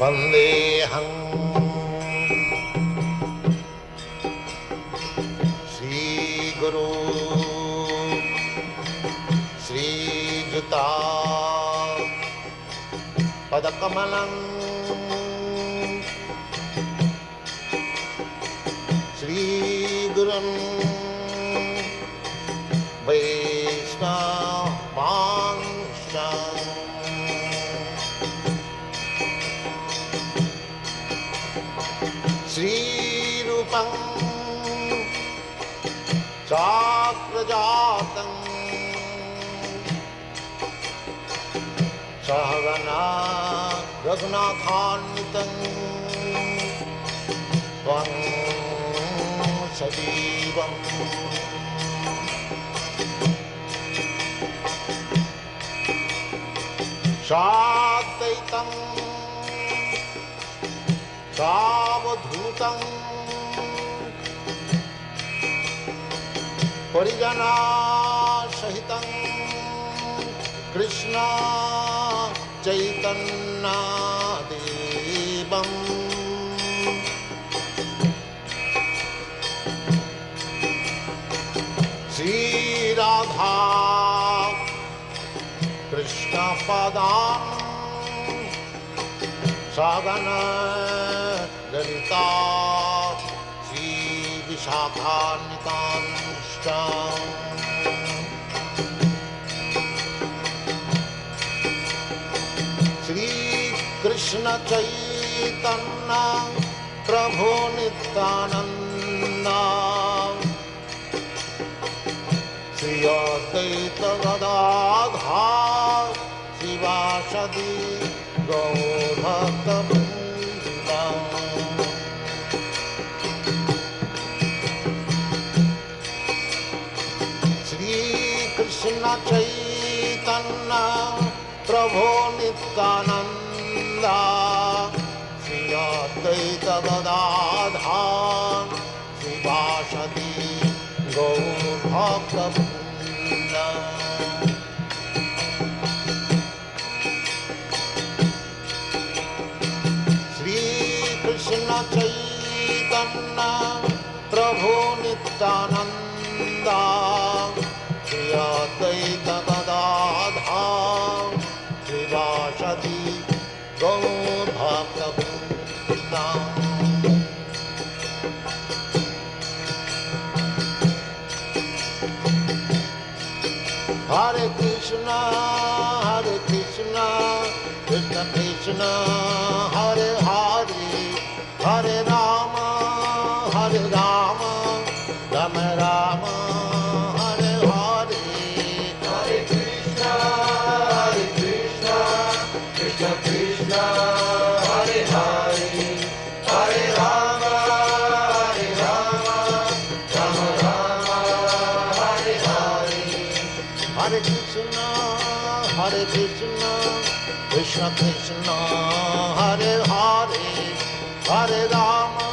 वंदेहं श्रीगुरु श्रीयुता पदकमलं श्रीगुरुं वैष्णवांश्च श्रीरूपं चाक्रजातं सहगना रघुनाथान्वितं त्वं सजीवम् साद्वैतं सावधूतं परिजनसहितं कृष्ण चैतन्यदेवं श्रीराधा कृष्णपदां सगना ललिता श्रीविशाखान्वितांश्च श्रीकृष्ण चैतन्य प्रभु नित्यानंद श्री अद्वैत गदाधर शिवासदि गौरभक्तवृन्द श्रीकृष्ण चैतन्य प्रभु नित्यानंद श्री अद्वैत गदाधर शिवासदि गौरभक्तवृन्द श्रीकृष्ण चैतन्य प्रभु Nityanand Shri Advaita Gadadhar शिवासदि गौरभक्तवृन्द Hare Krishna, Krishna Krishna, Hare Hare, Hare Rama, Rama Rama, Hare Hare. Hare Krishna, Krishna Krishna, Hare Hare, Hare Rama, Rama Rama, Hare Hare. Hare Krishna, Krishna Krishna, Hare Hare, Hare Rama,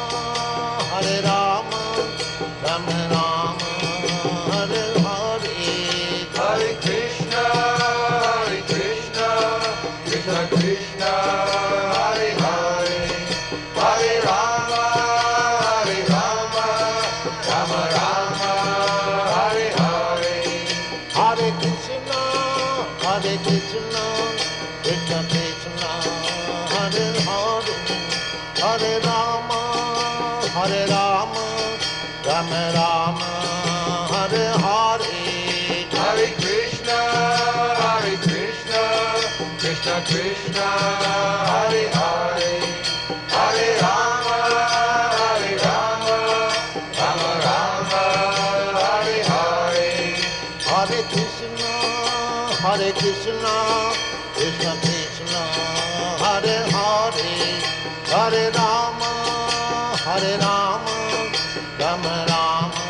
Rama Rama, Hare Hare. Hare Krishna, Krishna Krishna, Hare Hare, Hare Rama, Rama Rama, Hare Hare. Hare Krishna, Krishna Krishna, Hare Hare, Hare Rama, Rama Rama, Hare Hare. Hare Krishna, Krishna Krishna, Hare Hare, Hare Rama, Rama Rama, Hare Hare. Hare Krishna, Krishna Krishna, Hare Hare, Hare Rama, Rama Rama,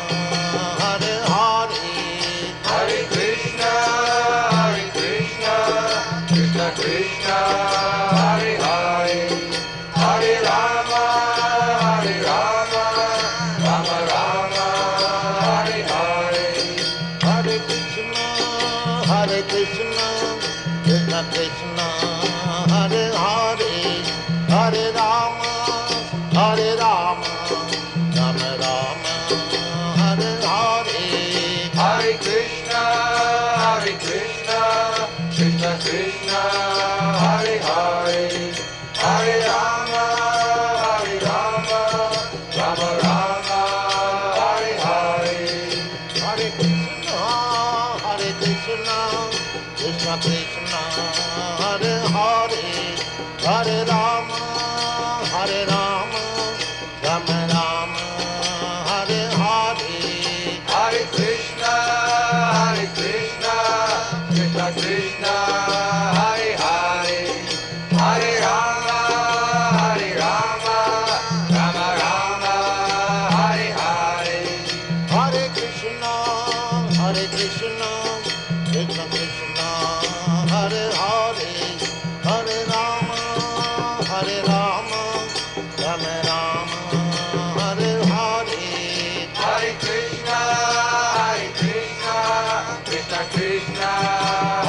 Hare Hare. Hare Krishna, Krishna Krishna, Hare Hare, Hare Rama, Rama Rama, Hare Hare. Hare Krishna, Krishna Krishna, Hare Krishna, Krishna Krishna, Hare Hare, Hare Rama, Hare Rama, Rama Rama, Hare Hare. Hare Krishna, Krishna Krishna,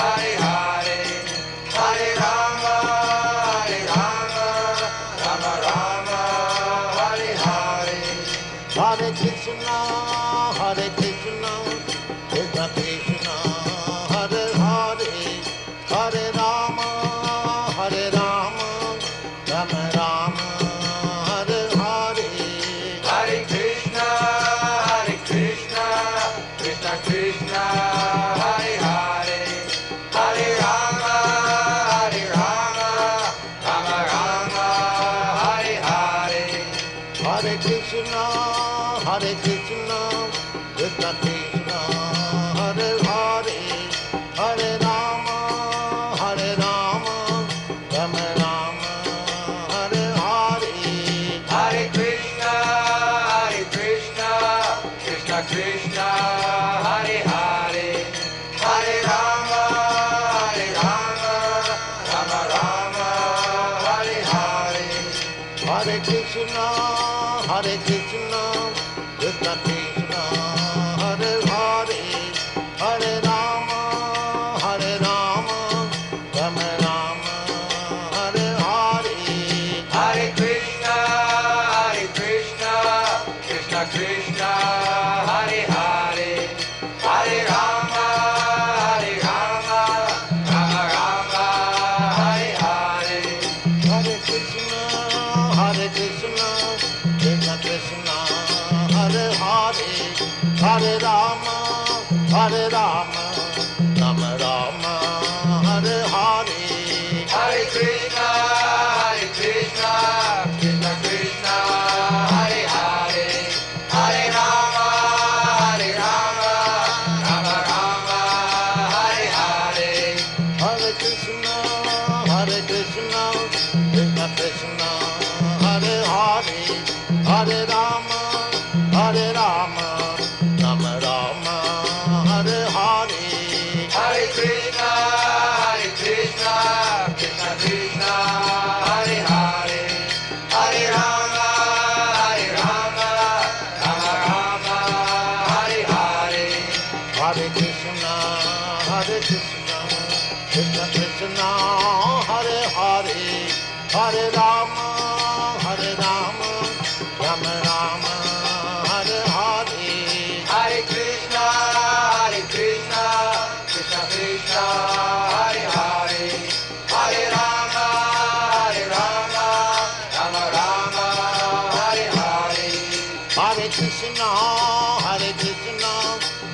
Hare Hare, Hare Rama, Rama Rama, Hare Hare. Hare Krishna, Krishna Krishna, Hare Hare, Hare Rama, Rama Rama, Hare Hare. Hare Krishna, Krishna Krishna, Hare Hare, Hare Rama, Rama Rama, Hare Hare. Hare Krishna, Krishna Krishna, Hare Hare, Hare Rama, Rama Rama, Hare Hare. Hare Krishna, Krishna Krishna, Hare Hare, Hare Rama, Rama Rama, Hare Hare. Hare Krishna, Krishna Krishna, Hare Hare, Hare Rama, Rama Rama, Hare Hare. Hare Krishna, Krishna Krishna, Hare Hare, Hare Rama, Rama Rama, Hare Hare. Hare Krishna, Krishna Krishna, Hare Hare, Hare Rama, Rama Rama, Hare Hare. Hare Krishna, Krishna Krishna, Hare Hare, Hare Rama, Rama Rama, Hare Hare. Hare Krishna, Krishna Krishna, Hare Hare, Hare Rama, Rama Rama, Hare Hare. Hare Krishna, Krishna Krishna, Hare Hare, Hare Rama, Rama Rama, Hare Hare. Hare Krishna, Krishna Krishna, Hare Hare, Hare Rama, Rama Rama, Hare Hare. Hare Krishna, Krishna Krishna, Hare Hare, Hare Rama, Rama Rama, Hare Hare. Hare Krishna,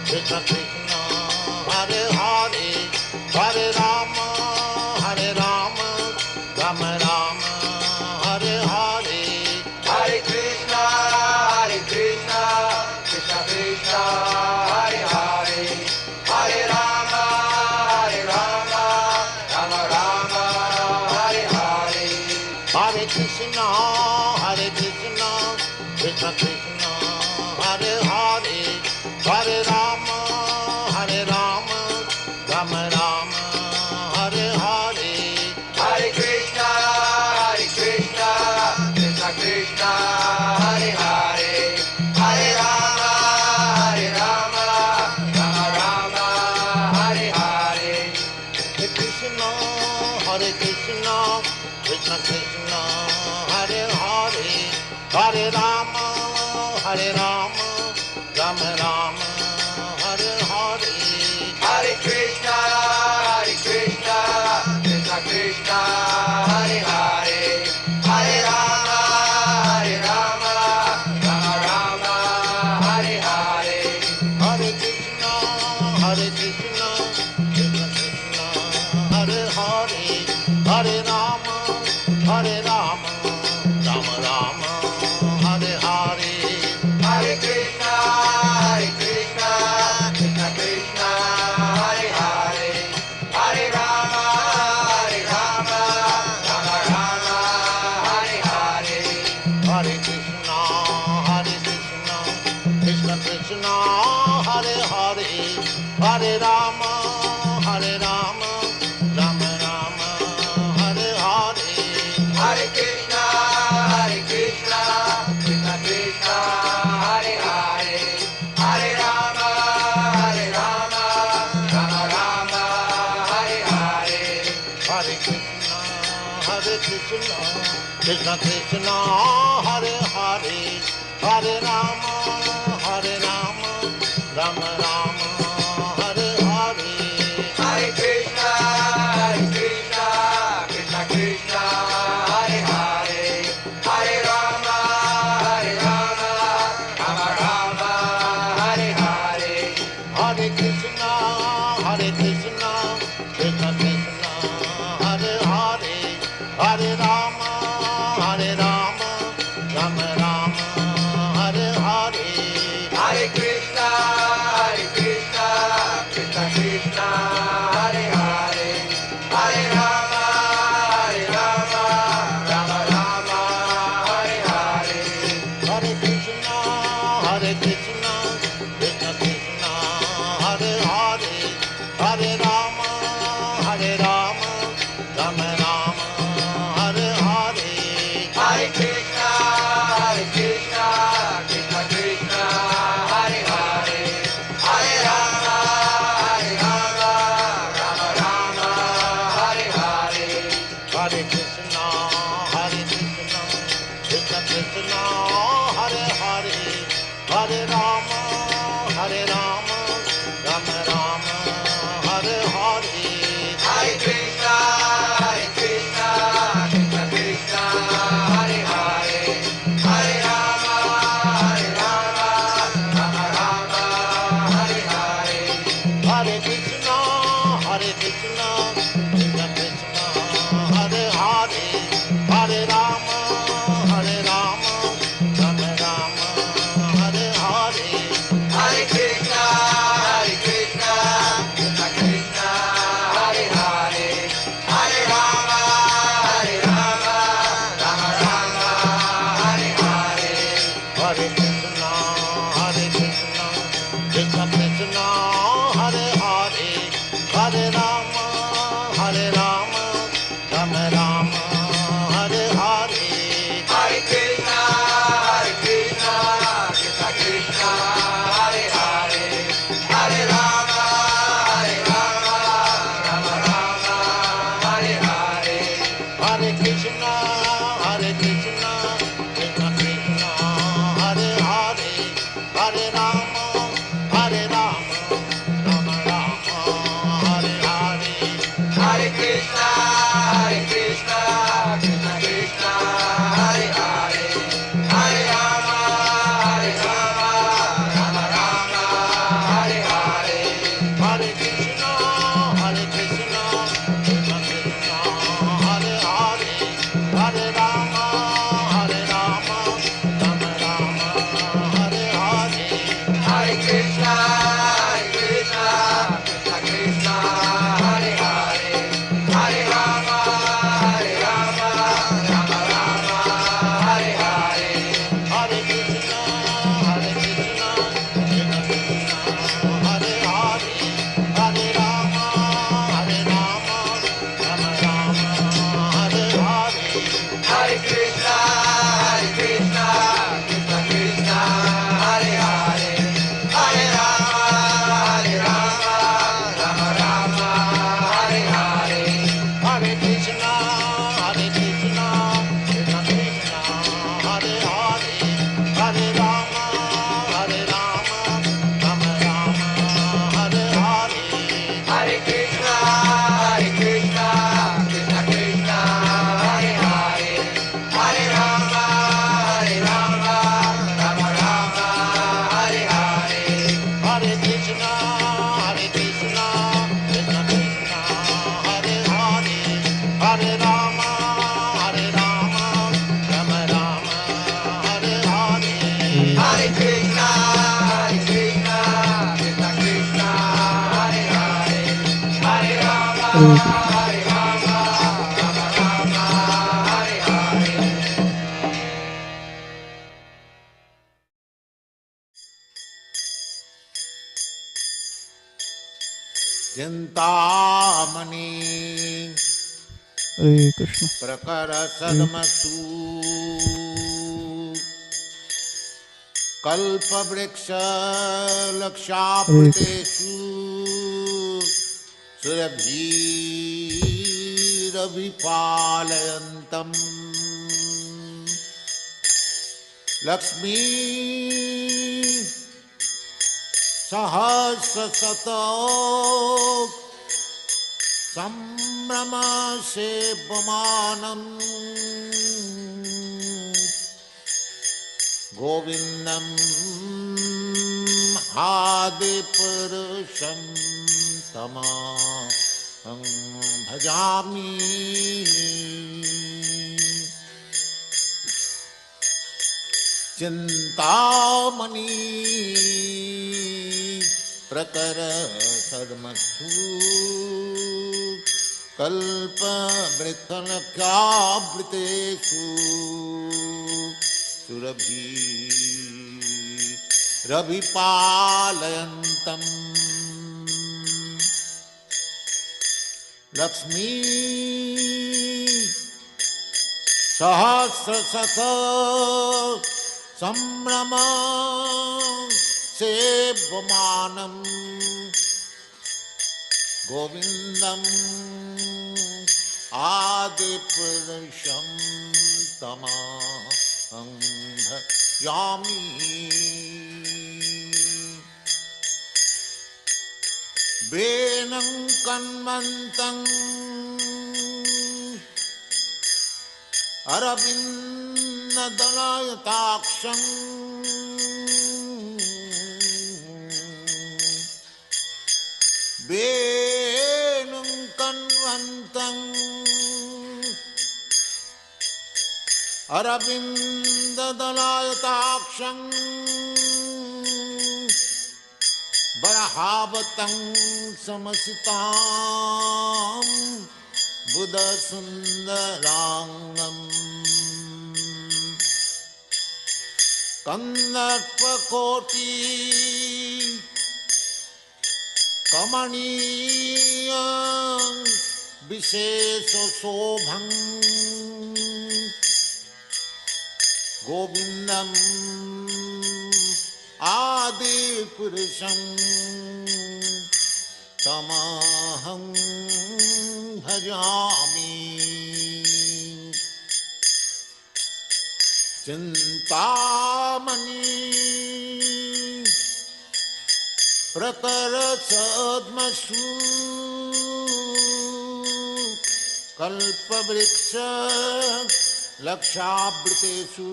Krishna Krishna, Hare Hare, Hare Rama, Rama Rama, Hare Hare. Hare Krishna, Krishna Krishna, Hare Hare, Hare Rama, Rama Rama, Hare Hare. Hare Krishna, Krishna Krishna, Hare Hare, Hare Rama, Rama Rama, Hare Hare. Hare Krishna, Krishna Krishna, Hare Hare, Hare Rama, Rama Rama, Hare Hare. Hare Krishna, Krishna Krishna, Hare Hare, Hare Rama, Rama Rama, Hare Hare. Hare Krishna, Krishna Krishna, Hare Hare, Hare Rama, Rama Rama, Hare Hare. Hare Krishna, Krishna Krishna, Hare Hare, Hare Rama, Rama Rama, Hare Hare. Hare Krishna, Krishna Krishna, Hare Hare, Hare Rama, Rama Rama, Hare Hare. Hare Krishna, Krishna Krishna, Hare Hare, Hare Rama, Hare Rama, Rama Rama, Hare Hare. Hare Krishna, Krishna Krishna, Hare Hare, Hare Rama, Rama Rama, Hare Hare. Hare Krishna, Krishna Krishna, Hare Hare, Hare Rama, Rama Rama, Hare Hare. Hare Krishna, Krishna Krishna, Hare Hare, Hare Rama, Rama Rama, Hare Hare. Hare Krishna, Krishna Krishna, Hare Hare, Hare Rama, Rama Rama, Hare Hare. Hare Krishna, Krishna Krishna, Hare Hare, Hare Rama, Rama Rama, Hare Hare. Hare Krishna, Krishna Krishna, Hare Hare, Hare Rama, Rama Rama, Hare Hare. Hare Krishna, Krishna Krishna, Hare Hare, Hare Rama, Rama Rama, Hare Hare. Hare Krishna, Krishna Krishna, Hare Hare, Hare Rama, Rama Rama, Hare Hare. Hare Krishna, Krishna Krishna, Hare Hare, Hare Rama, Rama Rama, Hare Hare. Hare Krishna, Krishna Krishna, Hare Hare, Hare Rama, Rama Rama, Hare Hare. Hare Krishna, Krishna Krishna, Hare Hare, Hare Rama, Rama Rama, Hare Hare. Hare Krishna, Krishna Krishna, Hare Hare, Hare Rama, Rama Rama, Hare Hare. Hare Krishna, Krishna Krishna, Hare Hare, Hare Rama, Rama Rama, Hare Hare. Hare Krishna, Krishna Krishna, Hare Hare, Hare Rama, Rama Rama, Hare Hare. Hare Krishna, Krishna Krishna, Hare Hare, Hare Rama, Rama Rama, Hare Hare. Hare Krishna, Krishna Krishna, Hare Hare, Hare Rama, Rama Rama, Hare Hare. Chintamani हरे कृष्ण। प्रकर सदमसु कल्पवृक्ष लक्षाप्तेषु सुरभिरभिपालयन्तम् लक्ष्मी सहस्रशतो संभ्रम सेव्यमानम् गोविन्दं आदिपुरुषं तमहं भजामि चिन्तामणि प्रकर सद्मसु कल्पवृक्षलक्षावृतेषु सुरभिरभिपालयन्तम् लक्ष्मी सहस्रशत संभ्रम सेव्यमानम् गोविन्दम् आदिपुरुषं तमहं भजामि वेनं कन्वन्तं अरविन्ददलयताक्षं वेनं कन्वन्तं अरविन्ददलयताक्षं बरहावतं समसितां बुधसुन्दराङ्गम् कन्दर्पकोटि कमनीय विशेषशोभं गोविन्दम् आदिपुरुषं तमहं भजामि चिन्तामणि प्रकर सद्मसु कल्पवृक्ष लक्षावृतेषु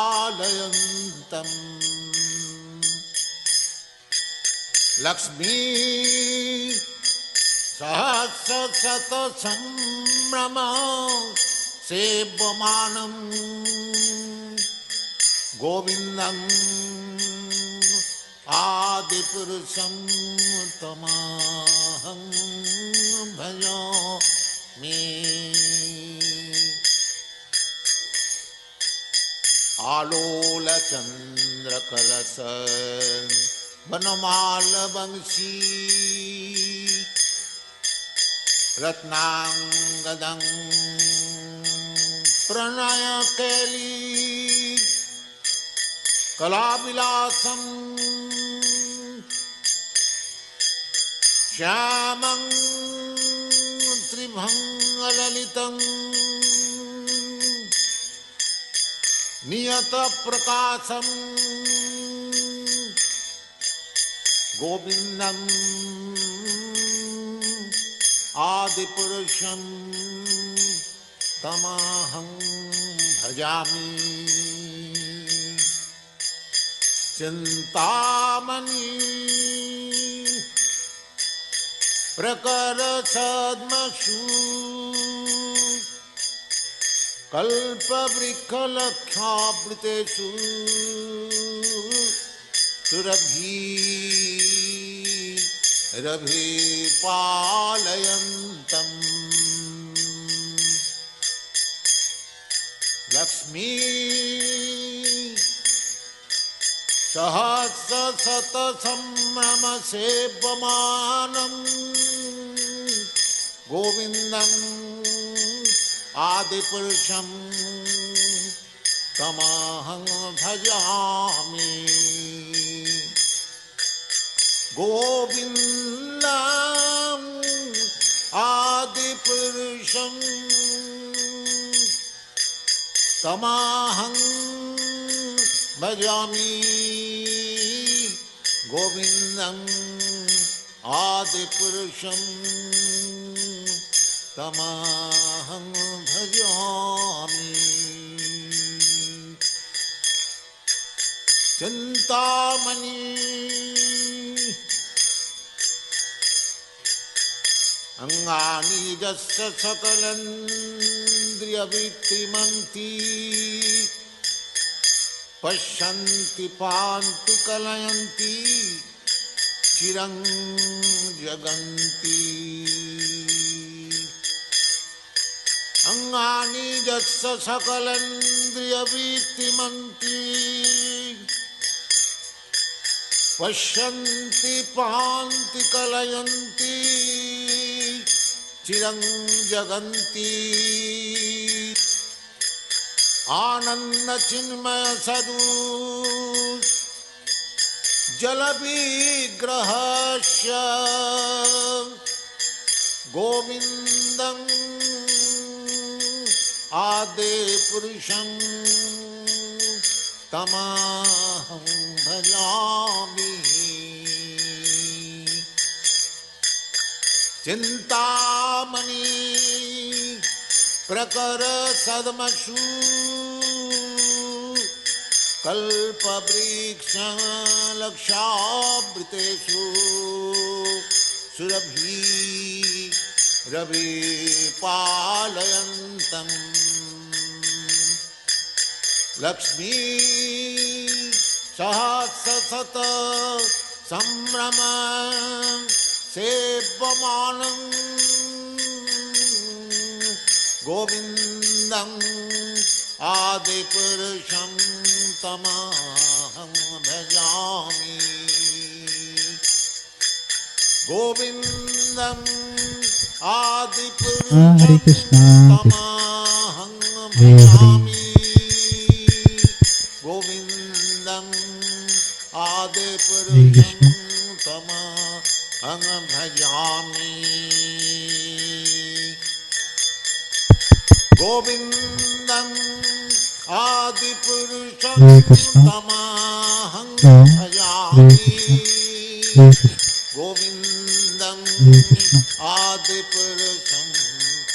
सुरभिरभिपालयन्तम् लक्ष्मी सहस्रशत संभ्रम सेव्यमानम् गोविन्दम् आदिपुरुषं तमहं भजामि आलोलचन्द्रकलश वनमालवंशी रत्नांगदं प्रणयकेली कलाविलासं श्यामं त्रिभंगललितं नियतप्रकाशं गोविन्दम् आदिपुरुषं तमहं भजामि चिन्तामणि प्रकर सद्मसु कल्पवृक्षलक्षावृतेषु सुरभिरभिपालयन्तम् लक्ष्मी सहस्र शत संभ्रम सेव्यमानम् गोविन्दम् आदिपुरुषं तमहं भजामि गोविन्दम् आदिपुरुषं तमहं भजामि गोविन्दम् आदिपुरुषं तमहं भजामि चिन्तामणि अंगानि यस्य सकलेन्द्रियवृत्तिमन्ति पश्यन्ति पान्ति कलयन्ति चिरं जगन्ति अंगानि यस्य सकलेन्द्रियवृत्तिमन्ति पश्यन्ति पान्ति कलयन्ति चिरं जगन्ति आनंद चिन्मय सदु जल विग्रहस्य गोविन्दं आदि पुरुषं तमहं भजामि चिंतामणि प्रकर सदमसु कल्पवृक्ष लक्षावृतेषु सुरभि रवि पालयन्तम् लक्ष्मी सहस्रशत संभ्रम सेव्यमानं गोविन्दम् आदिपुरुषं तमहं भजामि गोविन्दम् आदिपुरुषं तमहं भजामि गोविन्दम् आदिपुरुषं तमहं भजामि गोविन्दम् आदिपुरुषं तमहं भजामि गोविन्दम् आदिपुरुषं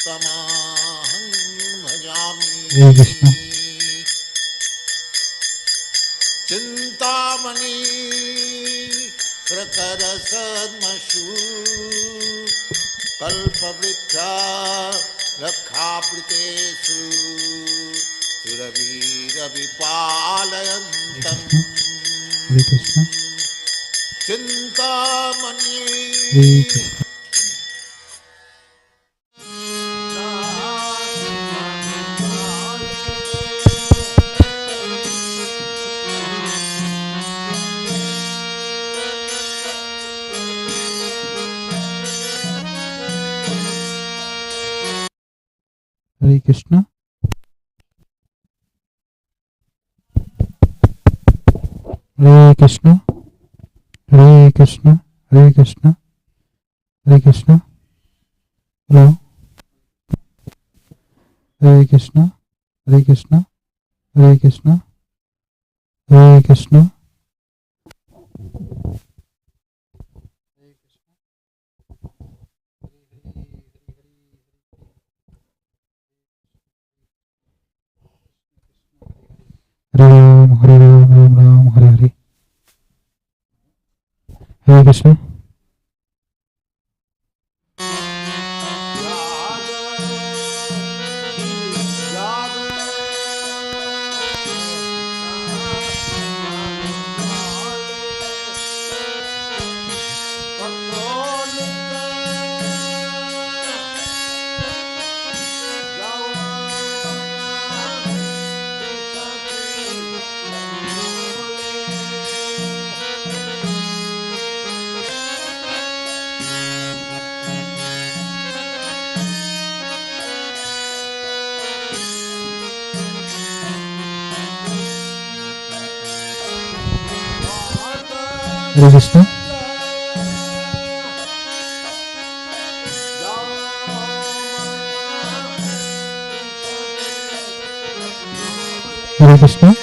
तमहं भजामि चिंतामणि प्रकर सद्मसु कल्पवृक्ष रक्षावृतेषु सुरभिरविपालयन्तम् चिंतामणि हरे कृष्णा हरे कृष्णा हरे कृष्णा हरे कृष्णा हरे कृष्णा हेलो हरे कृष्णा हरे कृष्णा हरे कृष्णा हरे कृष्णा हरे Ram Ram Hare Hare Hare Krishna Hare Krishna. Hare Krishna.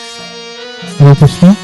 Hare Krishna.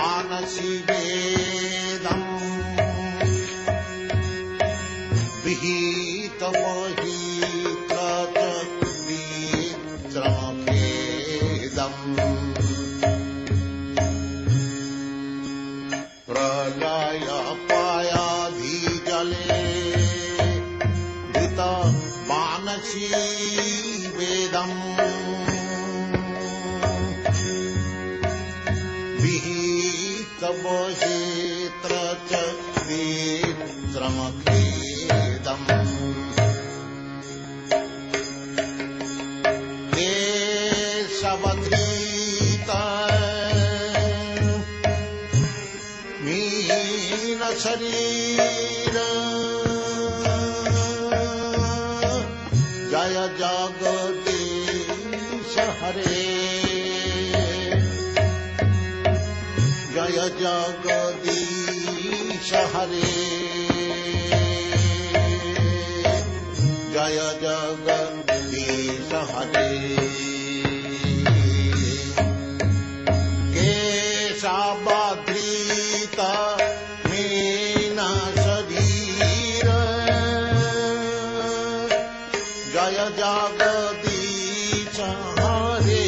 मानसि वेदम् विहितमहीत्र च वित्रमखेदम् प्रलयपायाधिजले मानसी वेदम् विहितमहेत्र च वित्रमखेदम् केशवधृत मीनशरीर जय जगदीश हरे जय जगदीश हरे जय जगदीश हरे केशवधृत मीनशरीर जय जगदीश हरे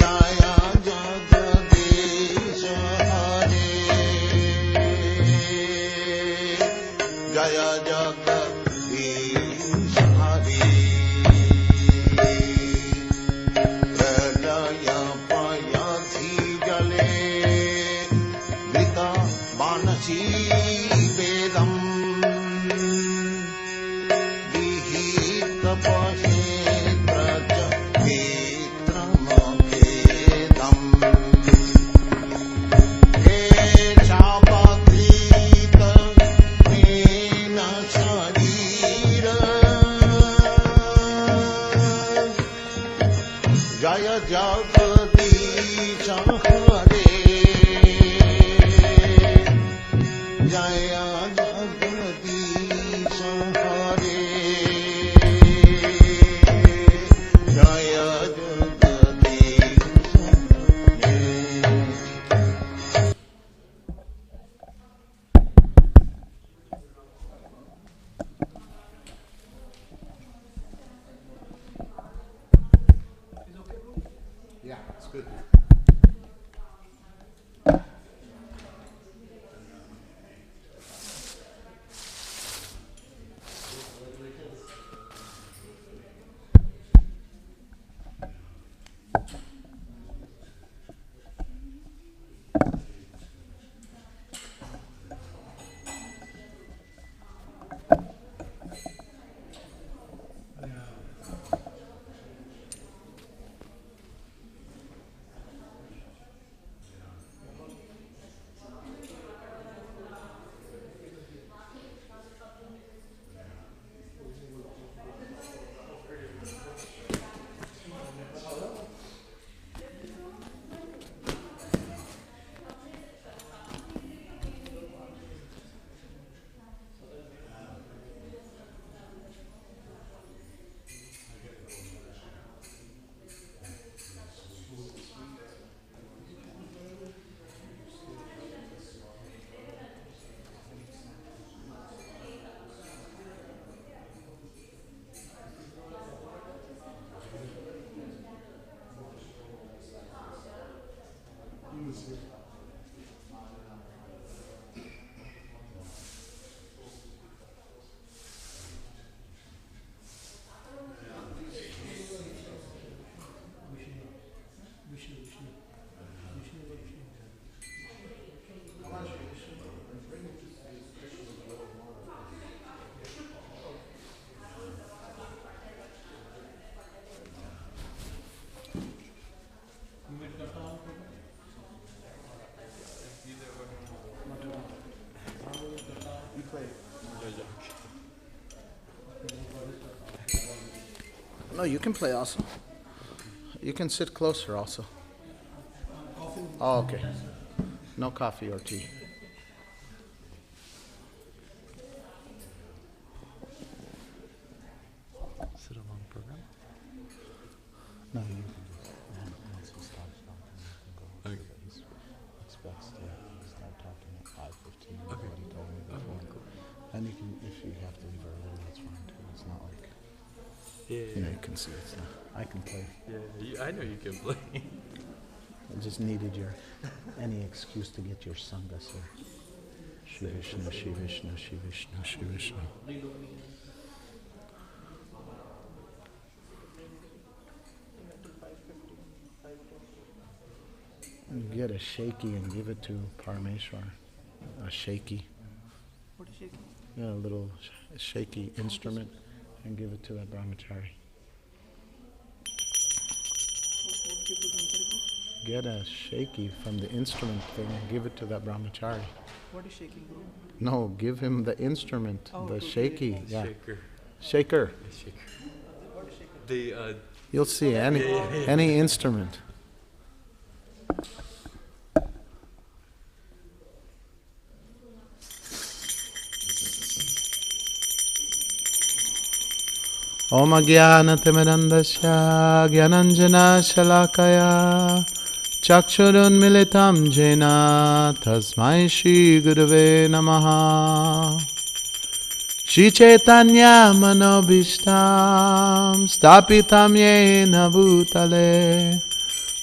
जय जगदीश हरे जय जगदीश हरे प्रलयपयधि जले वृत मानसी वेदम् जय जगदीश हरे जय जगदीश हरे जय जगदीश हरे Yeah, it's good. No, you can play also. You can sit closer also. Oh, okay. No coffee or tea. Is it a long program? No, you. Once we start something. Yeah, You know, you can see it's not. I can play. yeah. I know you can play. I just needed your any excuse to get your sangha, sir. Shri Vishnu, Shri Vishnu, Shri Vishnu, Shri Vishnu. Get a shaky and give it to Parameshwar. A shaky. What is shaking? Yeah, a little shaky instrument and give it to that brahmachari. What people don't tell you? Get a shaky from the instrument thing and give it to that brahmachari. What is shaking, bro? No, give him the instrument, Oh, the to shaky. Yeah. Shaker. Shaker. Shaker. The You'll see any instrument. Om Agyanatimirandasya Gyananjana Shalakaya Chakshurunmilitam Jena Tasmai Shri Gurave Namaha Shri Chaitanya Manobishtam Stapitam Yena Bhutale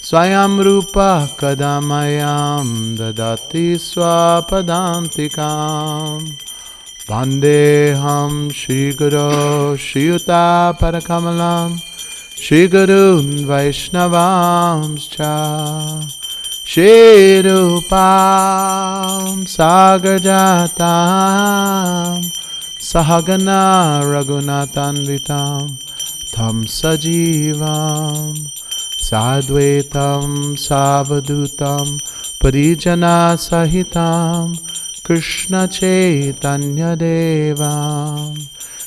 Swayam Rupa Kadamayam Dadati Swapadantikam Vandeham Shri Guru Shri Yuta Parakamalam Shri Gurun Vaishnavamscha Shri Rupam Sagarjatam Sahagana Raghunatanvitam Tam Sajivam Sadvaitam Savadutam Parijana Sahitam Krishna Chaitanya Devam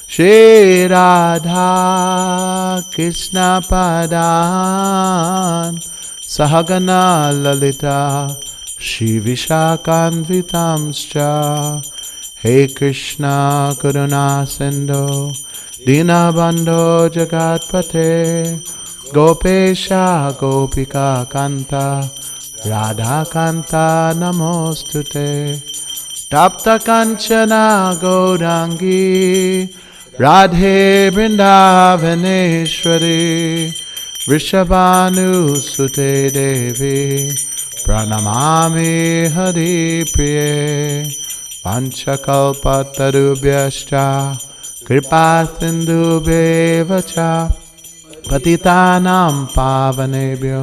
Shri Radha Krishna Padan Sahagana Lalita Shri Vishakanvitamscha Hey Krishna Karuna Sindhu Dinabandho Jagatpate Gopesha Gopika Kanta Radha Kanta Namostute Tapta Kanchana Gaurangi Radhe Vrindavaneshwari Vrishabhanu Sute Devi Pranamami Hari Priye Vanchakalpatarubhyascha Kripa Sindhubhyevacha Patitanam Pavanebhyo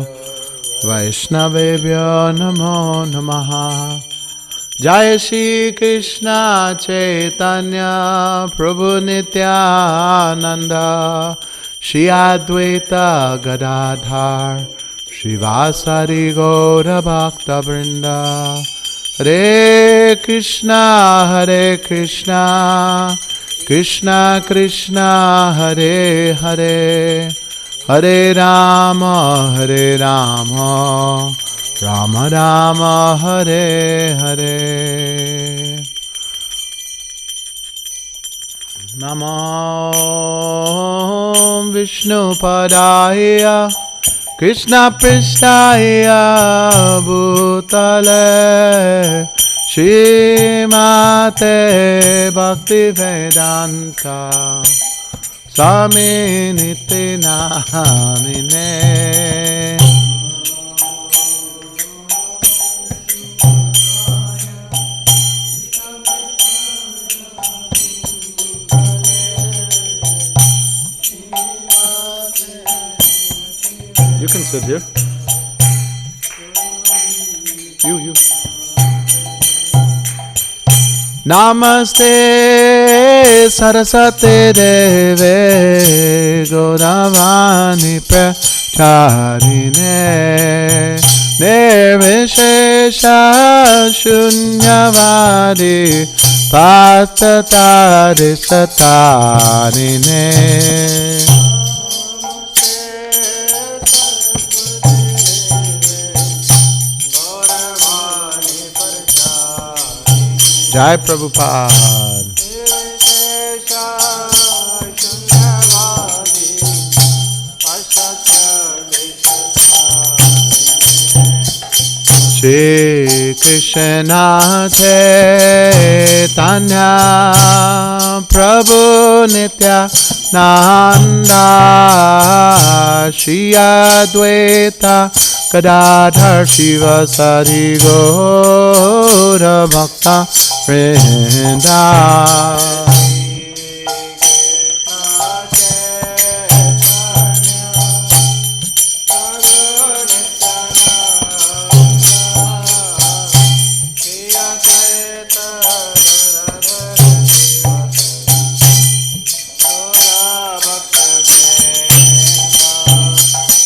Vaishnavebhyo Namo Namaha Jai Shri Krishna Chaitanya Prabhu Nityananda Shri Advaita Gadadhar Shri Vasari Gaura Bhakta Vrinda Hare Krishna Krishna Krishna Hare Hare Hare Rama Rama Rama Hare Hare Namo Vishnu Padaya Krishna Prishtaya Bhutale Shrimate Bhakti Vedanta Swami Nityanamine You can sit here. You. Namaste Sarasate Deve Gauravani Pracharine Nirvishesha Shunyavadi Patatari Satarine Jai Prabhupada. Shri Krishna Chaitanya Prabhu Nitya Nanda Shri Advaita Gadadhar Shiva Sari Gaura Bhakta Vrinda.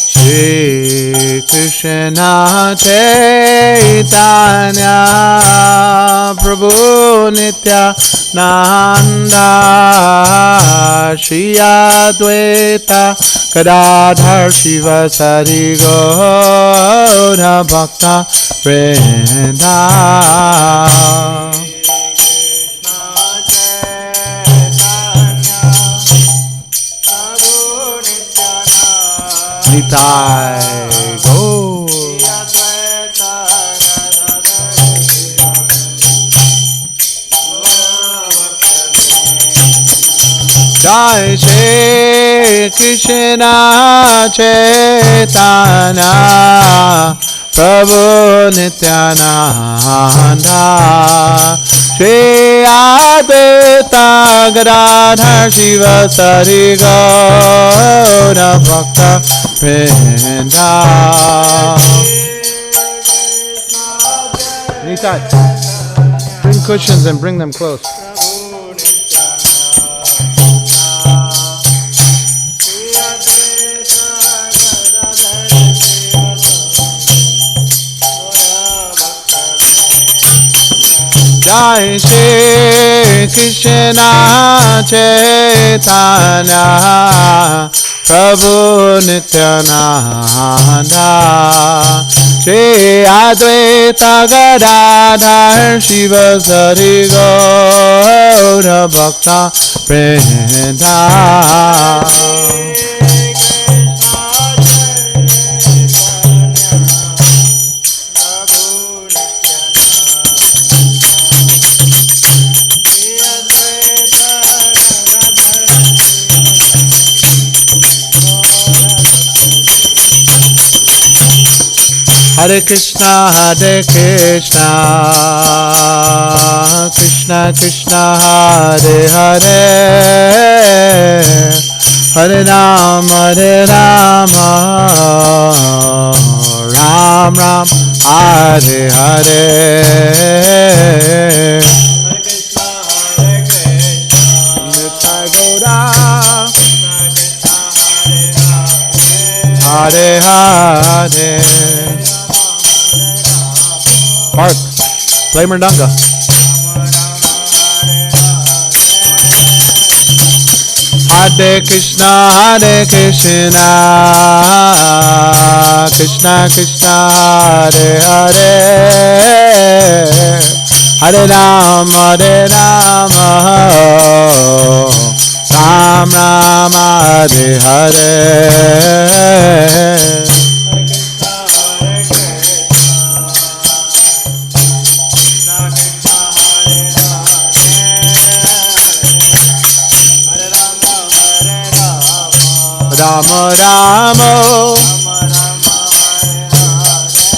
Shri Krishna Chaitanya Prabhu Nityananda Shri Advaita Gadadhar Shiva Sari Gaura Bhakta Vrinda. Nitai Gaur. Jai Shri Krishna Chaitanya Prabhu Nityananda Shri Advaita Gadadhar Shiva Sari Gaura Bhakta Vrinda. Nitai, bring cushions and bring them close. Jai Shri Krishna Chaitanya Prabhu Nityananda Shri Advaita Gadadhar Shiva Sari Gaura Bhakta Vrinda. Hare Krishna, Krishna Krishna, Hare Hare, Hare Rama, Ram Ram, Hare Hare. Hare Hare. Mark, play Mridanga. Hare Krishna, Krishna Krishna, Hare Hare, Hare Rama, Ram Ram, Hare Hare. Rama Rama.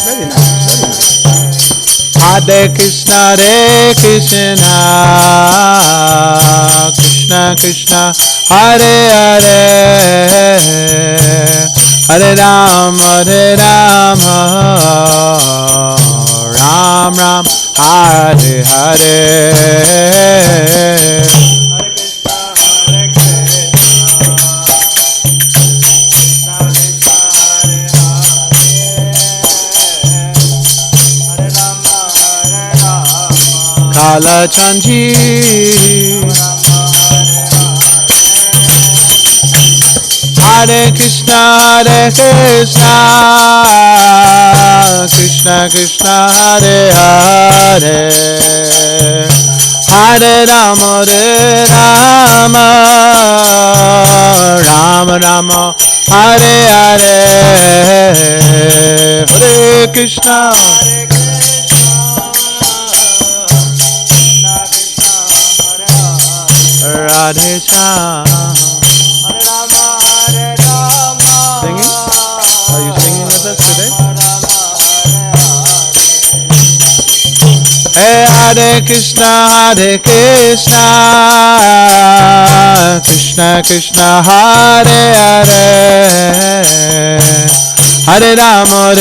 Very nice, very nice. Hare Krishna, Krishna Krishna, Hare Hare, Hare Rama, Ram Ram, Hare Hare. Kala Chanji, Hare Krishna, Krishna Krishna, Hare Hare, Hare Rama, Rama Rama, Hare Hare, Hare Krishna. Radhe Shyam, Hey Hare Krishna, Krishna Krishna, Hare Hare, Hare Rama,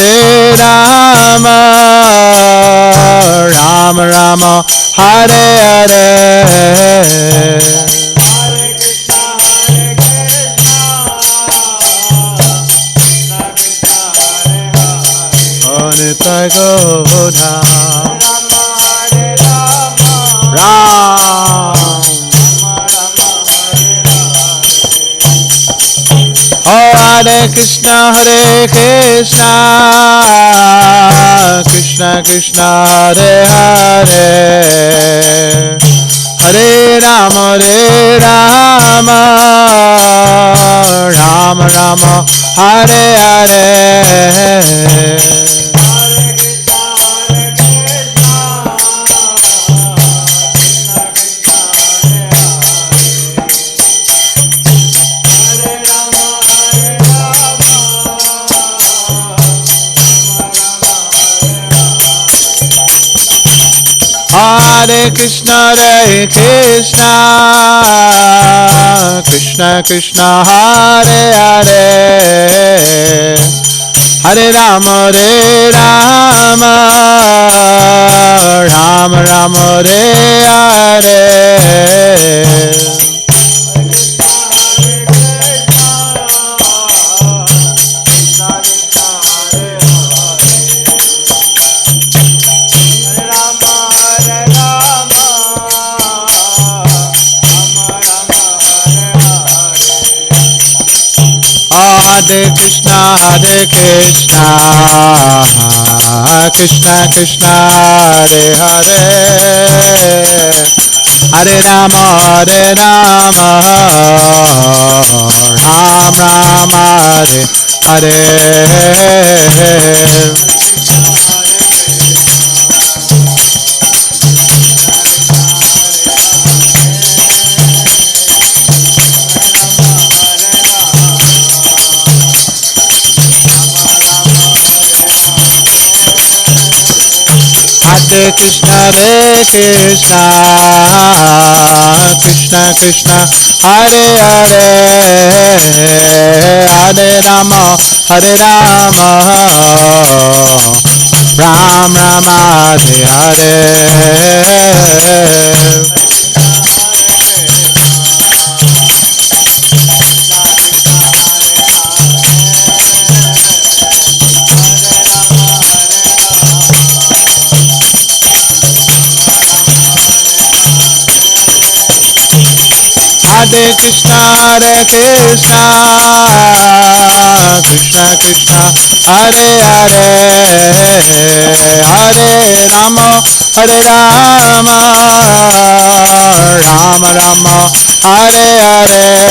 Rama Rama, Hare Hare. Nitai Gaudha Ram Hare Krishna Krishna Krishna Hare Hare Hare Rama Rama Rama Hare Hare. Hare Krishna Krishna Krishna Hare Hare Hare Rama Rama Rama Hare Hare. Hare Krishna Krishna Krishna Hare Hare Hare Rama Ram Rama Hare Hare. Hare Krishna Krishna Krishna Hare Hare Hare Rama Ram Rama Hare. Hare Krishna Krishna Krishna Hare Hare Hare Rama Rama Rama Hare Hare.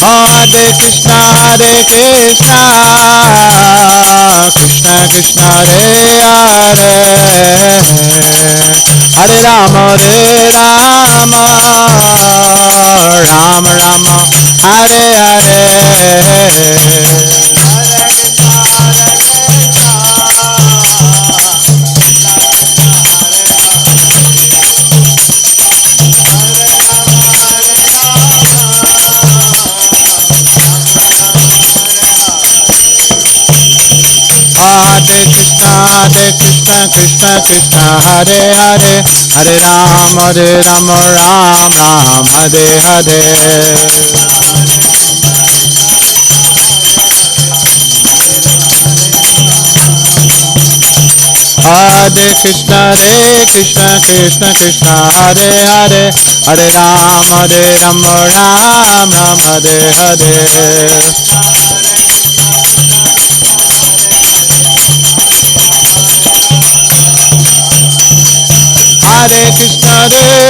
Hare Krishna Krishna Krishna Hare Hare Hare Rama Rama Rama Hare Hare. Hare Krishna Krishna Krishna Hare Hare Hare Rama Ram Ram Hare Hare. Hare Krishna Krishna Krishna Hare Hare Hare Rama Ram Ram Hare Hare. Hare Krishna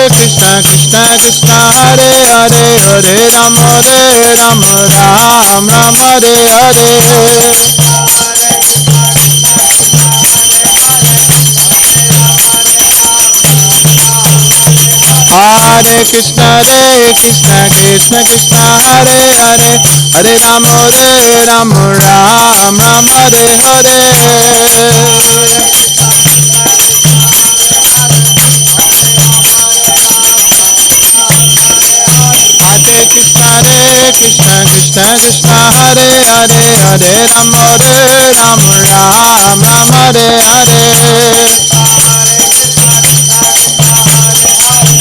Krishna Krishna Hare Hare Hare Rama Ram Ram Hare Hare. Krishna Krishna Krishna Hare Hare Hare Rama Rama Rama Hare Hare Hare Krishna Krishna Krishna Hare Hare Hare Rama Rama Rama Hare Hare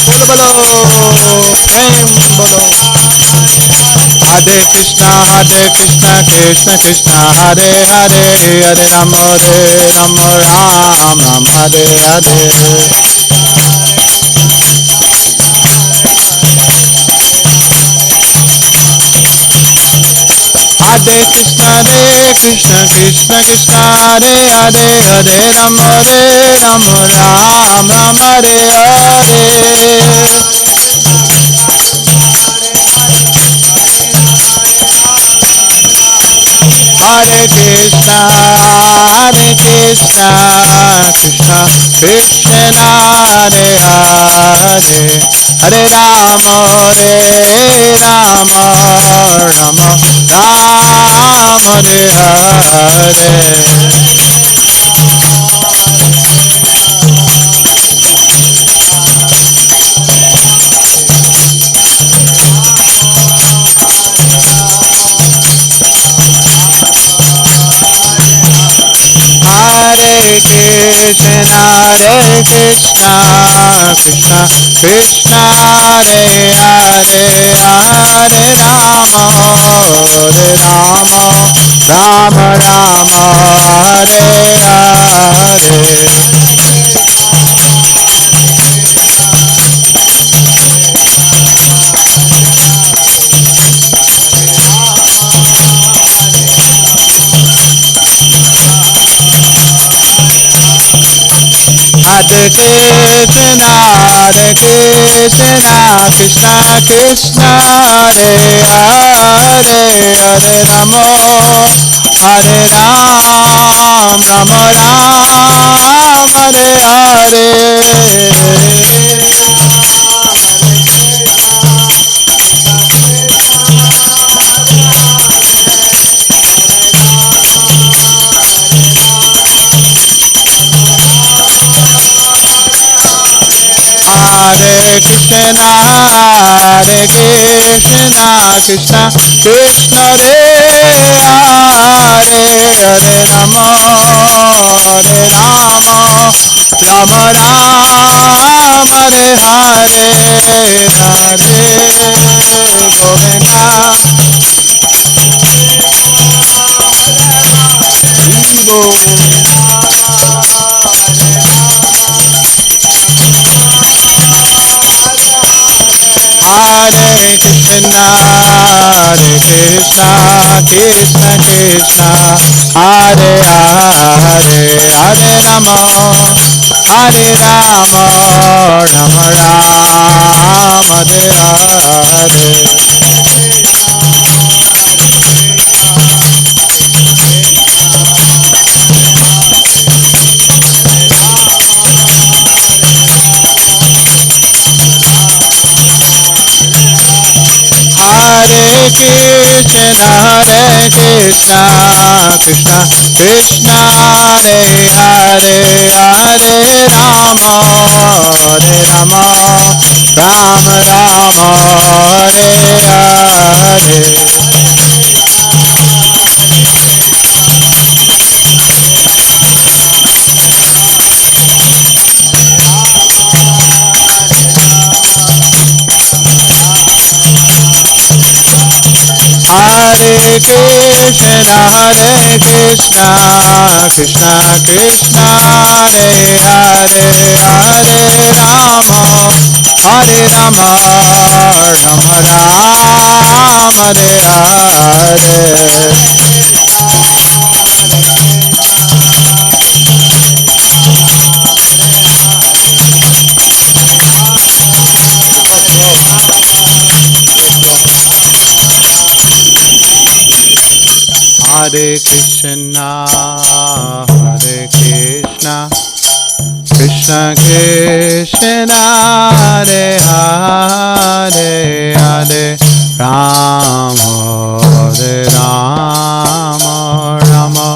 Bolo bolo Prem bolo Hare Krishna Krishna Krishna Hare Hare Hare Rama Rama Rama Hare Hare Hare Krishna Krishna Krishna Hare Hare Hare Rama Rama Rama Hare Hare Hare Krishna Krishna Krishna Hare Hare Hare Rama Rama Rama Hare Hare Hare Krishna Krishna Krishna Hare Hare Hare Rama Rama Rama Hare Hare Hare Krishna Krishna Krishna Hare Hare Hare Rama Rama Rama Hare Hare Hare Krishna Krishna Krishna Hare Hare Hare Rama Rama Rama Hare Hare Radhe Govinda Vivo Hare Krishna Krishna Krishna Hare Hare Hare Rama Rama Rama Hare Hare Hare Krishna Krishna Krishna Hare Hare Hare Rama Rama Hare Hare Hare Krishna Krishna Krishna Hare Hare Hare Rama Rama Hare Hare Hare Krishna Krishna Krishna Krishna Hare Hare Hare Rama Hare Rama Rama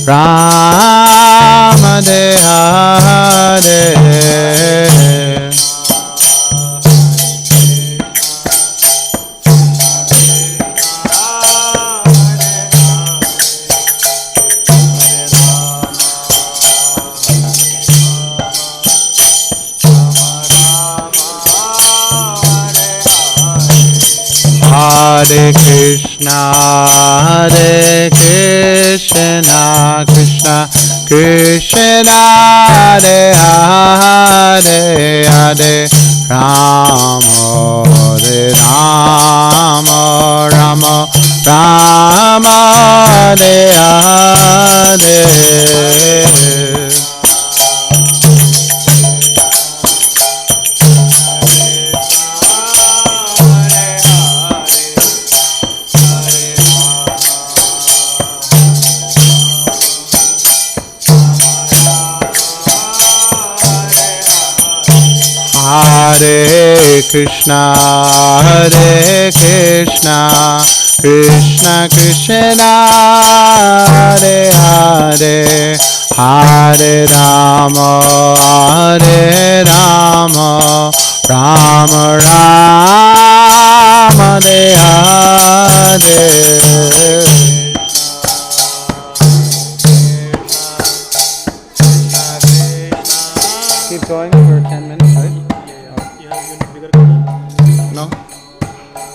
Rama Hare Hare Hare Krishna Krishna Krishna Hare Hare Hare Rama Hare Rama Rama Rama Hare Hare Hare Krishna Krishna Krishna Hare Hare Hare Rama Rama Rama Hare Hare Keep going for 10 minutes, right? You need bigger color? No?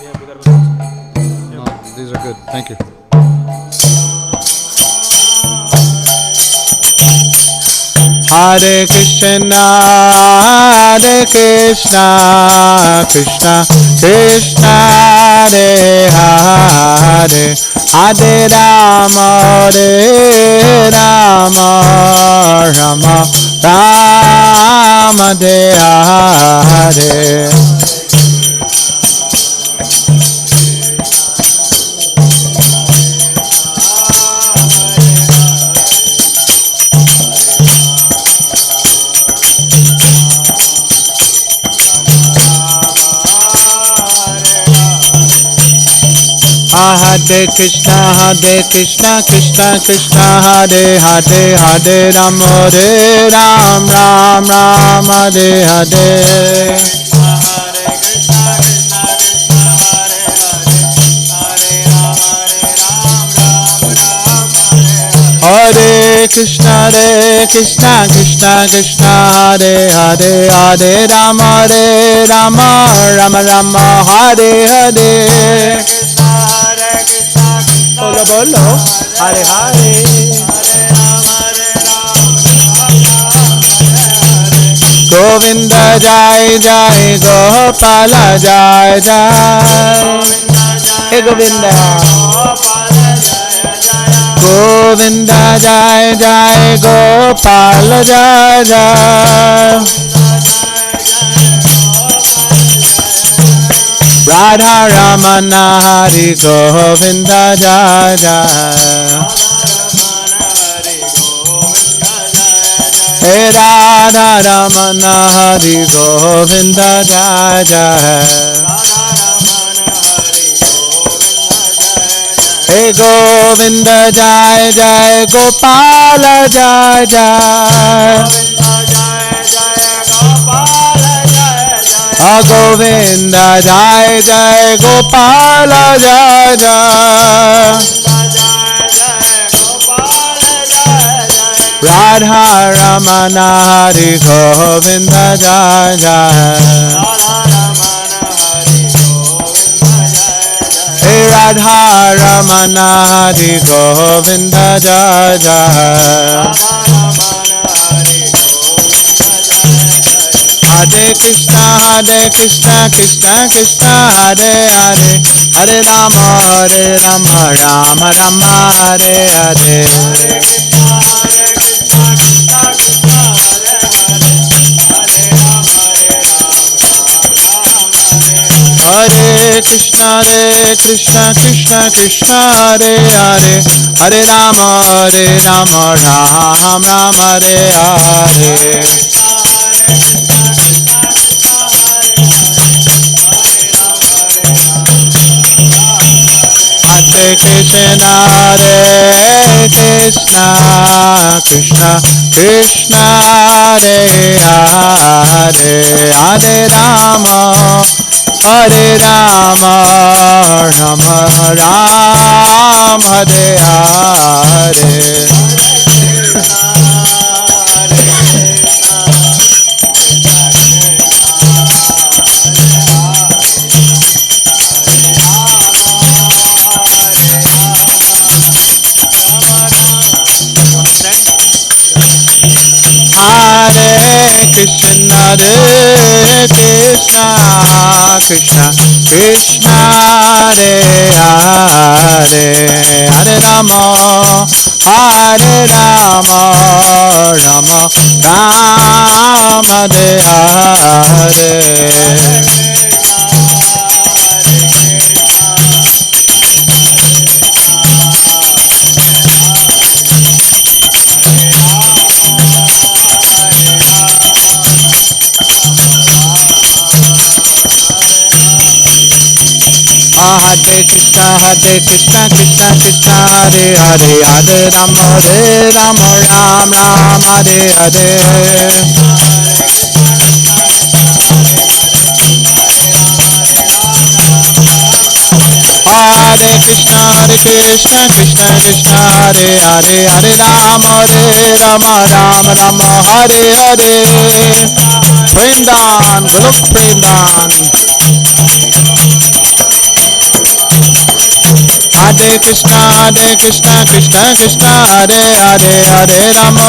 Yeah, bigger color. No, these are good. Thank you. Hare Krishna Krishna Krishna Hare Hare Hare Rama Rama Rama Hare Hare Hare Krishna Krishna Krishna Hare Hare Hare Rama Ram Hare Hare Hare Krishna Krishna Krishna Hare Hare Hare Rama Rama Hare Hare Bolo bolo Hare Hare Govinda Jai Jai Gopala Jai Jai Hey Govinda Govinda Jai Jai Gopala Jai Jai Radha Ramana Hari Govinda Jai Jai Hey Radha Ramana Hari Govinda Jai Jai Hey Govinda Jai Jai Gopala Jai Jai Govinda Jai Jai Gopala Jai Jai Radha Ramana Hari Govinda Jai Jai Hey Radha Ramana Hari Govinda Jai Jai Hare Krishna Krishna Krishna Hare Hare Hare Rama Rama Rama Hare Hare Hare Krishna Krishna Krishna Hare Hare Hare Rama Rama Hare Hare Hare Krishna, Krishna Krishna, Hare Hare, Hare Rama, Rama Rama, Hare Hare. Hare Krishna, Krishna Krishna, Hare Hare, Hare Rama, Rama Rama, Hare Hare. Hare Krishna, Krishna Krishna, Hare Hare, Hare Rama, Rama Hare Hare. Hare Krishna, Krishna Krishna, Hare Hare, Hare Rama, Rama Hare Hare. Premdan, Golok Premdan. Hare Krishna, Krishna Krishna, Hare Hare, Hare Rama,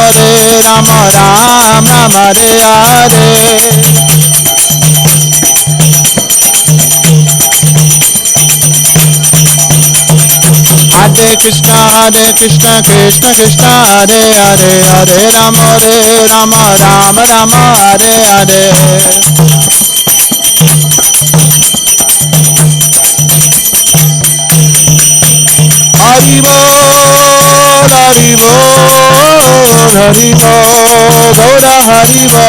Rama Hare Hare. Hare Krishna, Krishna Krishna, Hare Hare, Hare Rama, Rama Hare Hare. Haribo, Haribo, Haribo, Gaura Haribo.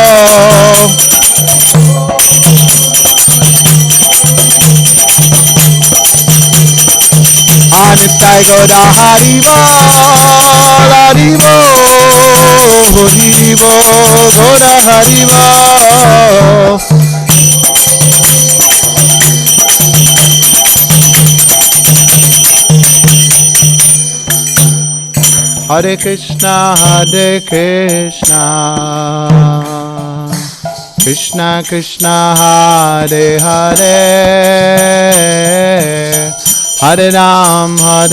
Nitai Gaura Haribo, Haribo, Haribo, Gaura Haribo. Hare Krishna, Krishna Krishna, Hare Hare, Hare Rama,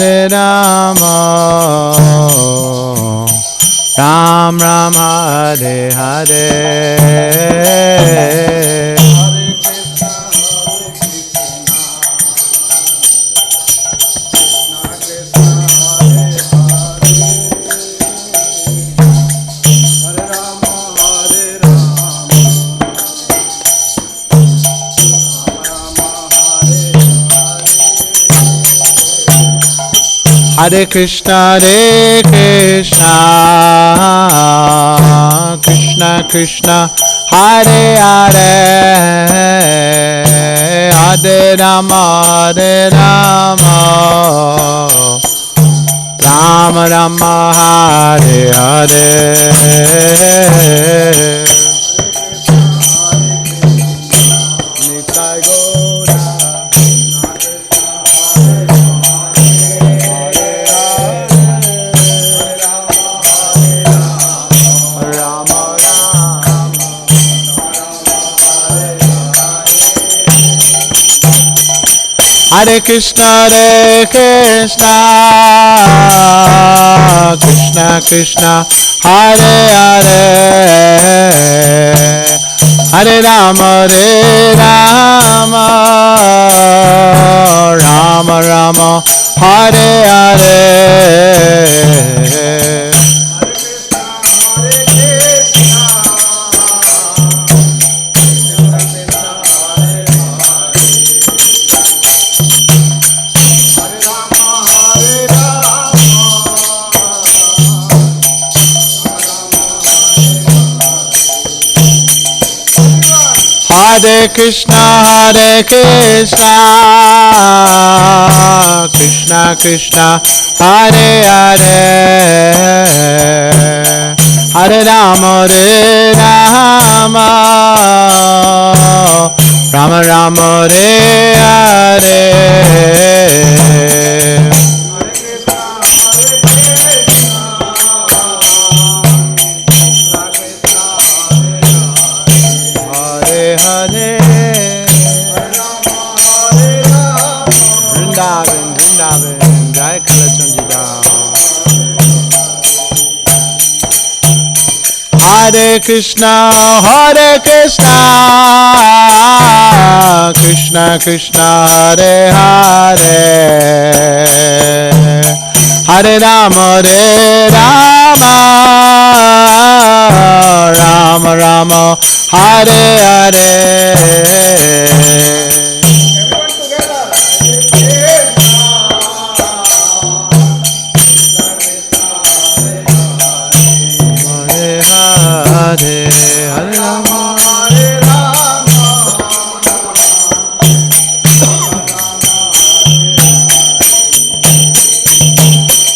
Rama Hare Hare. Hare Krishna, Krishna Krishna, Hare Hare, Hare Rama, Rama Rama, Hare Hare. Hare Krishna, Krishna Krishna, Hare Hare, Hare Rama, Rama Rama, Hare Hare. Hare Krishna, Krishna Krishna, Hare Hare, Hare Rama, Rama Rama, Hare Hare. Hare Hare, Vrindavan, Vrindavan, Jai Kalachandra. Hare Krishna, Krishna Krishna, Hare Hare, Hare Rama, Rama Rama, Hare Hare. Hare Hare Rama, Hare Rama.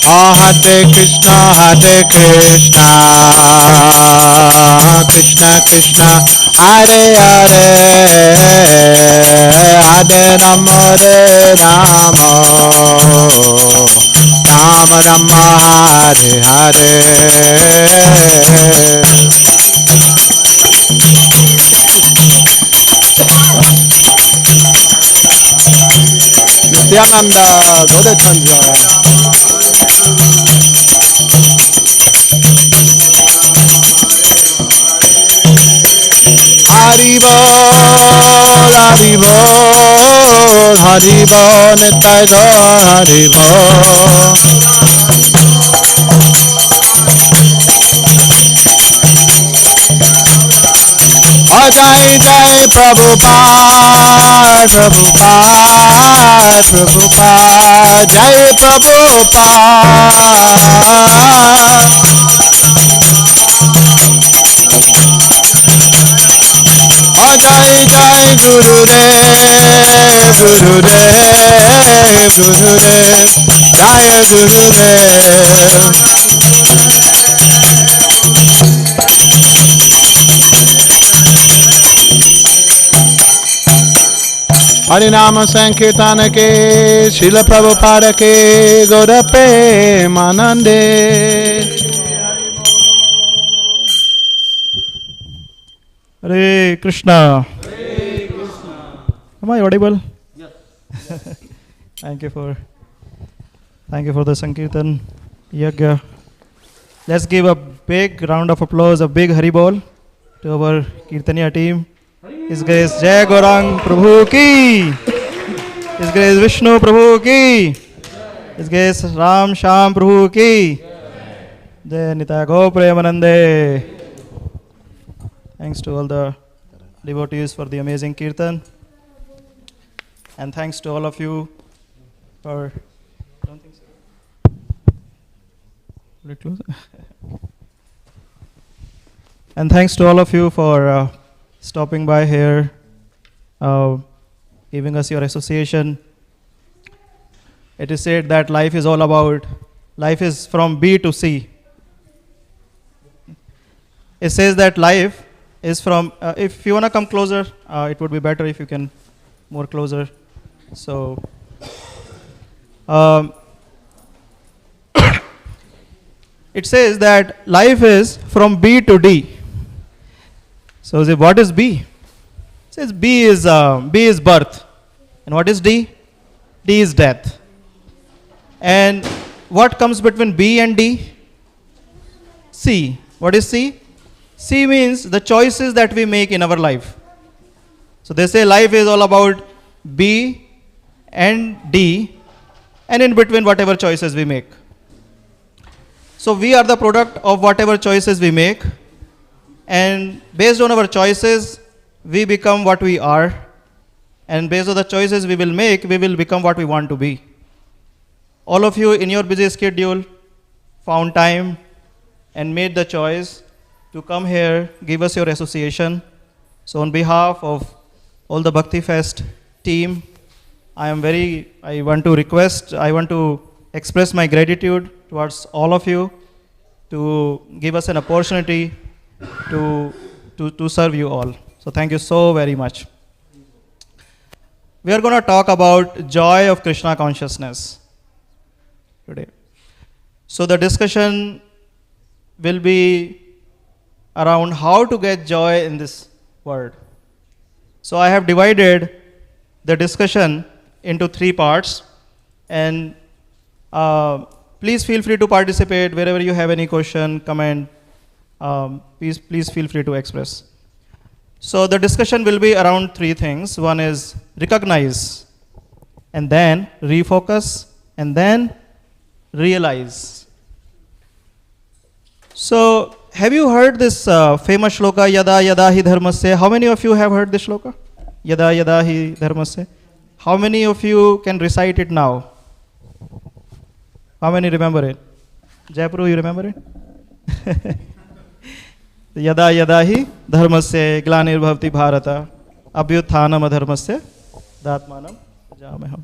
Hare Krishna, Krishna Krishna, Hare Hare, Hare Rama, Rama Rama, Hare Hare. Nityananda, Gaurachandra. Hari Bol, Hari Bol, Hari Bol, Nitai Gaur, Hari Bol. Jai Jai Prabhupada, Prabhupada, Prabhupada, Jai Prabhupada. Jai Jai Gurudev, Gurudev, Gurudev, Jai Gurudev. Harinama Sankirtana ke, Srila Prabhupada ke, Gaura Premanande. Hare Krishna. Am I audible? Yes. Thank you for the Sankirtan Yagya. Let's give a big round of applause, a big Hari Bol to our Kirtaniya team. His Grace Jai Gaurang Prabhu ki, His Grace Vishnu Prabhu ki, His Grace Ram Sham Prabhu ki, Jai Nitai Gaur Premanande. Thanks to all the devotees for the amazing Kirtan. And thanks to all of you for... Don't think so. Will it close? And thanks to all of you for stopping by here, giving us your association. It is said that life is from B to C. It says that life is from, if you want to come closer, it would be better if you can more closer. So, it says that life is from B to D. So, what is B? It says B is birth. And what is D? D is death. And what comes between B and D? C. What is C? C means the choices that we make in our life. So they say life is all about B and D, and in between whatever choices we make. So we are the product of whatever choices we make, and based on our choices, we become what we are, and based on the choices we will make, we will become what we want to be. All of you in your busy schedule found time and made the choice to come here, give us your association. So on behalf of all the Bhakti Fest team. I want to express my gratitude towards all of you to give us an opportunity to serve you all. So thank you so very much. We are going to talk about joy of Krishna consciousness today. So the discussion will be around how to get joy in this world. So I have divided the discussion into 3 parts, and please feel free to participate wherever you have any question, comment. Please feel free to express. So the discussion will be around 3 things. One is recognize, and then refocus, and then realize. So have you heard this famous shloka, yada yada hi dharmasya? How many of you have heard this shloka? Yada yada hi dharmasya. How many of you can recite it now? How many remember it? Jaipur, you remember it? Yada yada hi dharmasya glanir bhavati bharata abhyuthanam adharmasya datmanam jamaham.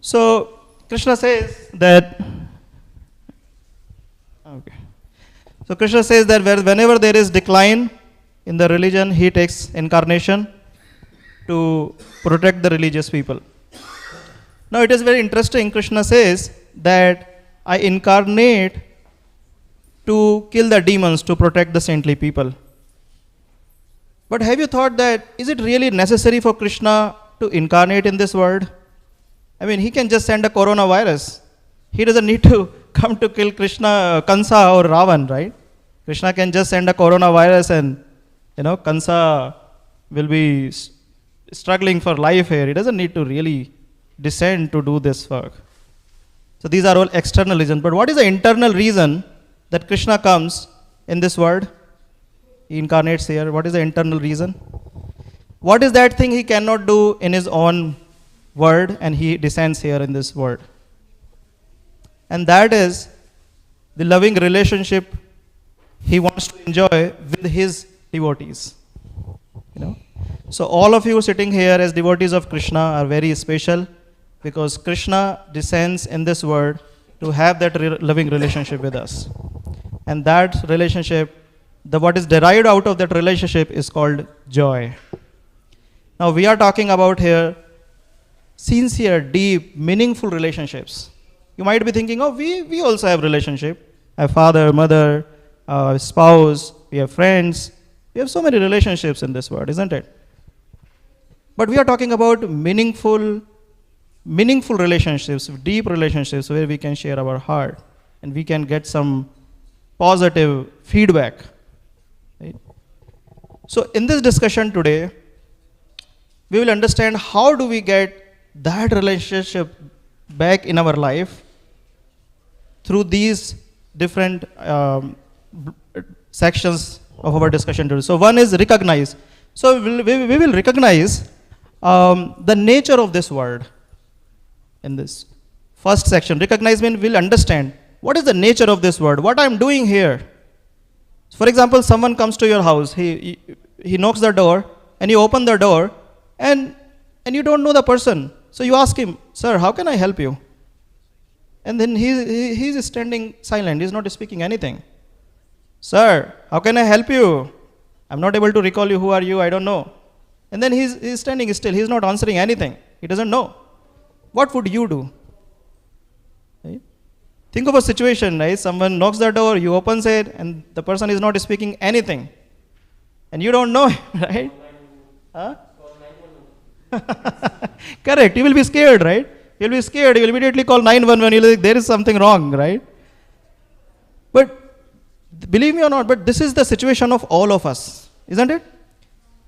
So Krishna says that whenever there is decline in the religion, he takes incarnation to protect the religious people. Now it is very interesting. Krishna says that I incarnate to kill the demons, to protect the saintly people. But have you thought that is it really necessary for Krishna to incarnate in this world? I mean, he can just send a coronavirus. He doesn't need to come to kill Kansa or Ravan, right? Krishna can just send a coronavirus and, Kansa will be struggling for life here. He doesn't need to really descend to do this work. So these are all external reasons. But what is the internal reason that Krishna comes in this world? He incarnates here. What is the internal reason? What is that thing he cannot do in his own world and he descends here in this world? And that is the loving relationship he wants to enjoy with his devotees. So all of you sitting here as devotees of Krishna are very special because Krishna descends in this world to have that loving relationship with us. And that relationship, what is derived out of that relationship is called joy. Now we are talking about here sincere, deep, meaningful relationships. You might be thinking, we also have relationship. I have father, mother, spouse, we have friends. We have so many relationships in this world, isn't it? But we are talking about meaningful relationships, deep relationships where we can share our heart and we can get some positive feedback. Right? So in this discussion today, we will understand how do we get that relationship back in our life through these different sections of our discussion today. So one is recognize. So we will recognize the nature of this world in this first section. Recognize means we'll understand what is the nature of this world, what I'm doing here. For example, someone comes to your house, he knocks the door and you open the door and you don't know the person. So you ask him, sir, how can I help you? And then he's standing silent, he's not speaking anything. Sir, how can I help you? I'm not able to recall you, who are you, I don't know. And then he's standing still, he's not answering anything, he doesn't know. What would you do? Right? Think of a situation, right? Someone knocks the door, you open it, and the person is not speaking anything. And you don't know, right? Huh? Correct, you will be scared, right? You'll be scared, you will immediately call 911, you'll think there is something wrong, right? But believe me or not, but this is the situation of all of us, isn't it?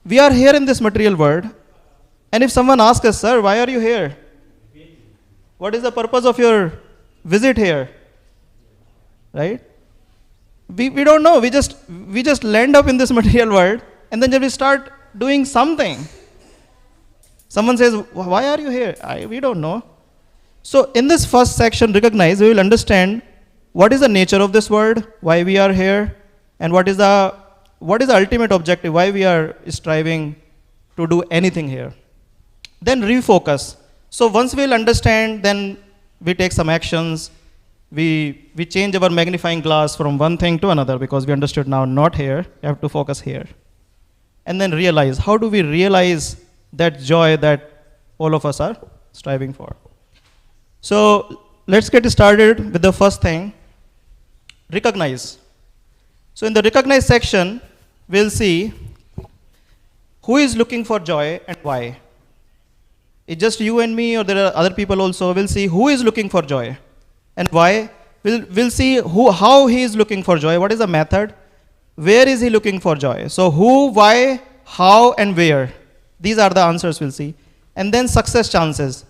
We are here in this material world, and if someone asks us, sir, why are you here? What is the purpose of your visit here? Right? We don't know, we just land up in this material world, and then we start doing something. Someone says, why are you here? We don't know. So in this first section, recognize, we will understand what is the nature of this world, why we are here, and what is the ultimate objective, why we are striving to do anything here. Then refocus. So once we'll understand, then we take some actions. We change our magnifying glass from one thing to another because we understood now not here, you have to focus here. And then realize, how do we realize that joy that all of us are striving for? So let's get started with the first thing, recognize. So in the recognize section, we'll see who is looking for joy and why. It's just you and me, or there are other people also. We'll see who is looking for joy and why. We'll see how he is looking for joy, what is the method, where is he looking for joy. So who, why, how, and where. These are the answers we'll see. And then success chances.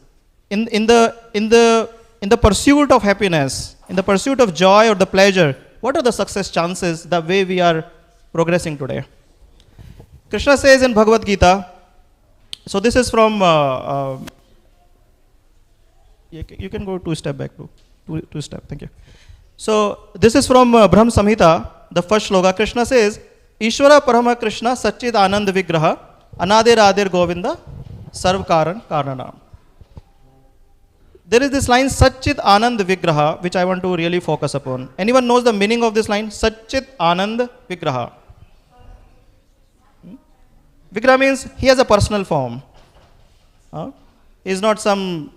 In the pursuit of happiness, in the pursuit of joy or the pleasure, what are the success chances the way we are progressing today? Krishna says in Bhagavad Gita, so this is from, you can go 2 step back, two step, thank you. So this is from Brahma Samhita, the first shloka. Krishna says, Ishvara Parama Krishna Satchid Anand Vigraha Anadir Adir Govinda Sarv Karan Karanam. There is this line Satchit Anand Vigraha, which I want to really focus upon. Anyone knows the meaning of this line? Satchit Anand Vigraha. Vigraha means he has a personal form. He is not some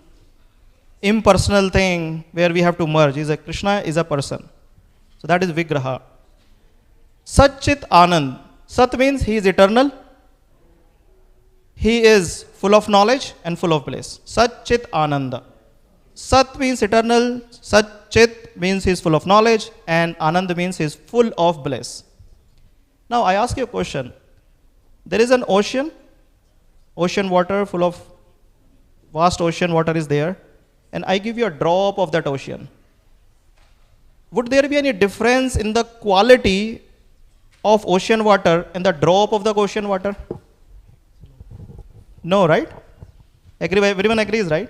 impersonal thing where we have to merge. Krishna is a person. So that is Vigraha. Satchit Anand. Sat means he is eternal. He is full of knowledge and full of bliss. Satchit Ananda. Sat means eternal. Satchit means he is full of knowledge. And Anand means he is full of bliss. Now I ask you a question. There is an ocean water, full of vast ocean water is there, and I give you a drop of that ocean. Would there be any difference in the quality of ocean water and the drop of the ocean water? No, right? Everyone agrees, right?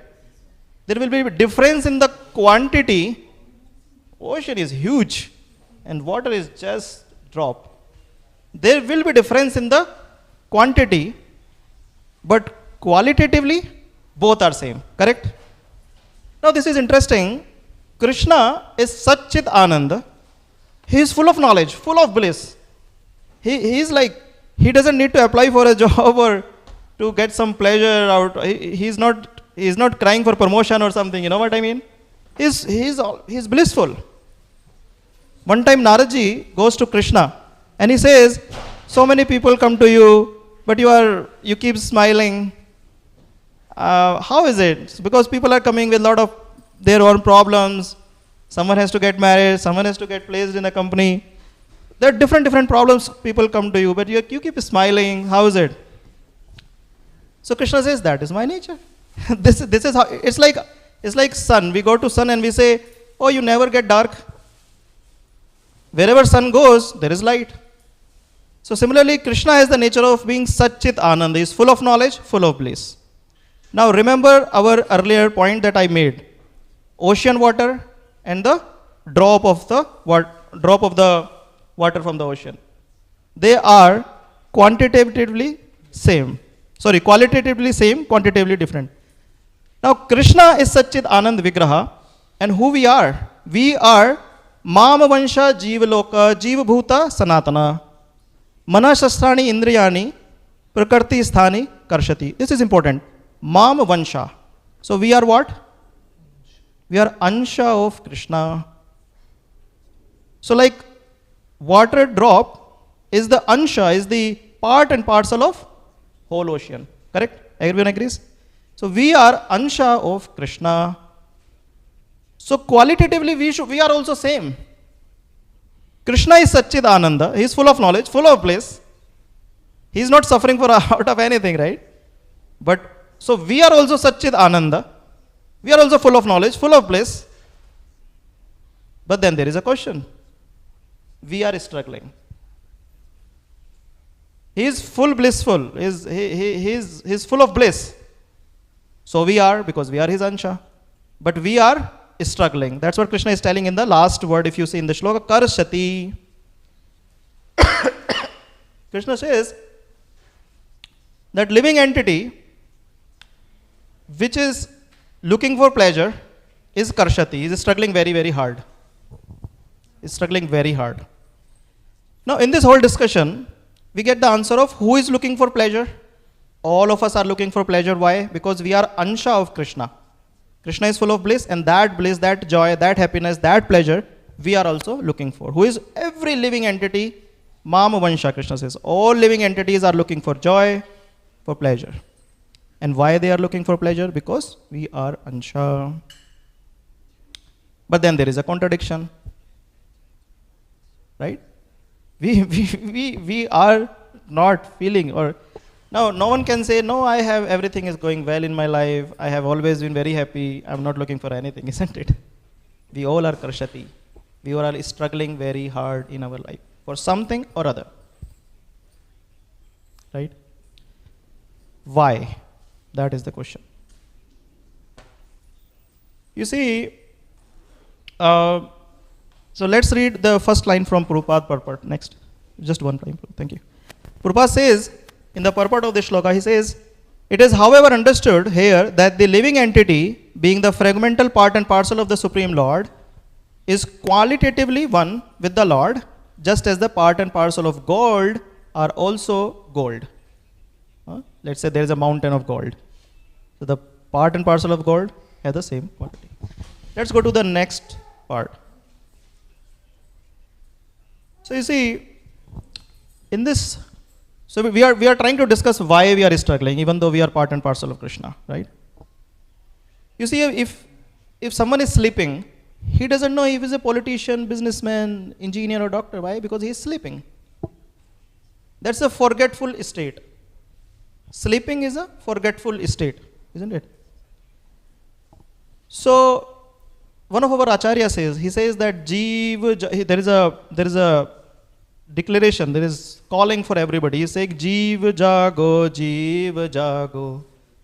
There will be a difference in the quantity. Ocean is huge and water is just drop. There will be difference in the quantity, but qualitatively both are same, correct? Now this is interesting. Krishna is Satchit Ananda. He is full of knowledge, full of bliss. He is like, he doesn't need to apply for a job or to get some pleasure out. He is not crying for promotion or something, you know what I mean? He's blissful. One time Naradji goes to Krishna and he says, so many people come to you, but you keep smiling. How is it? Because people are coming with a lot of their own problems. Someone has to get married, someone has to get placed in a company. There are different problems people come to you, but you keep smiling. How is it? So Krishna says, that is my nature. This is how, it's like sun. We go to sun and we say, oh, you never get dark. Wherever sun goes, there is light. So similarly, Krishna has the nature of being Satchit Ananda. He is full of knowledge, full of bliss. Now remember our earlier point that I made. Ocean water and the drop of the water from the ocean. They are qualitatively same, quantitatively different. Now Krishna is Satchit Anand Vigraha, and who we are? We are Mama Vansha Jiva Loka Jiva Bhuta Sanatana Manashastrani Indriyani Prakrti Sthani Karshati. This is important. Mama Vansha. So we are what? We are Ansha of Krishna. So like water drop is the Ansha, is the part and parcel of whole ocean. Correct? Everyone agrees? So we are Ansha of Krishna. So qualitatively we are also same. Krishna is Satchit Ananda. He is full of knowledge, full of bliss. He is not suffering for out of anything, right? But so we are also Satchit Ananda. We are also full of knowledge, full of bliss. But then there is a question. We are struggling. He is full blissful. He is full of bliss. So we are, because we are his Ansha. But we are struggling. That's what Krishna is telling in the last word, if you see in the shloka, Karshati. Krishna says, that living entity which is looking for pleasure is karshati, is struggling very, very hard. Is struggling very hard. Now, in this whole discussion, we get the answer of who is looking for pleasure. All of us are looking for pleasure. Why? Because we are ansha of Krishna. Krishna is full of bliss, and that bliss, that joy, that happiness, that pleasure, we are also looking for. Who is every living entity? Mam Vansha, Krishna says. All living entities are looking for joy, for pleasure. And why they are looking for pleasure? Because we are ansha. But then there is a contradiction. Right? We are not feeling, or now no one can say, no, I have, everything is going well in my life. I have always been very happy. I'm not looking for anything, isn't it? We all are karshati. We all are struggling very hard in our life for something or other. Right? Why? That is the question. You see, so let's read the first line from Prabhupada purport. Next. Just one line. Thank you. Prabhupada says, in the purport of the shloka, he says, it is however understood here that the living entity, being the fragmental part and parcel of the Supreme Lord, is qualitatively one with the Lord, just as the part and parcel of gold are also gold. Let's say there is a mountain of gold. So the part and parcel of gold have the same quality. Let's go to the next part. So you see, in this, so we are trying to discuss why we are struggling, even though we are part and parcel of Krishna, right? You see, if someone is sleeping, he doesn't know if he's a politician, businessman, engineer, or doctor. Why? Because he is sleeping. That's a forgetful state. Sleeping is a forgetful state, isn't it? So one of our acharya says, he says that there is a declaration, there is calling for everybody. He is saying, Jeev jago,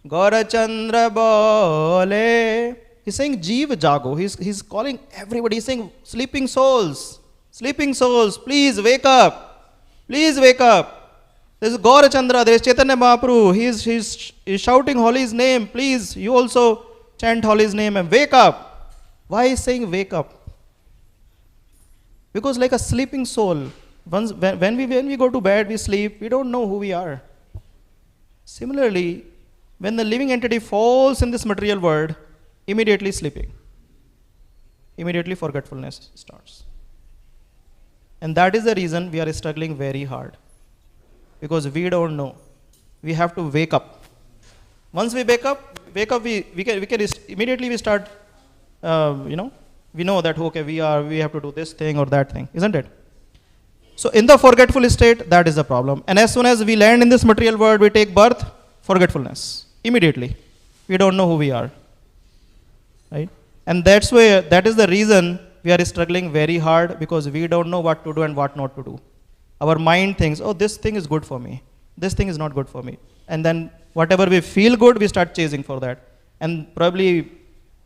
Gaura Chandra bole. He's saying Jeev jago. He's calling everybody. He's saying, sleeping souls, please wake up. Please wake up. There is Gaura Chandra, there is Chaitanya Mahaprabhu. He's shouting Holi's name. Please, you also chant Holi's name and wake up. Why is saying wake up? Because like a sleeping soul, when we go to bed, we sleep, we don't know who we are. Similarly, when the living entity falls in this material world, immediately sleeping. Immediately forgetfulness starts. And that is the reason we are struggling very hard. Because we don't know. We have to wake up. Once we wake up, we can immediately we start, we know that, okay, we have to do this thing or that thing, isn't it? So in the forgetful state, that is the problem. And as soon as we land in this material world, we take birth, forgetfulness. Immediately. We don't know who we are. Right? And that is the reason we are struggling very hard, because we don't know what to do and what not to do. Our mind thinks, oh, this thing is good for me. This thing is not good for me. And then whatever we feel good, we start chasing for that. And probably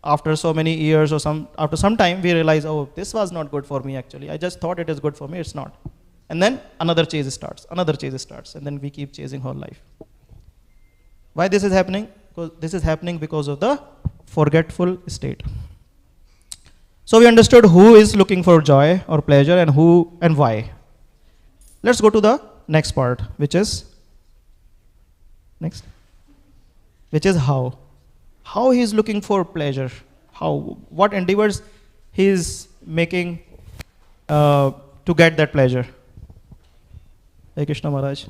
after so many years or after some time, we realize, oh, this was not good for me actually. I just thought it is good for me, it's not. And then another chase starts, and then we keep chasing whole life. Why this is happening? Because this is happening because of the forgetful state. So we understood who is looking for joy or pleasure and who and why. Let's go to the next part, which is how. How he is looking for pleasure. What endeavors he is making to get that pleasure. Hare Krishna Maharaj.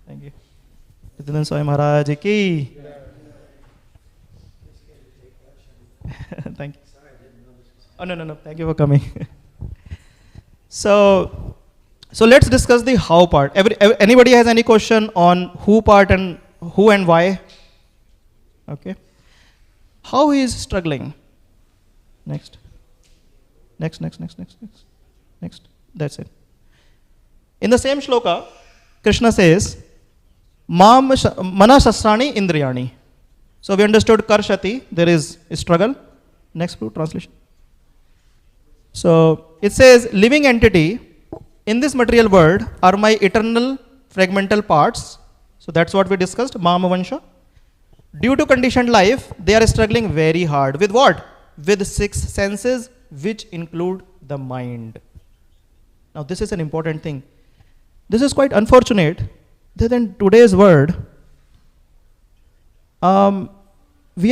Thank you. Nityananda Swami Maharaj ki. Thank you. Oh, no. Thank you for coming. So let's discuss the how part. Anybody has any question on who part and who and why? Okay. How he is struggling. Next. That's it. In the same shloka, Krishna says, Mam mana shasrani indriyani. So we understood karshati, there is a struggle. Next translation. So it says, living entity in this material world are my eternal fragmental parts. So that's what we discussed, Mamavansha. Due to conditioned life, they are struggling very hard. With what? With 6 senses, which include the mind. Now this is an important thing. This is quite unfortunate that in today's world, we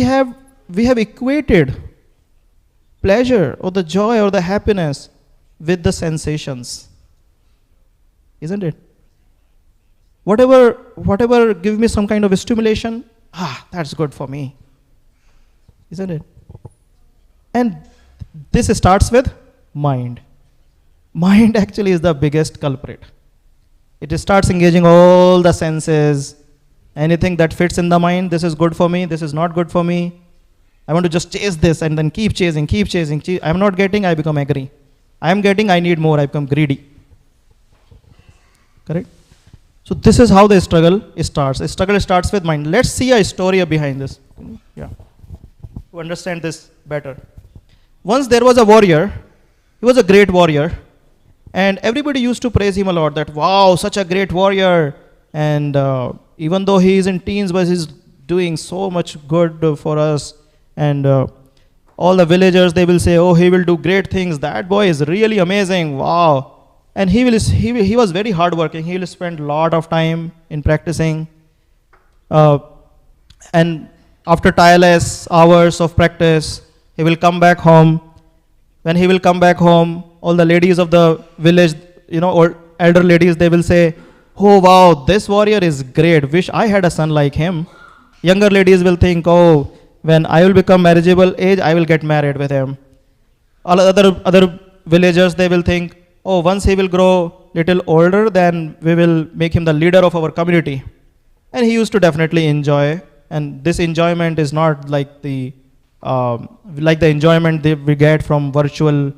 have equated pleasure or the joy or the happiness with the sensations, isn't it? Whatever give me some kind of stimulation, that's good for me, isn't it? And this starts with mind. Mind actually is the biggest culprit. It starts engaging all the senses. Anything that fits in the mind, this is good for me, this is not good for me. I want to just chase this and then keep chasing. I'm not getting, I become angry. I am getting, I need more, I become greedy. Correct? So this is how the struggle starts. The struggle starts with mind. Let's see a story behind this. Yeah. To understand this better. Once there was a warrior. He was a great warrior. And everybody used to praise him a lot. That, wow, such a great warrior. And even though he is in teens, but he's doing so much good for us. And all the villagers, they will say, oh, he will do great things. That boy is really amazing. Wow. And he was very hardworking. He will spend a lot of time in practicing. And after tireless hours of practice, he will come back home. When he will come back home, all the ladies of the village, or elder ladies, they will say, oh wow, this warrior is great. Wish I had a son like him. Younger ladies will think, oh, when I will become marriageable age, I will get married with him. All other villagers, they will think, oh, once he will grow little older, then we will make him the leader of our community. And he used to definitely enjoy. And this enjoyment is not like the enjoyment that we get from virtual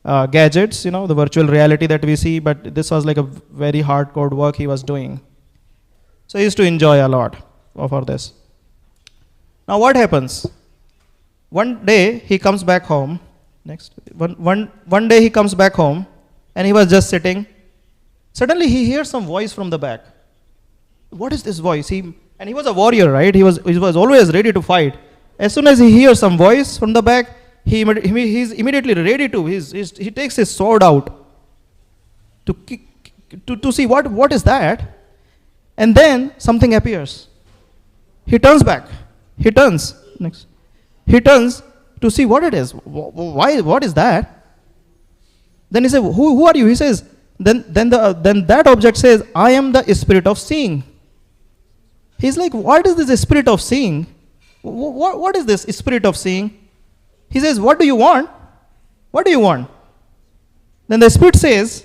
gadgets, the virtual reality that we see, but this was like a very hardcore work he was doing. So he used to enjoy a lot of all this. Now what happens? One day he comes back home. One day he comes back home and he was just sitting. Suddenly he hears some voice from the back. What is this voice? And he was a warrior, right? He was always ready to fight. As soon as he hears some voice from the back, he's immediately ready to. He takes his sword out to see what is that. And then something appears. He turns back. He turns to see what it is. Why? What is that? Then he says, "Who are you?" He says. Then that object says, "I am the spirit of seeing." He's like, "What is this spirit of seeing? What is this spirit of seeing?" He says, "What do you want? What do you want?" Then the spirit says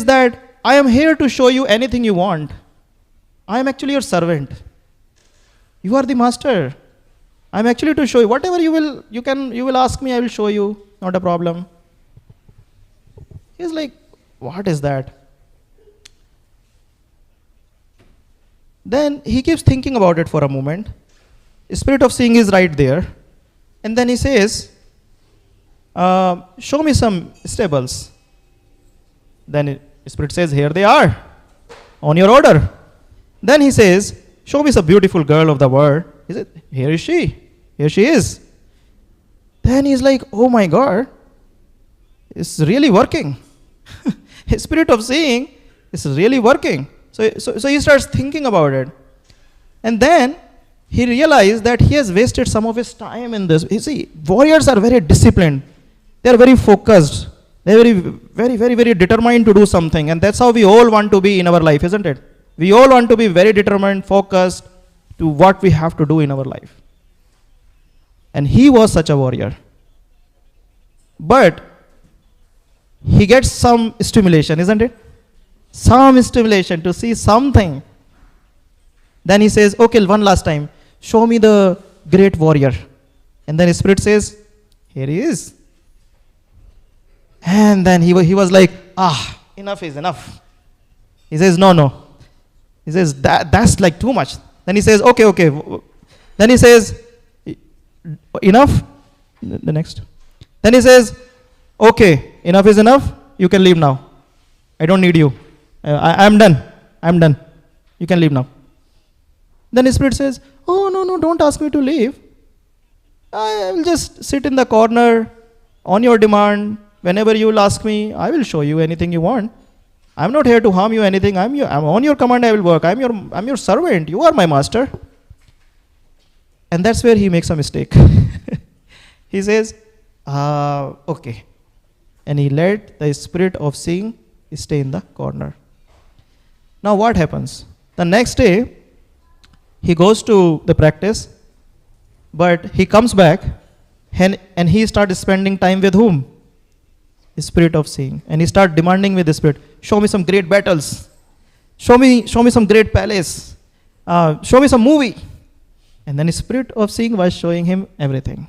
that I am here to show you anything you want. I am actually your servant. You are the master. I am actually to show you whatever you will ask me, I will show you, not a problem. He's like, what is that? Then he keeps thinking about it for a moment. The spirit of seeing is right there. And then he says, show me some stables. Then the spirit says, here they are, on your order. Then he says, show me some beautiful girl of the world. He said, here is she. Here she is. Then he's like, oh my God, it's really working. His spirit of seeing is really working. So he starts thinking about it. And then he realized that he has wasted some of his time in this. You see, warriors are very disciplined. They are very focused. They are very, very, very determined to do something. And that's how we all want to be in our life, isn't it? We all want to be very determined, focused to what we have to do in our life. And he was such a warrior. But he gets some stimulation, isn't it? Some stimulation to see something. Then he says, okay, one last time, show me the great warrior. And then his spirit says, here he is. And then he was like, enough is enough. He says, no. He says, that's like too much. Then he says, okay. Then he says, enough. The next. Then he says, okay, enough is enough. You can leave now. I don't need you. I'm done. I'm done. You can leave now. Then his spirit says, oh, no, don't ask me to leave. I will just sit in the corner on your demand. Whenever you will ask me, I will show you anything you want. I'm not here to harm you anything. I'm on your command I will work. I'm your servant. You are my master. And that's where he makes a mistake. He says, okay. And he let the spirit of seeing stay in the corner. Now what happens? The next day, he goes to the practice, but he comes back and he starts spending time with whom? The spirit of seeing. And he starts demanding with the spirit, show me some great battles. Show me some great palace. Show me some movie. And then the spirit of seeing was showing him everything.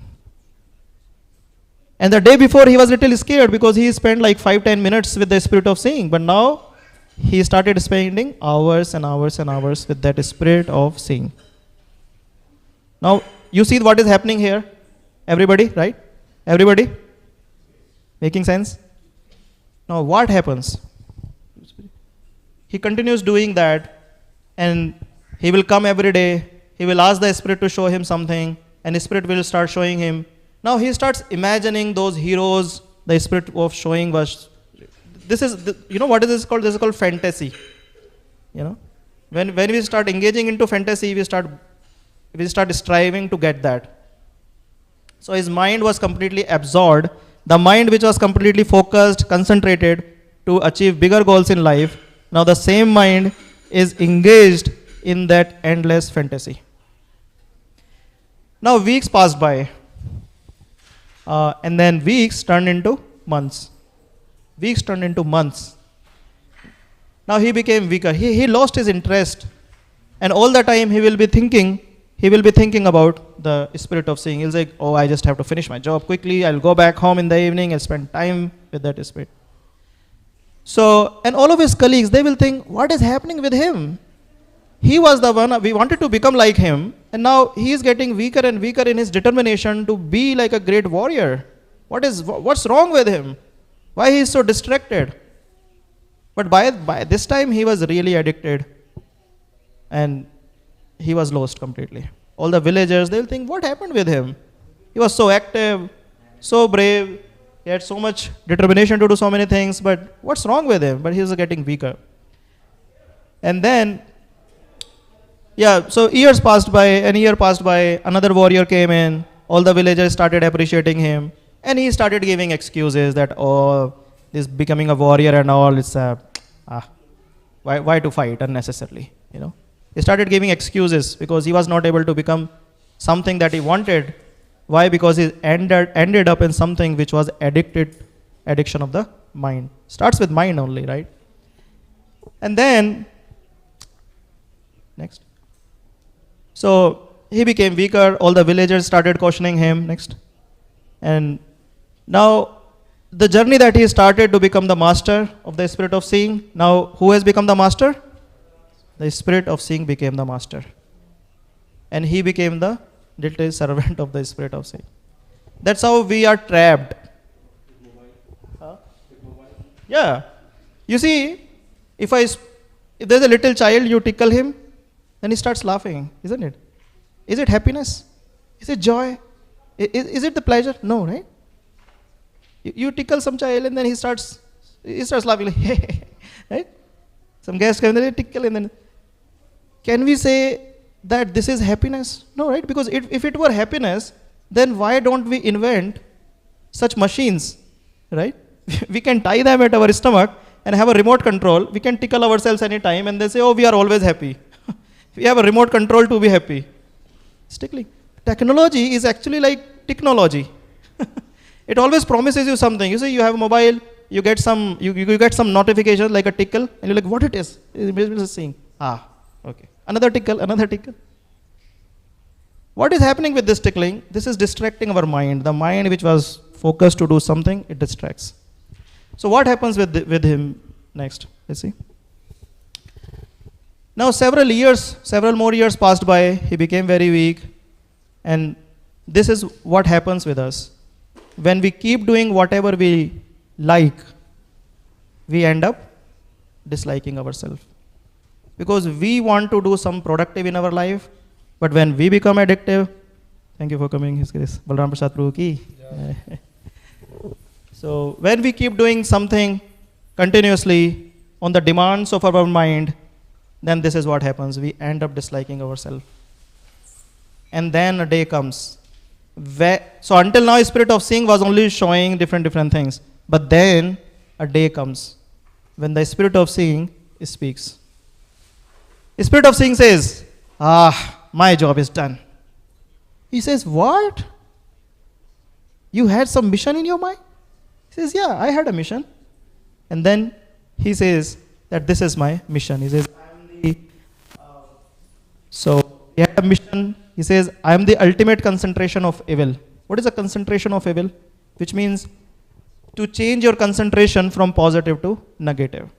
And the day before he was a little scared because he spent like 5-10 minutes with the spirit of seeing. But now he started spending hours and hours and hours with that spirit of seeing. Now you see what is happening here? Everybody, right? Everybody? Making sense? Now what happens? He continues doing that, and he will come every day. He will ask the spirit to show him something, and the spirit will start showing him. Now he starts imagining those heroes. The spirit of showing was. This is, what is this called? This is called fantasy. When we start engaging into fantasy, we start striving to get that. So his mind was completely absorbed. The mind which was completely focused, concentrated to achieve bigger goals in life, now the same mind is engaged in that endless fantasy. Now weeks passed by, and then weeks turned into months. Weeks turned into months. Now he became weaker. He lost his interest, and all the time he will be thinking about the spirit of seeing. He'll say, oh, I just have to finish my job quickly. I'll go back home in the evening and spend time with that spirit. So, and all of his colleagues, they will think, what is happening with him? He was the one, we wanted to become like him, and now he is getting weaker and weaker in his determination to be like a great warrior. What's wrong with him? Why he is so distracted? But by this time he was really addicted, and he was lost completely. All the villagers, they will think, what happened with him? He was so active, so brave, he had so much determination to do so many things, but what's wrong with him? But he was getting weaker. And then, so years passed by, another warrior came in, all the villagers started appreciating him, and he started giving excuses that, oh, this becoming a warrior and all, it's why to fight unnecessarily, He started giving excuses because he was not able to become something that he wanted. Why? Because he ended up in something which was addiction of the mind. Starts with mind only, right? And then, next. So he became weaker. All the villagers started questioning him. Next. And now the journey that he started to become the master of the spirit of seeing. Now who has become the master? The spirit of seeing became the master. And he became the little servant of the spirit of seeing. That's how we are trapped. Yeah. You see, if there's a little child, you tickle him, then he starts laughing, isn't it? Is it happiness? Is it joy? Is it the pleasure? No, right? You tickle some child and then he starts laughing, like, hey, right? Some guest comes and they tickle and then. Can we say that this is happiness? No, right? Because if it were happiness, then why don't we invent such machines, right? We can tie them at our stomach and have a remote control. We can tickle ourselves anytime and they say, oh, we are always happy. We have a remote control to be happy. It's tickling. Technology is actually like technology. It always promises you something. You see, you have a mobile, you get some notification like a tickle, and you're like, what it is? It's saying, okay. Another tickle, another tickle. What is happening with this tickling? This is distracting our mind. The mind which was focused to do something, it distracts. So what happens with him next? Let's see. Now several more years passed by. He became very weak. And this is what happens with us. When we keep doing whatever we like, we end up disliking ourselves. Because we want to do some productive in our life, but when we become addictive, thank you for coming, His Grace, Balram Prasad Prabhu ki. So when we keep doing something continuously on the demands of our mind, then this is what happens. We end up disliking ourselves. And then a day comes. So until now, spirit of seeing was only showing different things. But then a day comes when the spirit of seeing speaks. Spirit of seeing says, my job is done. He says, what? You had some mission in your mind? He says, yeah, I had a mission. And then he says that this is my mission. He says, so he had a mission. He says, I am the ultimate concentration of evil. What is a concentration of evil? Which means to change your concentration from positive to negative.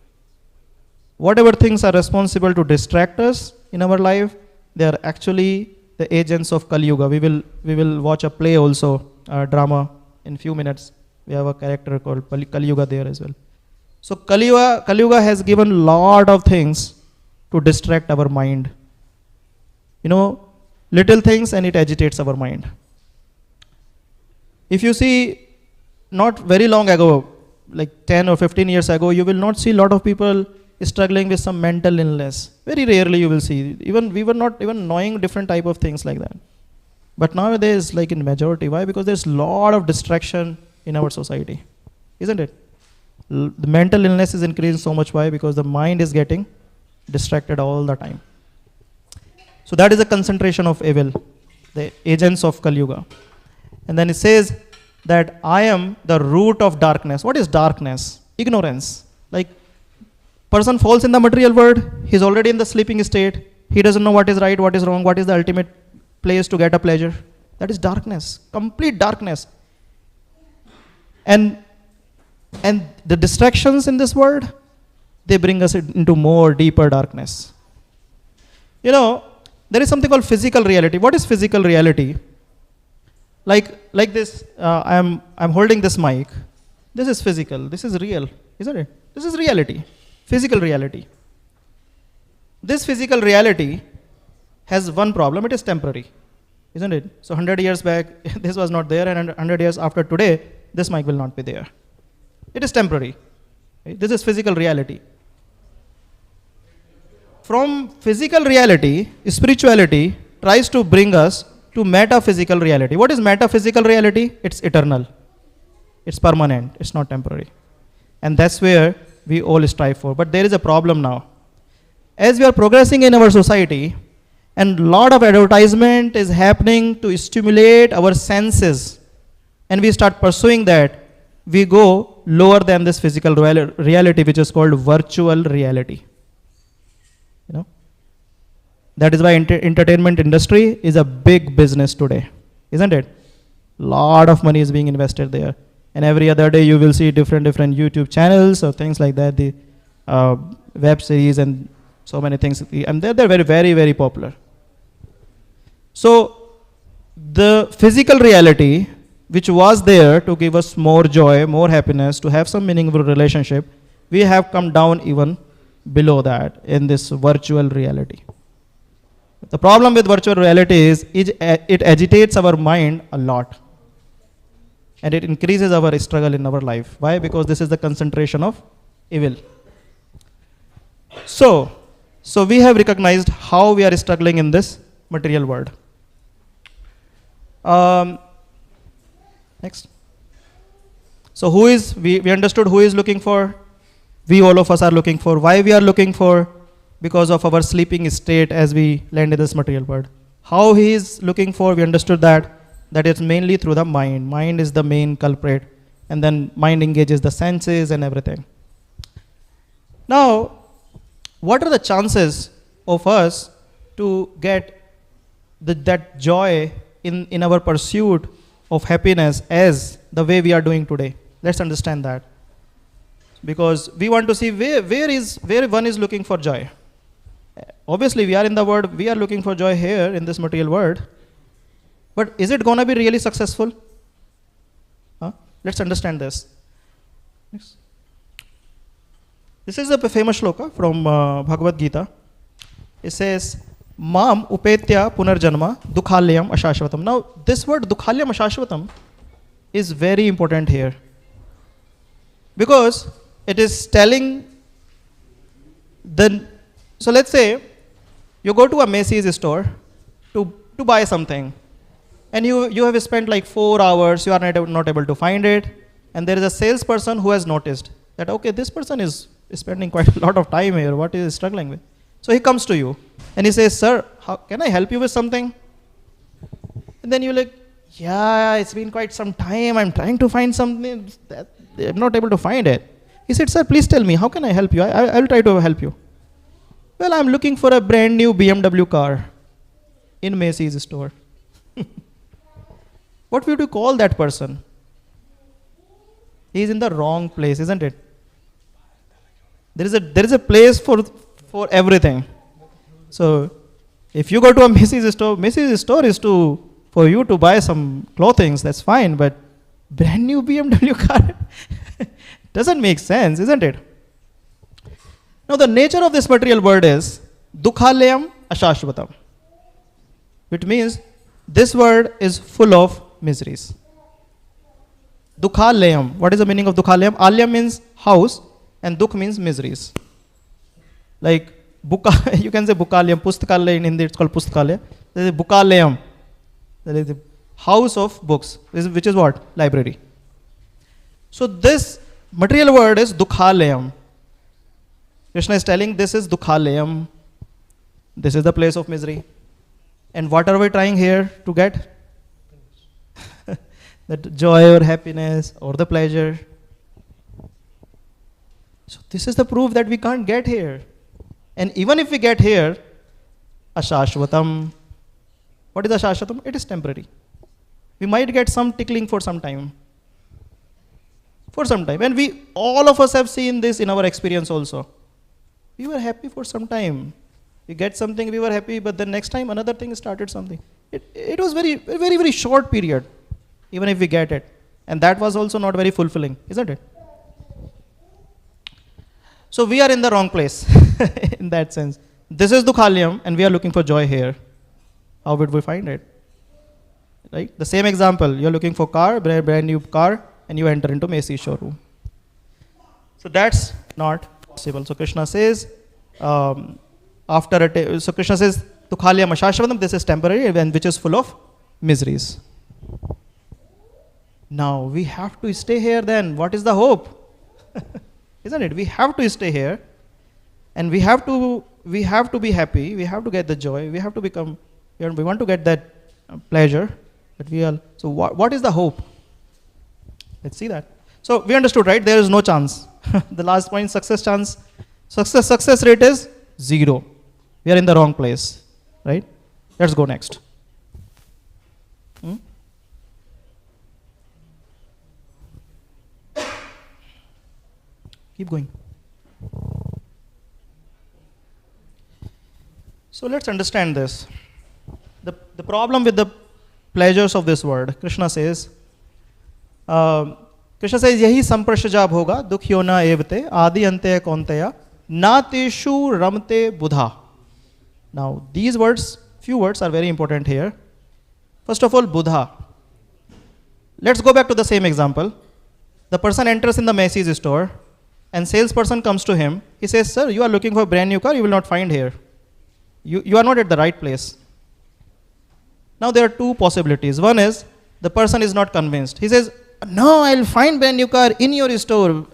Whatever things are responsible to distract us in our life, they are actually the agents of Kali Yuga. We will watch a play also, a drama in few minutes. We have a character called Kali Yuga there as well. So Kali Yuga has given a lot of things to distract our mind. You know, little things and it agitates our mind. If you see, not very long ago, like 10 or 15 years ago, you will not see a lot of people struggling with some mental illness. Very rarely you will see. Even we were not even knowing different type of things like that. But nowadays, like in majority, why? Because there's a lot of distraction in our society, isn't it? The mental illness is increasing so much. Why? Because the mind is getting distracted all the time. So that is a concentration of evil, the agents of Kali Yuga. And then it says that I am the root of darkness. What is darkness? Ignorance. Like, person falls in the material world, he's already in the sleeping state, he doesn't know what is right, what is wrong, what is the ultimate place to get a pleasure. That is darkness, complete darkness. And the distractions in this world, they bring us into more deeper darkness. You know, there is something called physical reality. What is physical reality? Like this, I'm holding this mic. This is physical, this is real, isn't it? This is reality, physical reality. This physical reality has one problem, it is temporary, isn't it? So 100 years back, this was not there, and 100 years after today, this mic will not be there. It is temporary. Right? This is physical reality. From physical reality, spirituality tries to bring us to metaphysical reality. What is metaphysical reality? It's eternal. It's permanent. It's not temporary. And that's where we all strive for. But there is a problem now. As we are progressing in our society, and a lot of advertisement is happening to stimulate our senses, and we start pursuing that, we go lower than this physical reality, which is called virtual reality. You know, that is why entertainment industry is a big business today, isn't it? Lot of money is being invested there, and every other day you will see different YouTube channels or things like that, the web series and so many things, and they're very popular. So the physical reality, which was there to give us more joy, more happiness, to have some meaningful relationship, we have come down even below that in this virtual reality. The problem with virtual reality is it agitates our mind a lot, and it increases our struggle in our life. Why? Because this is the concentration of evil. So we have recognized how we are struggling in this material world. Next. So we understood who is looking for. We, all of us, are looking for. Why we are looking for? Because of our sleeping state as we land in this material world. How he is looking for? We understood that it's mainly through the mind. Mind is the main culprit, and then mind engages the senses and everything. Now, what are the chances of us to get that joy in our pursuit of happiness as the way we are doing today? Let's understand that. Because we want to see where one is looking for joy. Obviously, we are in the world, we are looking for joy here in this material world. But is it going to be really successful? Let's understand this. Next. This is a famous shloka from Bhagavad Gita. It says, Mam upetya punarjanma dukhalyam ashashvatam. Now, this word dukhalyam ashashvatam is very important here. Because it is telling so let's say you go to a Macy's store to buy something, and you have spent like 4 hours, you are not able to find it, and there is a salesperson who has noticed that, okay, this person is spending quite a lot of time here, what is he struggling with? So he comes to you and he says, sir, can I help you with something? And then you're like, yeah, it's been quite some time, I'm trying to find something, that I'm not able to find it. He said, sir, please tell me, how can I help you? I'll try to help you. Well, I'm looking for a brand new BMW car in Macy's store. What would you call that person? He's in the wrong place, isn't it? There is a place for everything. So if you go to a Macy's store is for you to buy some clothing, that's fine, but brand new BMW car doesn't make sense, isn't it? Now the nature of this material world is dukhalayam ashashvatam, which means this word is full of miseries. Dukhalayam, what is the meaning of dukhalayam? Alyam means house and dukh means miseries. Like you can say bukalayam, pustakalaya in Hindi it's called pustakalaya. There is bukalayam, there is the house of books, which is what? Library. So this material word is dukhalayam. Krishna is telling this is dukhalayam. This is the place of misery. And what are we trying here to get? That joy or happiness or the pleasure. So this is the proof that we can't get here. And even if we get here, ashashvatam. What is ashashvatam? It is temporary. We might get some tickling for some time. For some time. And all of us have seen this in our experience also. We were happy for some time. We get something, we were happy, but then next time another thing started something. It was very, very, very short period, even if we get it. And that was also not very fulfilling, isn't it? So we are in the wrong place in that sense. This is dukhalyam and we are looking for joy here. How would we find it? Right? The same example, you're looking for car, brand new car, and you enter into Macy's showroom. So that's not possible. So Krishna says, so Krishna says, dukhalyam ashashvatam, this is temporary and which is full of miseries. Now we have to stay here then. What is the hope? Isn't it? We have to stay here and we have to be happy, we have to get the joy, we have to become, we want to get that pleasure. But so what is the hope? Let's see that. So we understood, right? There is no chance. The last point, success rate is 0. We are in the wrong place, right? Let's go next. Keep going. So let's understand this. The problem with the pleasures of this world, Krishna says, yahi samprashajab hoga dukhyo na evte adi ante kauntaya na teshu ramte buddha. Now these words, few words are very important here. First of all, buddha. Let's go back to the same example. The person enters in the Macy's store and salesperson comes to him. He says, sir, you are looking for a brand new car, you will not find here. You are not at the right place. Now there are two possibilities. One is the person is not convinced. He says, no, I'll find brand new car in your store.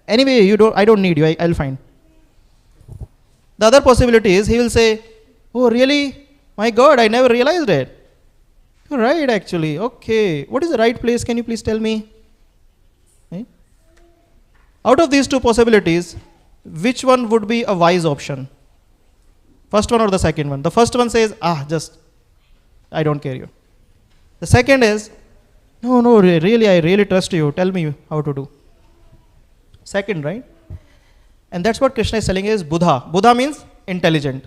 Anyway, I don't need you, I'll find. The other possibility is he will say, oh really? My God, I never realized it. You're right actually. Okay, what is the right place? Can you please tell me? Right? Out of these two possibilities, which one would be a wise option? First one or the second one? The first one says, I don't care you. The second is, no, really, I really trust you. Tell me how to do. Second, right? And that's what Krishna is telling is Buddha. Buddha means intelligent.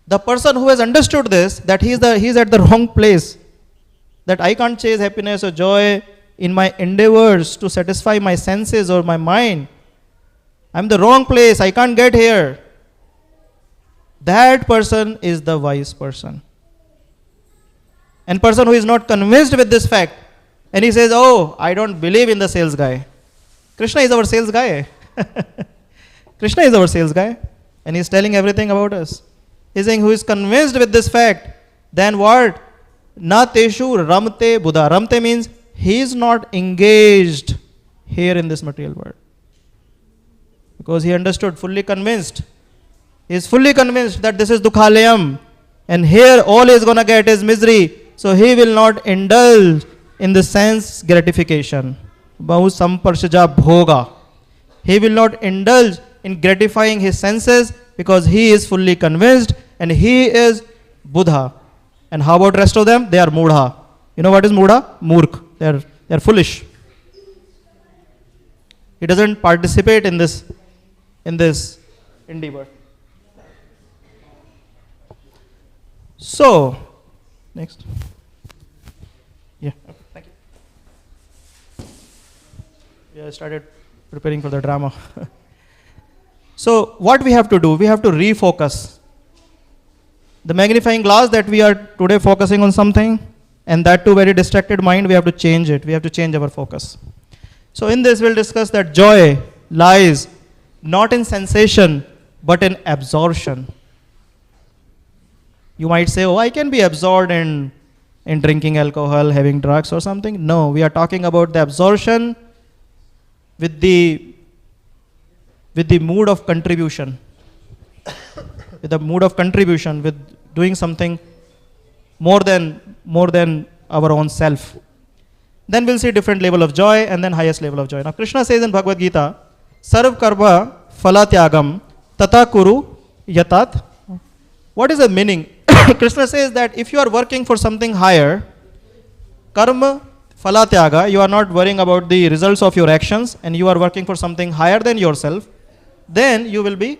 The person who has understood this, that he's at the wrong place, that I can't chase happiness or joy in my endeavors to satisfy my senses or my mind. I'm the wrong place, I can't get here. That person is the wise person. And person who is not convinced with this fact, and he says, oh, I don't believe in the sales guy. Krishna is our sales guy. Krishna is our sales guy. And he's telling everything about us. He's saying, who is convinced with this fact, then what? Na teshu ramte buddha. Ramte means he is not engaged here in this material world. Because he understood, fully convinced. He is fully convinced that this is dukhalayam. And here all he is going to get is misery. So he will not indulge in the sense gratification. Bahu samparshja bhoga. He will not indulge in gratifying his senses because he is fully convinced and he is Buddha. And how about rest of them? They are mudha. You know what is mudha? Murk. They are foolish. He doesn't participate in this endeavor. So, next. Yeah, okay, thank you. Yeah, I started preparing for the drama. So, what we have to do? We have to refocus. The magnifying glass that we are today focusing on something, and that too very distracted mind, we have to change it. We have to change our focus. So, in this, we'll discuss that joy lies not in sensation, but in absorption. You might say, oh, I can be absorbed in drinking alcohol, having drugs or something. No, we are talking about the absorption with the mood of contribution. With the mood of contribution, with doing something more than our own self. Then we'll see different level of joy and then highest level of joy. Now Krishna says in Bhagavad Gita, Sarv karma phalatyagam tata kuru yatat. What is the meaning? Krishna says that if you are working for something higher, karma phalatyaga, you are not worrying about the results of your actions and you are working for something higher than yourself, then you will be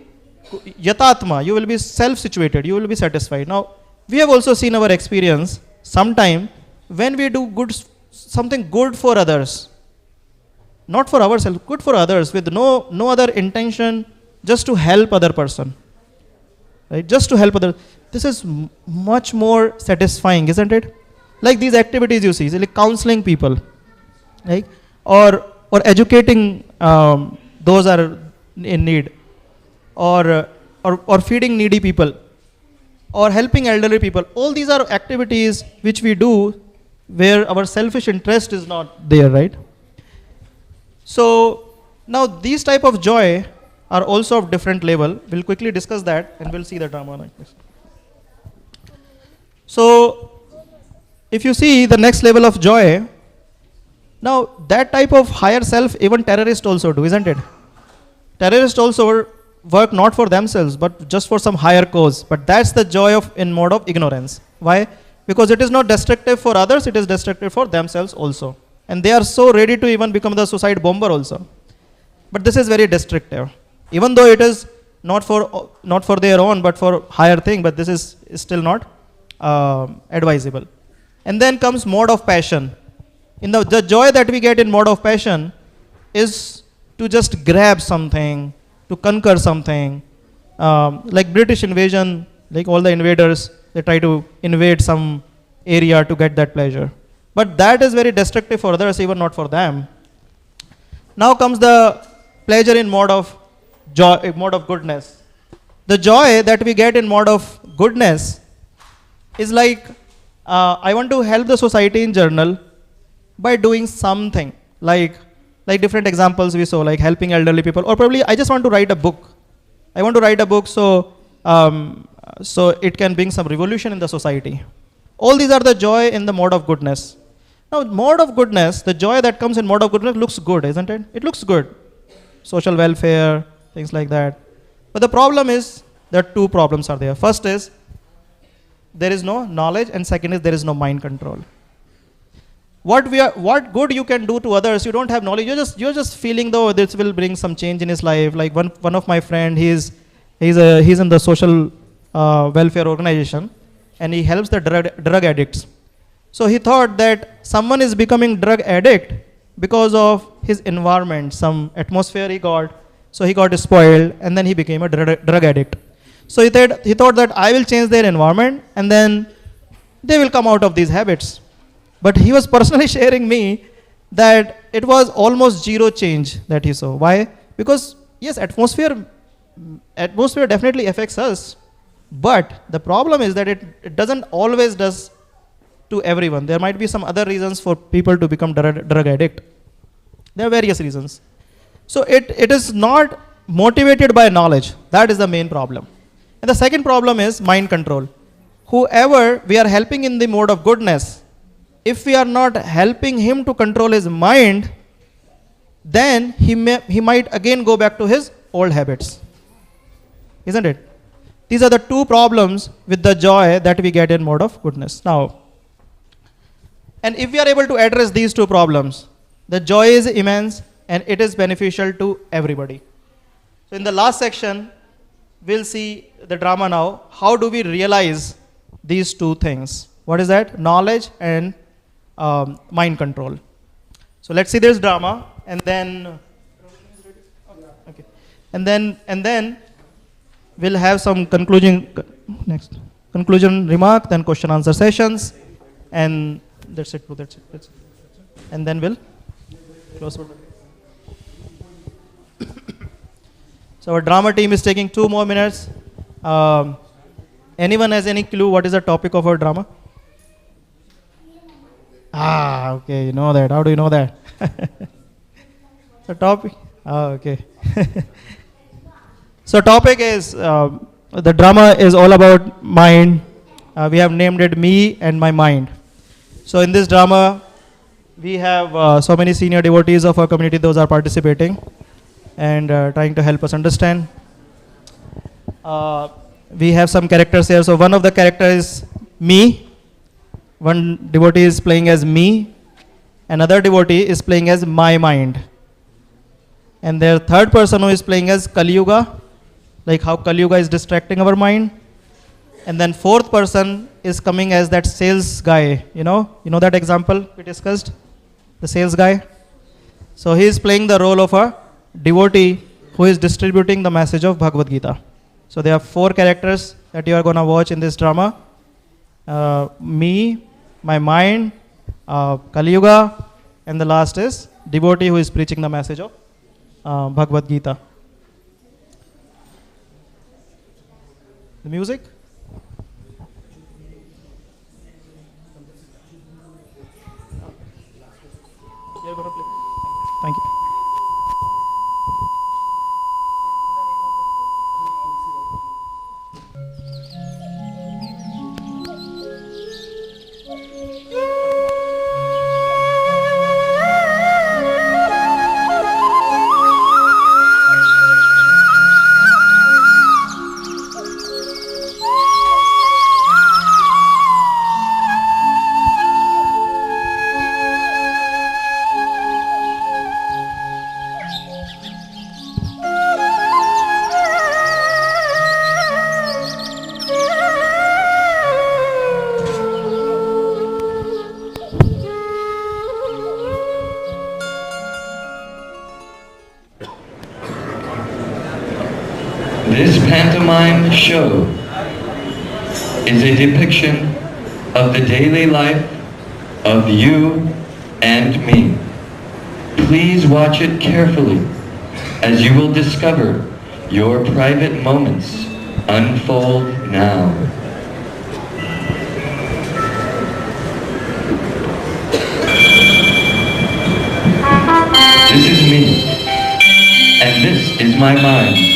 yatatma, you will be self-situated, you will be satisfied. Now, we have also seen our experience sometime when we do something good for others, not for ourselves, good for others with no other intention, just to help other person. Right? Just to help others. This is much more satisfying, isn't it? Like these activities you see, like counseling people, right? Or educating those are in need, or feeding needy people, or helping elderly people. All these are activities which we do where our selfish interest is not there, right? So now these type of joy are also of different level. We'll quickly discuss that and we'll see the drama like this. So if you see the next level of joy, now that type of higher self even terrorists also do, isn't it? Terrorists also work not for themselves but just for some higher cause. But that's the joy in mode of ignorance. Why? Because it is not destructive for others, it is destructive for themselves also. And they are so ready to even become the suicide bomber also. But this is very destructive. Even though it is not for their own but for higher thing, but this is still not advisable. And then comes mode of passion. In the joy that we get in mode of passion is to just grab something, to conquer something. Like British invasion, like all the invaders, they try to invade some area to get that pleasure. But that is very destructive for others, even not for them. Now comes the pleasure in mode of joy, mode of goodness. The joy that we get in mode of goodness is like, I want to help the society in general by doing something, like different examples we saw, like helping elderly people, or probably I just want to write a book. I want to write a book so it can bring some revolution in the society. All these are the joy in the mode of goodness. Now, mode of goodness, the joy that comes in mode of goodness looks good, isn't it? It looks good. Social welfare, things like that. But the problem is, there are two problems are there. First is, there is no knowledge, and second is, there is no mind control. What good you can do to others, you don't have knowledge. You're just feeling though this will bring some change in his life. Like one of my friend, he's in the social welfare organization, and he helps the drug addicts. So he thought that someone is becoming drug addict because of his environment, some atmosphere he got. So he got spoiled, and then he became a drug addict. So he thought that I will change their environment, and then they will come out of these habits. But he was personally sharing me that it was almost zero change that he saw. Why? Because yes, atmosphere definitely affects us, but the problem is that it doesn't always does to everyone. There might be some other reasons for people to become drug addict. There are various reasons. So it is not motivated by knowledge. That is the main problem. And the second problem is mind control. Whoever we are helping in the mode of goodness, if we are not helping him to control his mind, then he might again go back to his old habits. Isn't it? These are the two problems with the joy that we get in mode of goodness. Now, and if we are able to address these two problems, the joy is immense and it is beneficial to everybody. So in the last section, we'll see the drama now. How do we realize these two things? What is that? Knowledge and mind control. So let's see this drama, and then okay, and then we'll have some conclusion remark, then question answer sessions, and that's it. And then we'll close. So our drama team is taking 2 more minutes. Anyone has any clue what is the topic of our drama? Okay, you know that. How do you know that? The topic? Okay. So topic is, the drama is all about mind. We have named it Me and My Mind. So in this drama, we have so many senior devotees of our community. Those are participating and trying to help us understand. We have some characters here. So one of the characters is me. One devotee is playing as me. Another devotee is playing as my mind. And their third person who is playing as Kali Yuga, like how Kali Yuga is distracting our mind. And then fourth person is coming as that sales guy. You know that example we discussed? The sales guy. So he is playing the role of a devotee who is distributing the message of Bhagavad Gita. So there are 4 characters that you are going to watch in this drama. Me, my mind, Kali Yuga, and the last is devotee who is preaching the message of Bhagavad Gita. The music? You're going to play. Thank you. This pantomime show is a depiction of the daily life of you and me. Please watch it carefully, as you will discover your private moments unfold now. This is me, and this is my mind.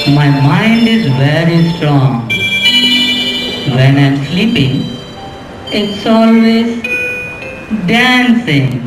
My mind is very strong. When I'm sleeping, it's always dancing.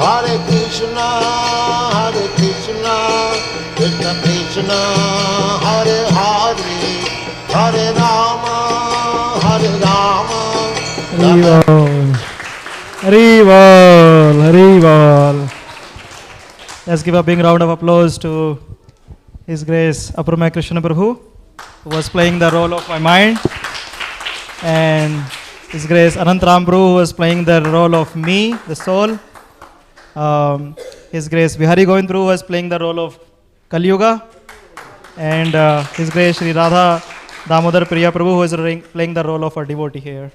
Hare Krishna, Krishna Krishna, Hare Hare, Hare Rama, Hare Rama. Haribol, Haribol. Let's give a big round of applause to His Grace Apurma Krishna Prabhu, who was playing the role of my mind, and His Grace Anantram Prabhu, who was playing the role of me, the soul. His Grace Bihari Govind Prabhu was playing the role of Kali Yuga, and His Grace Sri Radha Damodar Priya Prabhu, who was playing the role of a devotee here.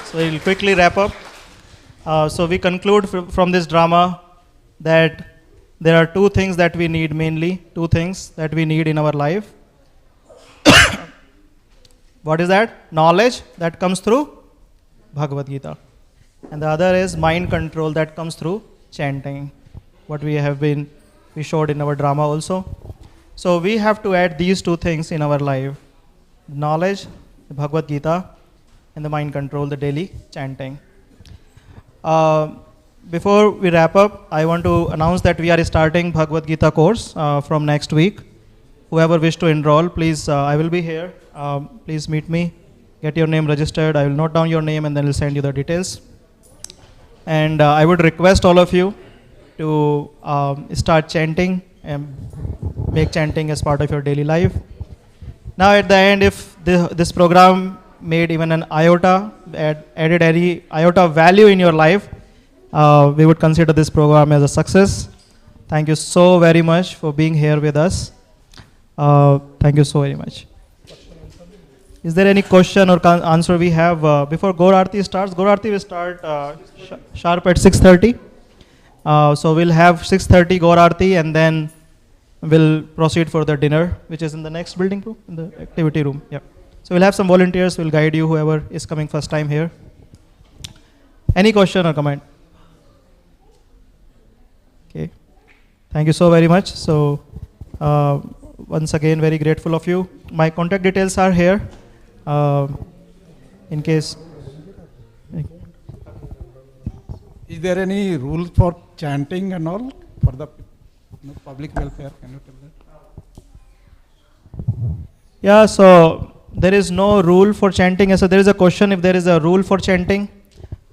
So we'll quickly wrap up. So we conclude from this drama that there are two things that we need mainly, two things that we need in our life. What is that? Knowledge that comes through Bhagavad Gita. And the other is mind control that comes through chanting. What we showed in our drama also. So we have to add these two things in our life. Knowledge, the Bhagavad Gita, and the mind control, the daily chanting. Before we wrap up, I want to announce that we are starting Bhagavad Gita course from next week. Whoever wish to enroll, please, I will be here. Please meet me, get your name registered. I will note down your name and then I'll send you the details. And I would request all of you to start chanting and make chanting as part of your daily life. Now at the end, if this program made even an iota, added any iota value in your life, we would consider this program as a success. Thank you so very much for being here with us. Thank you so very much. Is there any question or answer we have before Gaur Aarti starts? Gaur Aarti will start sharp at 6:30. So we'll have 6:30 Gaur Aarti, and then we'll proceed for the dinner, which is in the next building room, in the activity room. Yeah. So we'll have some volunteers who will guide you, whoever is coming first time here. Any question or comment? Okay. Thank you so very much. So once again, very grateful of you. My contact details are here. In case. Is there any rule for chanting and all for the public welfare? Can you tell that? Yeah, so there is no rule for chanting. So there is a question if there is a rule for chanting.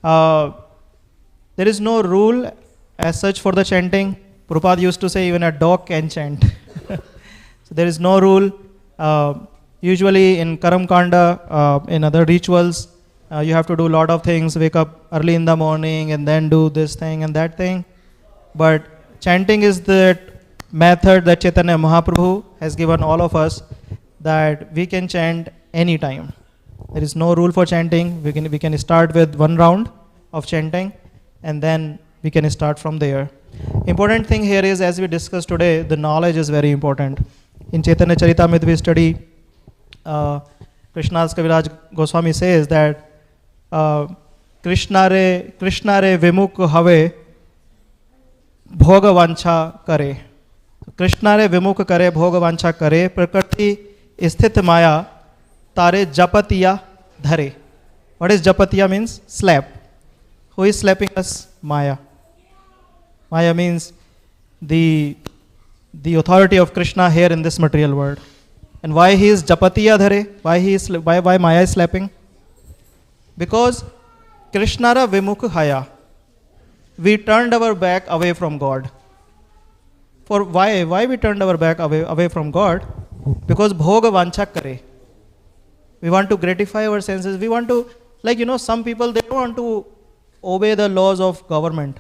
There is no rule as such for the chanting. Prabhupada used to say even a dog can chant. So there is no rule. Usually in Karam Kanda, in other rituals, you have to do a lot of things, wake up early in the morning and then do this thing and that thing. But chanting is the method that Chaitanya Mahaprabhu has given all of us, that we can chant anytime. There is no rule for chanting. We can start with one round of chanting and then we can start from there. Important thing here is, as we discussed today, the knowledge is very important. In Chaitanya Charitamrita we study Krishna's Kaviraj Goswami says that Krishna re vimukh have bhoga vancha kare. Krishna re vimukh kare bhoga vancha kare prakriti sthit maya tare japatiya dhare. What is japatiya means? Slap. Who is slapping us? Maya. Maya means the authority of Krishna here in this material world. And why he is japatiya dhare? Why Maya is slapping? Because Krishnara vimukh haya. We turned our back away from God. For why we turned our back away from God? Because bhoga vancha kare. We want to gratify our senses. We want to, some people, they don't want to obey the laws of government.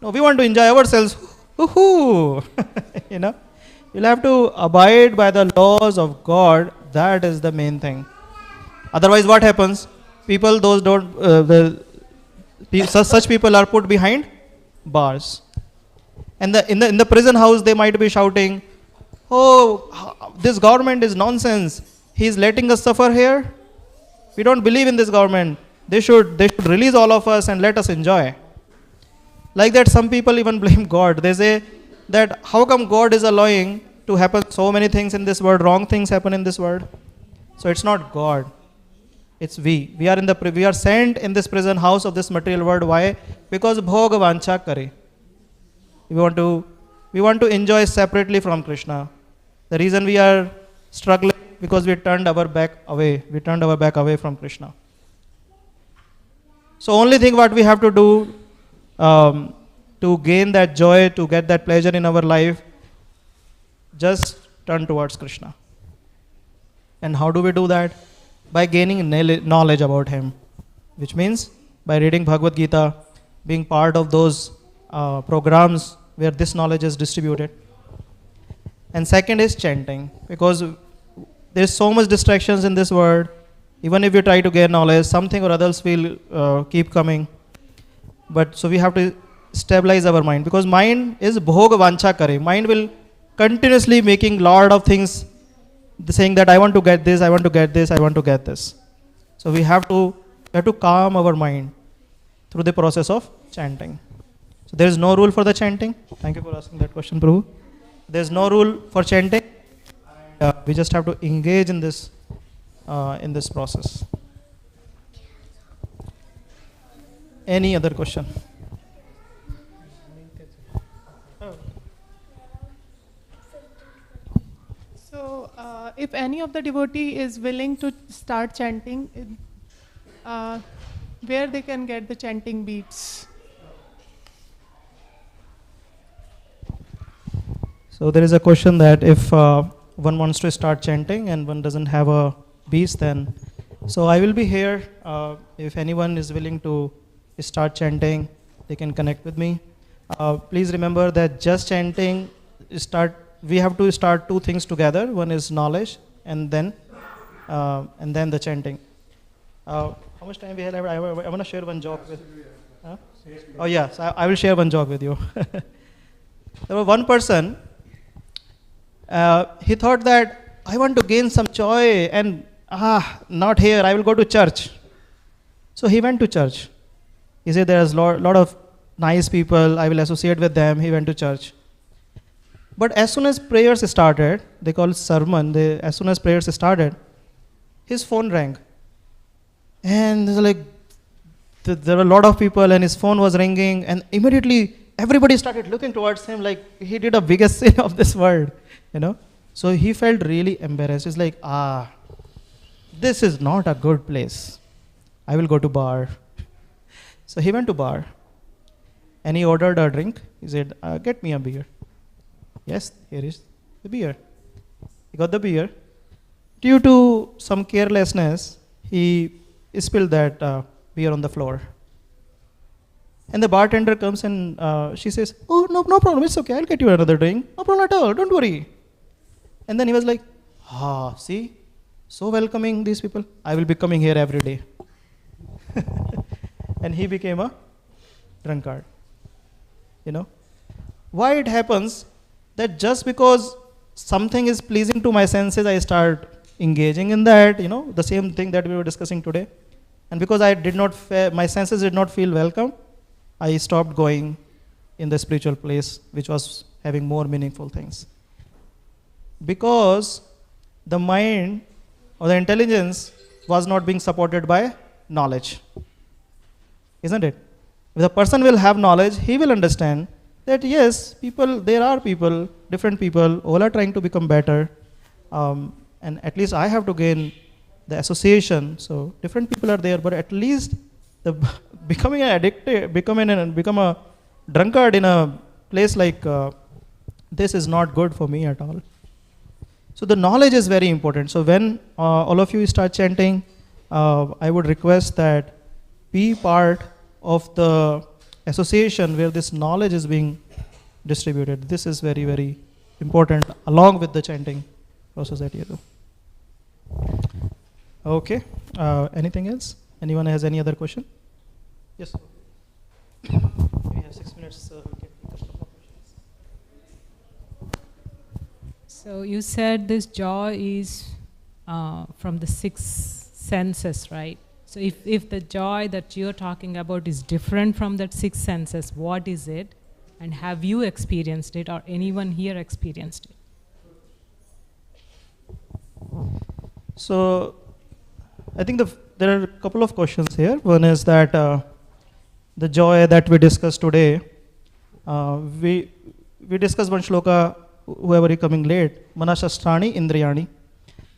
No, we want to enjoy ourselves. Woohoo! You'll have to abide by the laws of God. That is the main thing. Otherwise, what happens? People, those don't, such people are put behind bars. And in the prison house, they might be shouting, "Oh, this government is nonsense. He's letting us suffer here. We don't believe in this government. They should release all of us and let us enjoy." Like that, some people even blame God. They say that how come God is allowing to happen so many things in this world, wrong things happen in this world. So it's not God. It's we. We are sent in this prison house of this material world. Why? Because bhoga vancha kare. We want to enjoy separately from Krishna. The reason we are struggling because we turned our back away. We turned our back away from Krishna. So only thing what we have to do to gain that joy, to get that pleasure in our life, just turn towards Krishna. And how do we do that? By gaining knowledge about Him, which means by reading Bhagavad Gita, being part of those programs where this knowledge is distributed. And second is chanting, because there is so much distractions in this world. Even if you try to gain knowledge, something or others will keep coming. But so we have to stabilize our mind, because mind is bhoga vancha kare. Mind will continuously making lot of things, saying that I want to get this, I want to get this, I want to get this. So we have to calm our mind through the process of chanting. So there is no rule for the chanting. Thank you for asking that question, Prabhu. There is no rule for chanting. We just have to engage in this process. Any other question? So, if any of the devotee is willing to start chanting, where they can get the chanting beats? So there is a question that if one wants to start chanting and one doesn't have a beats, then so I will be here. If anyone is willing to start chanting, they can connect with me. Please remember that just chanting we have to start two things together. One is knowledge and then and then the chanting. How much time we have? I want to share one joke with. Huh? Oh yes, I will share one joke with you. There was one person. He thought that I want to gain some joy, and not here. I will go to church. So he went to church. He said there's a lot of nice people. I will associate with them. He went to church. But as soon as prayers started, they call it sermon. As soon as prayers started, his phone rang. And there were a lot of people, and his phone was ringing, and immediately everybody started looking towards him like he did the biggest sin of this world, So he felt really embarrassed. He's like, this is not a good place. I will go to bar. So he went to bar, and he ordered a drink. He said, get me a beer. Yes, here is the beer. He got the beer. Due to some carelessness, he spilled that beer on the floor. And the bartender comes and she says, oh, no problem, it's okay, I'll get you another drink. No problem at all, don't worry. And then he was like, see, so welcoming these people. I will be coming here every day. And he became a drunkard. Why it happens that just because something is pleasing to my senses, I start engaging in that, the same thing that we were discussing today. And because my senses did not feel welcome, I stopped going in the spiritual place, which was having more meaningful things. Because the mind or the intelligence was not being supported by knowledge. Isn't it? If the person will have knowledge, he will understand that yes, there are people, different people, all are trying to become better. And at least I have to gain the association. So different people are there, but at least becoming an addicted, become a drunkard in a place like this is not good for me at all. So the knowledge is very important. So when all of you start chanting, I would request that be part of the association where this knowledge is being distributed. This is very, very important along with the chanting process that you do. Okay, anything else? Anyone has any other question? Yes. We have 6 minutes. We can take a couple of questions. So you said this joy is from the 6 senses, right? So if the joy that you're talking about is different from that 6 senses, what is it? And have you experienced it, or anyone here experienced it? So I think there are a couple of questions here. One is that the joy that we discussed today, we discussed one shloka, whoever is coming late, Manashasthani Indriyani.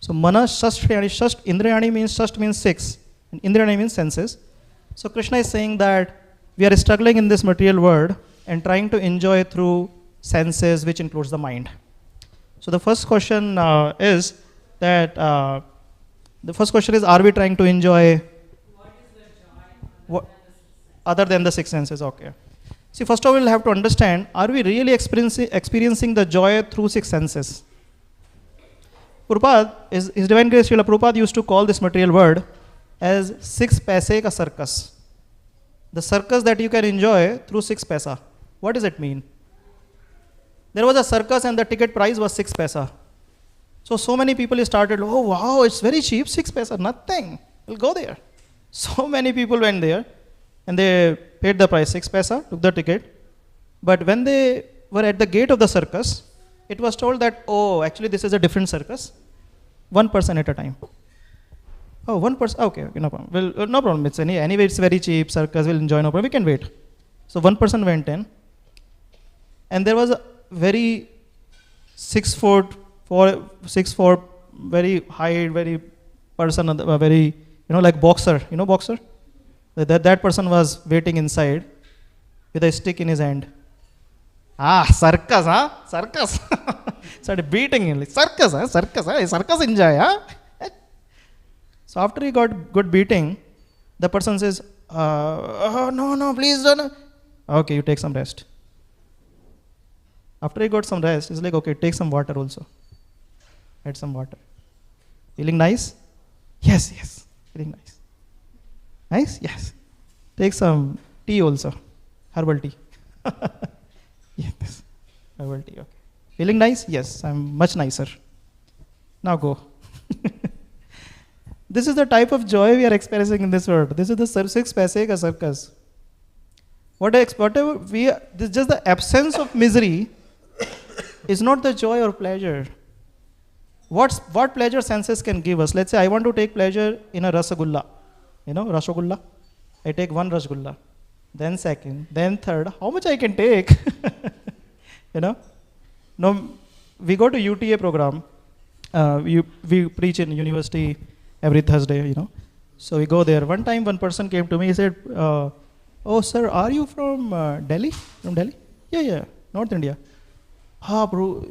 So Manashasthani, Shast Indriyani means, Shast means 6, and Indriyani means senses. So Krishna is saying that we are struggling in this material world and trying to enjoy through senses, which includes the mind. So the first question is that, are we trying to enjoy? What is the joy other than the 6 senses? Okay. See, first of all, we'll have to understand, are we really experiencing the joy through 6 senses? Prabhupada, His Divine Grace Srila Prabhupada used to call this material world as 6 paise ka circus. The circus that you can enjoy through 6 paisa. What does it mean? There was a circus and the ticket price was 6 paisa. So many people started, oh wow, it's very cheap, 6 paisa, nothing, we'll go there. So many people went there and they paid the price, 6 paisa, took the ticket. But when they were at the gate of the circus, it was told that, oh, actually this is a different circus, 1 person at a time. Oh, 1 person, okay, no problem. Well, no problem, anyway it's very cheap, circus, we'll enjoy, no problem, we can wait. So 1 person went in, and there was a very 6 foot, very high, very person, very, like boxer, boxer? That person was waiting inside with a stick in his hand. Circus, huh? Circus. Started beating him, like, circus, huh? Circus, huh? Circus enjoy, huh? So after he got good beating, the person says, no, please don't. Okay, you take some rest. After he got some rest, he's like, okay, take some water also. Had some water. Feeling nice? Yes, yes. Feeling nice. Nice? Yes. Take some tea also. Herbal tea. Yes. Herbal tea, okay. Feeling nice? Yes, I'm much nicer. Now go. This is the type of joy we are experiencing in this world. This is the six paise ka circus. Whatever this is just the absence of misery is not the joy or pleasure. What pleasure senses can give us? Let's say I want to take pleasure in a rasagulla. You know, rasagulla? I take one rasgulla, then second, then third. How much I can take? You know? No, we go to UTA program. We preach in university every Thursday, you know. So we go there. One time one person came to me, he said, oh sir, are you from Delhi? From Delhi? Yeah, North India. Bro,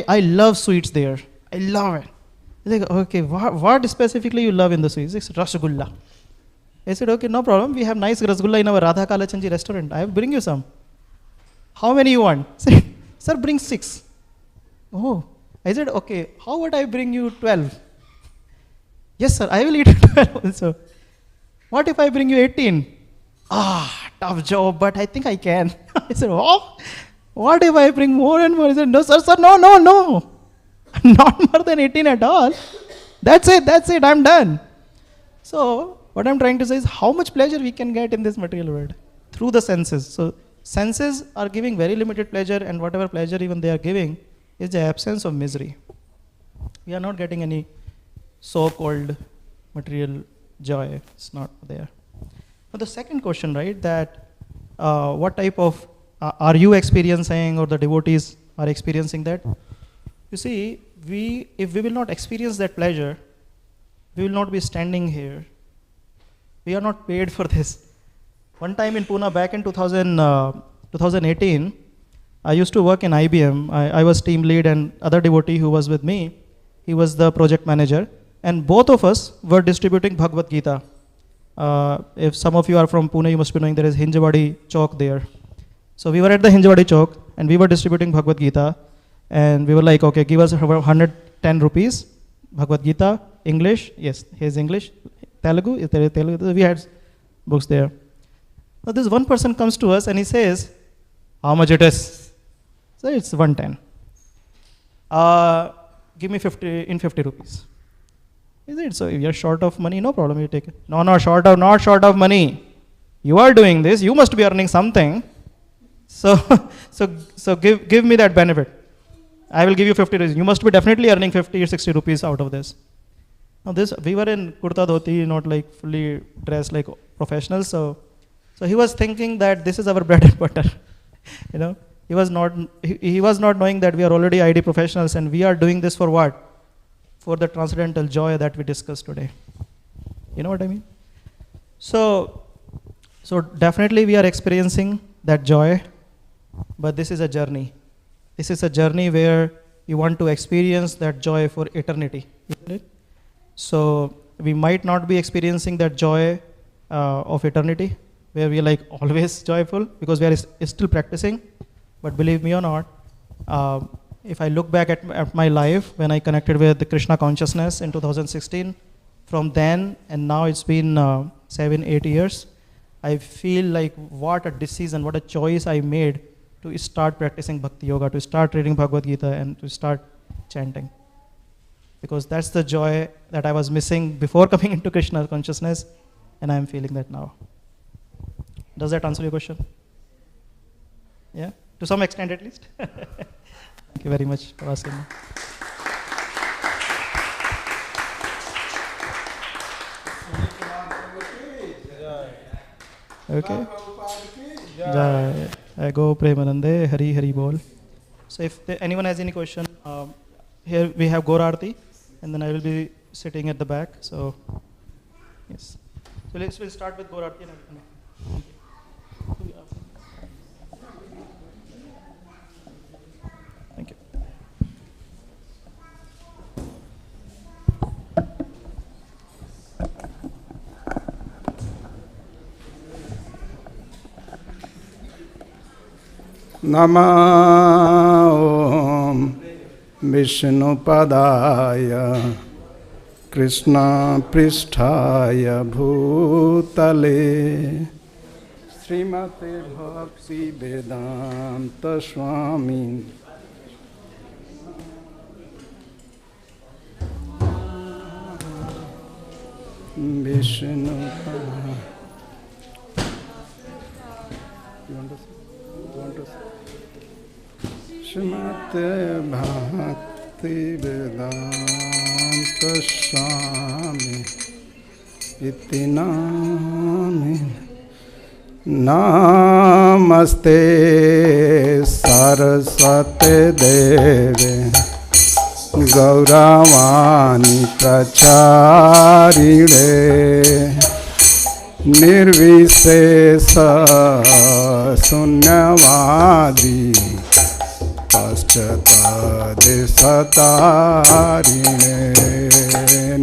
I love sweets there. I love it. Like, okay, what specifically you love in the sweets? It's rasgulla. I said, okay, no problem. We have nice rasgulla in our Radha Kalachandji restaurant. I will bring you some. How many you want? Said, sir, bring 6. Oh, I said, okay, how would I bring you 12? Yes, sir, I will eat 12 also. What if I bring you 18? Tough job, but I think I can. I said, oh, what if I bring more and more? He said, no, sir, no. Not more than 18 at all. That's it, I'm done. So, what I'm trying to say is how much pleasure we can get in this material world through the senses. So, senses are giving very limited pleasure, and whatever pleasure even they are giving is the absence of misery. We are not getting any so-called material joy. It's not there. But the second question, right, that what type of are you experiencing, or the devotees are experiencing that? You see, if we will not experience that pleasure, we will not be standing here. We are not paid for this. One time in Pune, back in 2018, I used to work in IBM. I was team lead, and other devotee who was with me, he was the project manager. And both of us were distributing Bhagavad Gita. If some of you are from Pune, you must be knowing there is Hinjawadi Chowk there. So we were at the Hinjawadi Chowk, and we were distributing Bhagavad Gita. And we were like, okay, give us 110 rupees, Bhagavad Gita, English. Yes, here's English. Telugu, is there Telugu? We had books there. Now this one person comes to us and he says, how much it is? So it's 110. Give me 50 rupees. Is it? So if you're short of money, no problem, you take it. No, not short of money. You are doing this, you must be earning something. So give me that benefit. I will give you 50 rupees. You must be definitely earning 50 or 60 rupees out of this. Now we were in kurta dhoti, not like fully dressed like professionals. So he was thinking that this is our bread and butter. You know, he was not knowing that we are already ID professionals, and we are doing this for what? For the transcendental joy that we discussed today. You know what I mean? So definitely we are experiencing that joy, but this is a journey. This is a journey where you want to experience that joy for eternity. Isn't it? So we might not be experiencing that joy of eternity, where we are like always joyful, because we are still practicing. But believe me or not, if I look back at my life when I connected with the Krishna consciousness in 2016, from then and now it's been 7-8 years, I feel like what a decision, what a choice I made to start practicing Bhakti Yoga, to start reading Bhagavad Gita, and to start chanting. Because that's the joy that I was missing before coming into Krishna consciousness, and I'm feeling that now. Does that answer your question? Yeah? To some extent at least? Thank you very much for asking me. Okay. Jai. I go Premanande, Hari Hari Bol. So if anyone has any question, here we have Gaur Aarti, and then I will be sitting at the back. So, yes. So we'll start with Gaur Aarti. Thank you. Nama Om Vishnupadaya Krishna पृष्ठाय भूतले श्रीमते भक्ति वेदांत स्वामी विष्णु श्रीमते भक्ति वेदांत स्वामी इति नामे नमस्ते सरस्वते देवे गौरवाणी प्रचारिणे निर्विशेष शून्यवादी पश्चात्तारिणे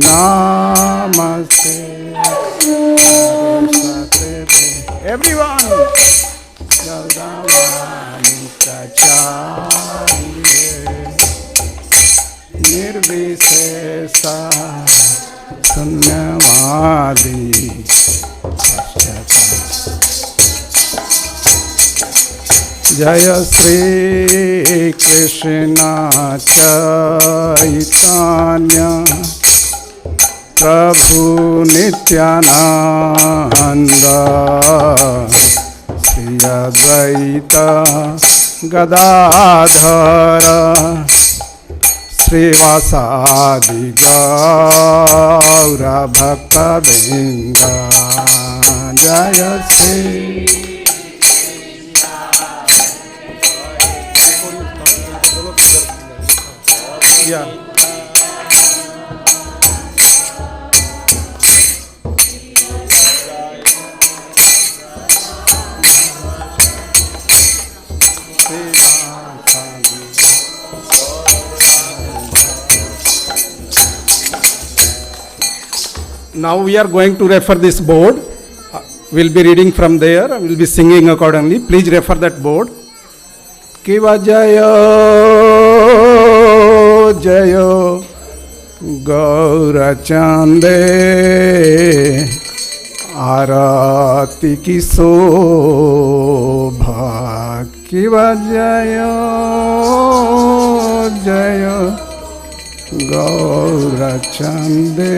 नमस्ते everyone गौरवाणी प्रचारिणे निर्विशेष शून्यवादी जय श्री कृष्ण चैतन्य प्रभु नित्यानंद श्री अद्वैत गदाधर श्रीवासादि गौर भक्तवृंद जय Shri Now we are going to refer this board. We'll be reading from there. We'll be singing accordingly. Please refer that board. Kiva Jayo Jayo Gaurachande Arati ki Sobha Kiva Jayo Jayo Gaurachande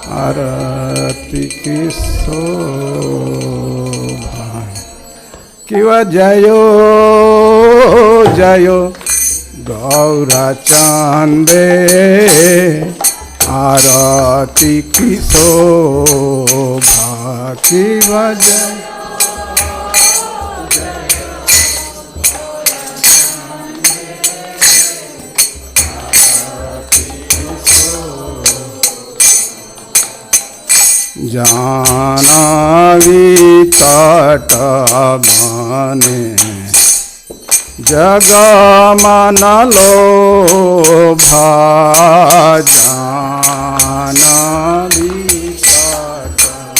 Arati ki Sobha Kiva Jayo Jayo Gaurachande Arati ki Sobha Kiva Jayo Janavi tatabane Jagamanalo bha Janavi tatabane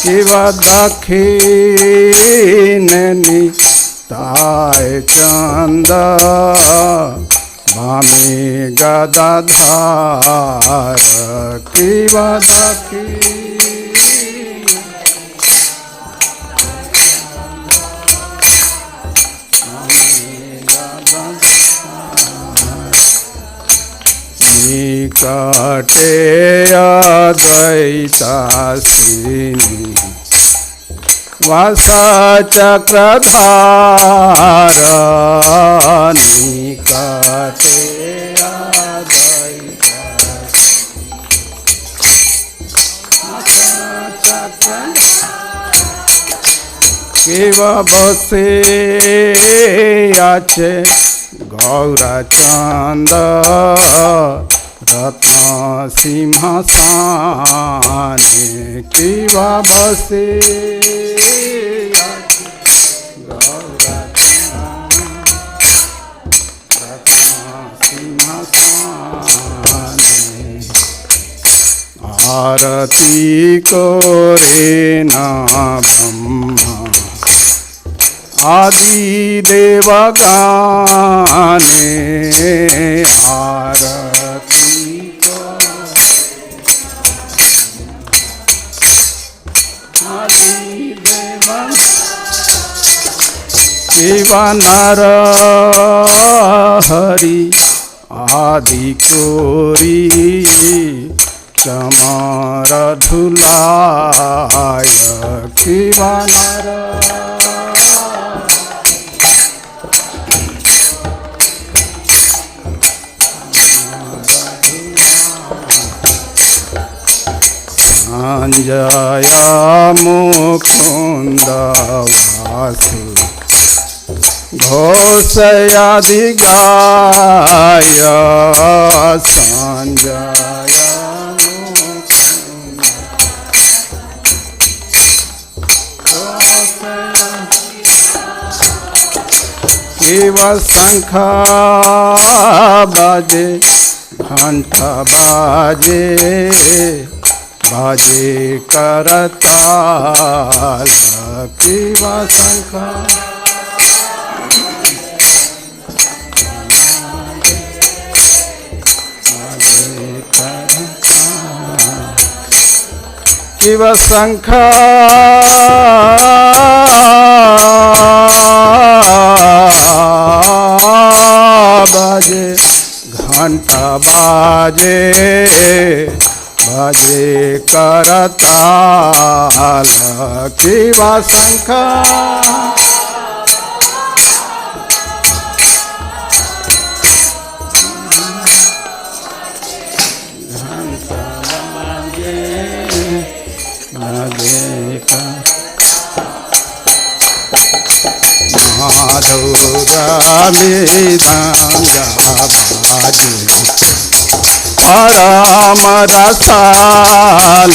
Kiva dakhineni Tae chanda Vami gadadhara Kiva dakhi Nikate advaita sini Vasa chakradhara nikate advaita Kiva bose ache Gaurachanda Ratna simhasane Kiva bose आरती करे ना ब्रह्मा आदि देव गाने आरती को आदि देव शिव नर हरि आदि कोरी चमर धुलाय शिव नर संजय मुकुंद वासु घोषयादि गाय संजय शिव शंख बाजे घंटा बाजे बाजे करताल शिव शंख शिव शंख बाजे घंटा बाजे बाजे करताल शिव शंख माधुरा मृदंगा बाजे राम रसाल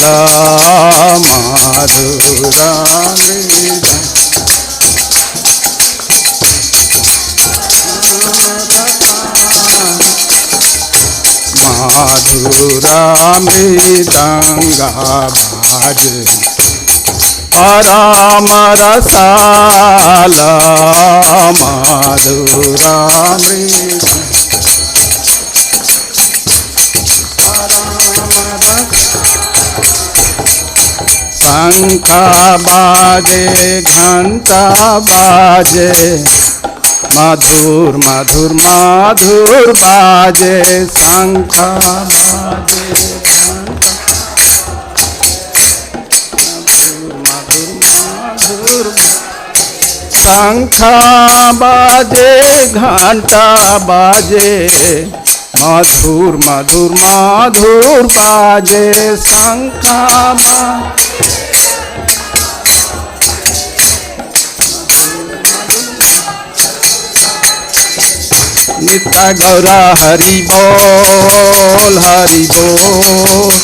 माधुरा माधुरा मृदंगा बाजे राम रसाल माधुरा शंख बाजे घंटा बाजे मधुर मधुर मधुर बाजे शंख बाजे शंख बाजे घंटा बाजे मधुर मधुर मधुर बाजे शंख नित्य गौरा हरि बोल हरि बोल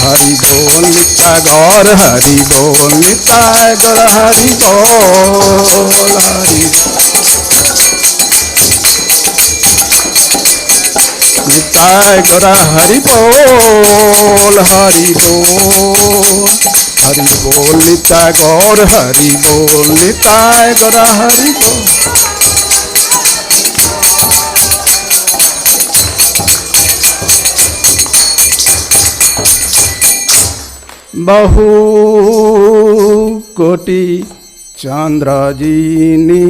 हरि बोल नित्य गौर हरि बोल नित्य गौर हरि बोल हरि नित्य गौर हरि बोल हरि बोल हरि बोल नित्य गौर हरि बोल नित्य गौर हरि बोल बहु कोटि चंद्रजीनी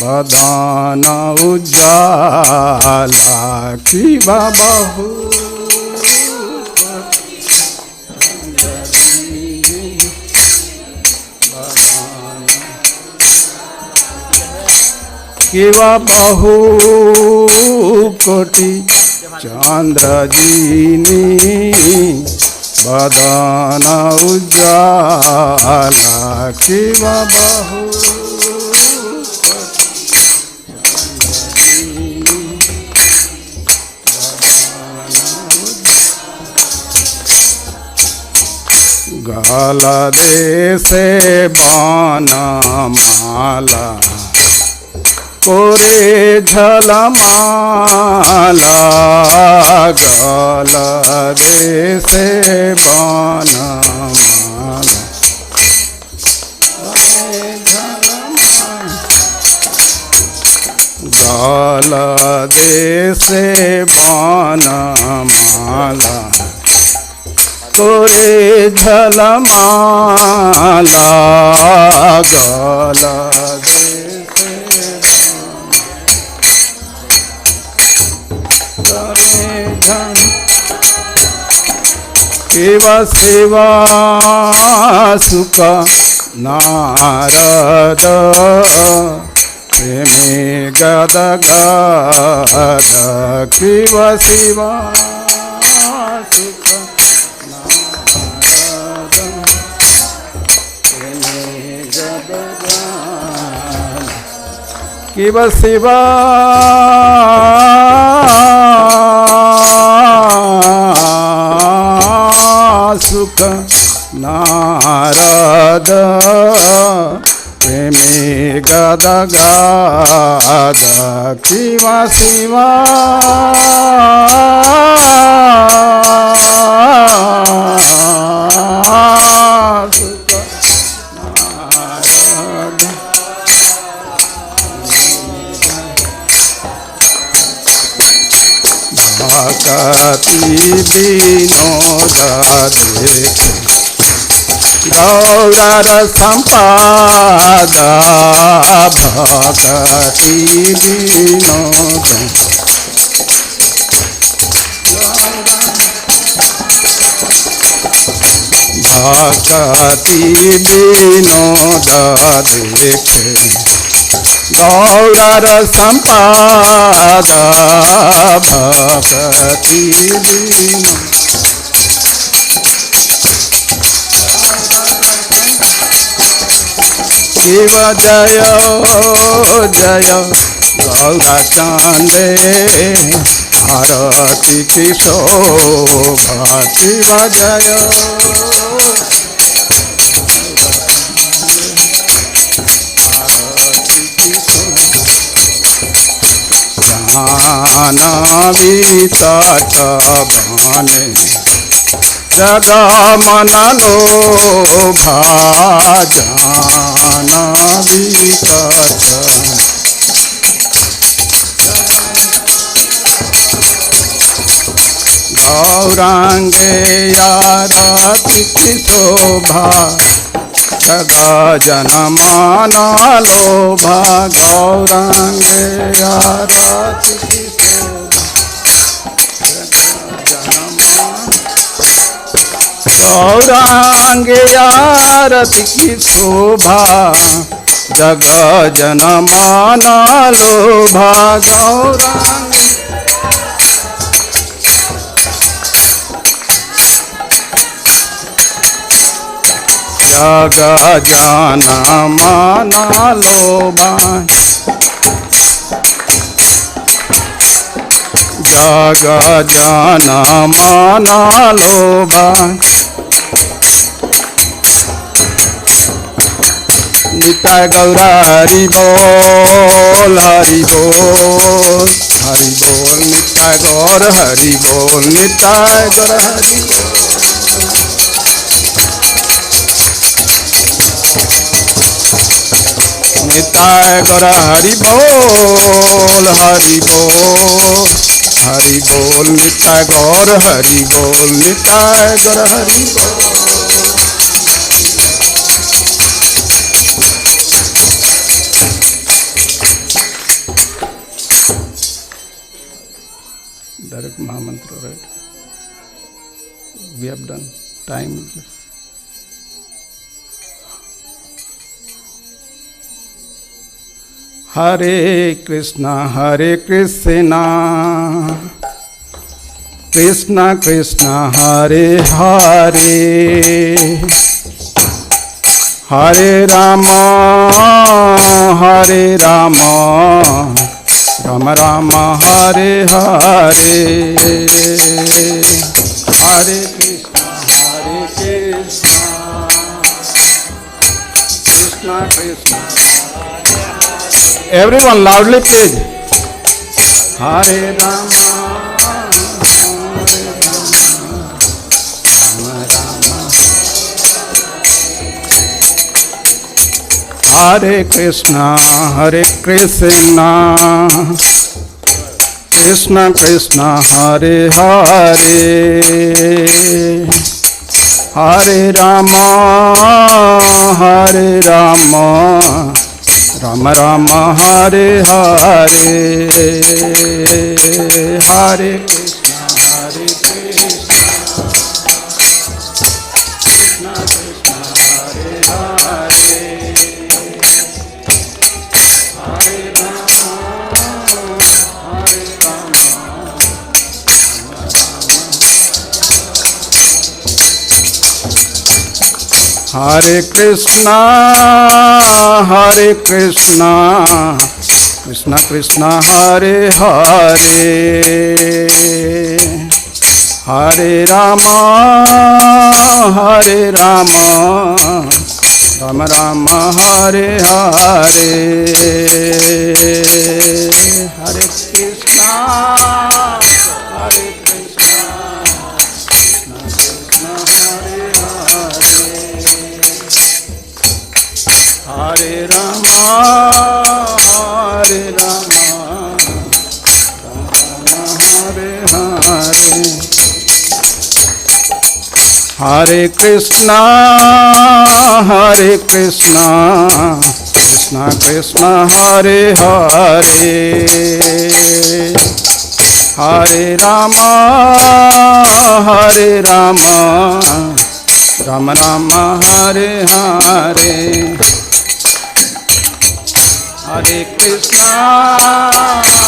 बदान उजाला शिवा बहु शिवा बहु कोटि चंद्रजीनी बदान उजाला शिव बहु गला देशे बनमाला कोरे झलमाला गला देशे बनमाला जल देशे बनमाला तोरे झलमाला गल देशे तोरे झल केव सेवा सुख नारद प्रेमे गद गद केव सेवा सुख नारद प्रेमे गद गद केव सेवा सुख नारद प्रेमे गद गद किवा शिवा सुख नारद भक्ति विनोद देखे गौर संपाद भक्ति विनोद भक्ति विनोद देखे गौर संपाद भक्ति विनोद शिव जय जय गौरा चांदे आरती की शोभा शिव जय जानवी तट बने जग मन लोभा जानवी तट गौरांगे आरती की शोभा जग जन मन लोभा गौरांगे आरती की गौरांगे आरती की शोभा जग जन मन लोभा गौरांगे जग जन मन लोभा जग जन मन लोभा निताय गौरा हरि बोल हरि बोल हरि बोल निताय गौर हरि बोल निताय गौर हरि निताय गौर हरि बोल हरि बोल हरि बोल निताय गौर हरि बोल निताय गौर हरि बोल direct Mahamantra, right? We have done. Time is less. Hare Krishna, Krishna Krishna, Hare Hare, Hare Rama, Rama Rama, Hare Hare, Hare Krishna, Krishna Krishna. Everyone loudly please. Hare Rama, Hare Krishna, Hare Krishna, Krishna Krishna, Hare Hare, Hare Rama, Hare Rama, Rama Rama, Hare Hare, Hare Krishna, Hare Krishna, Krishna Krishna, Hare Hare, Hare Rama, Hare Rama, Hare Krishna, Hare Krishna, Krishna Krishna, Hare Hare, Hare Rama, Hare Rama, Rama Rama, Hare Hare, Hare Krishna, Hare Krishna,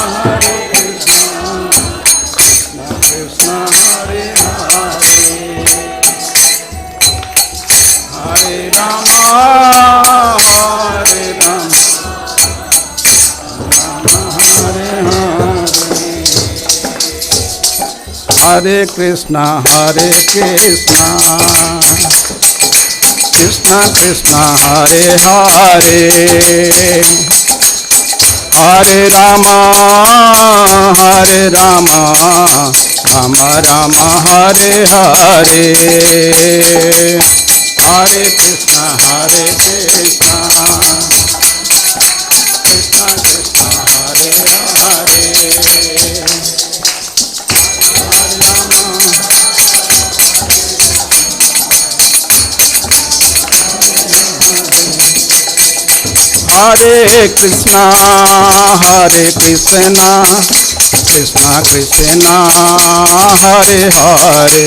Krishna Krishna, Hare Hare, Hare Rama, Hare Rama, Rama Hare Hare, Hare Krishna, Hare Krishna, Krishna Krishna, Hare Hare, Hare Rama, Hare Rama, Rama Rama, Hare Hare, Hare Krishna, Hare Krishna, Krishna Krishna, Hare Hare, Hare Rama, Hare Rama, Rama Hare Hare, Hare Krishna, Hare Krishna, Krishna Krishna, Hare Hare, Hare Rama, Hare Rama, Rama Rama, Hare Hare, Hare Krishna, Hare Krishna, Krishna Krishna, Hare Hare, Hare Krishna, Hare Krishna, Krishna Krishna, Hare Hare,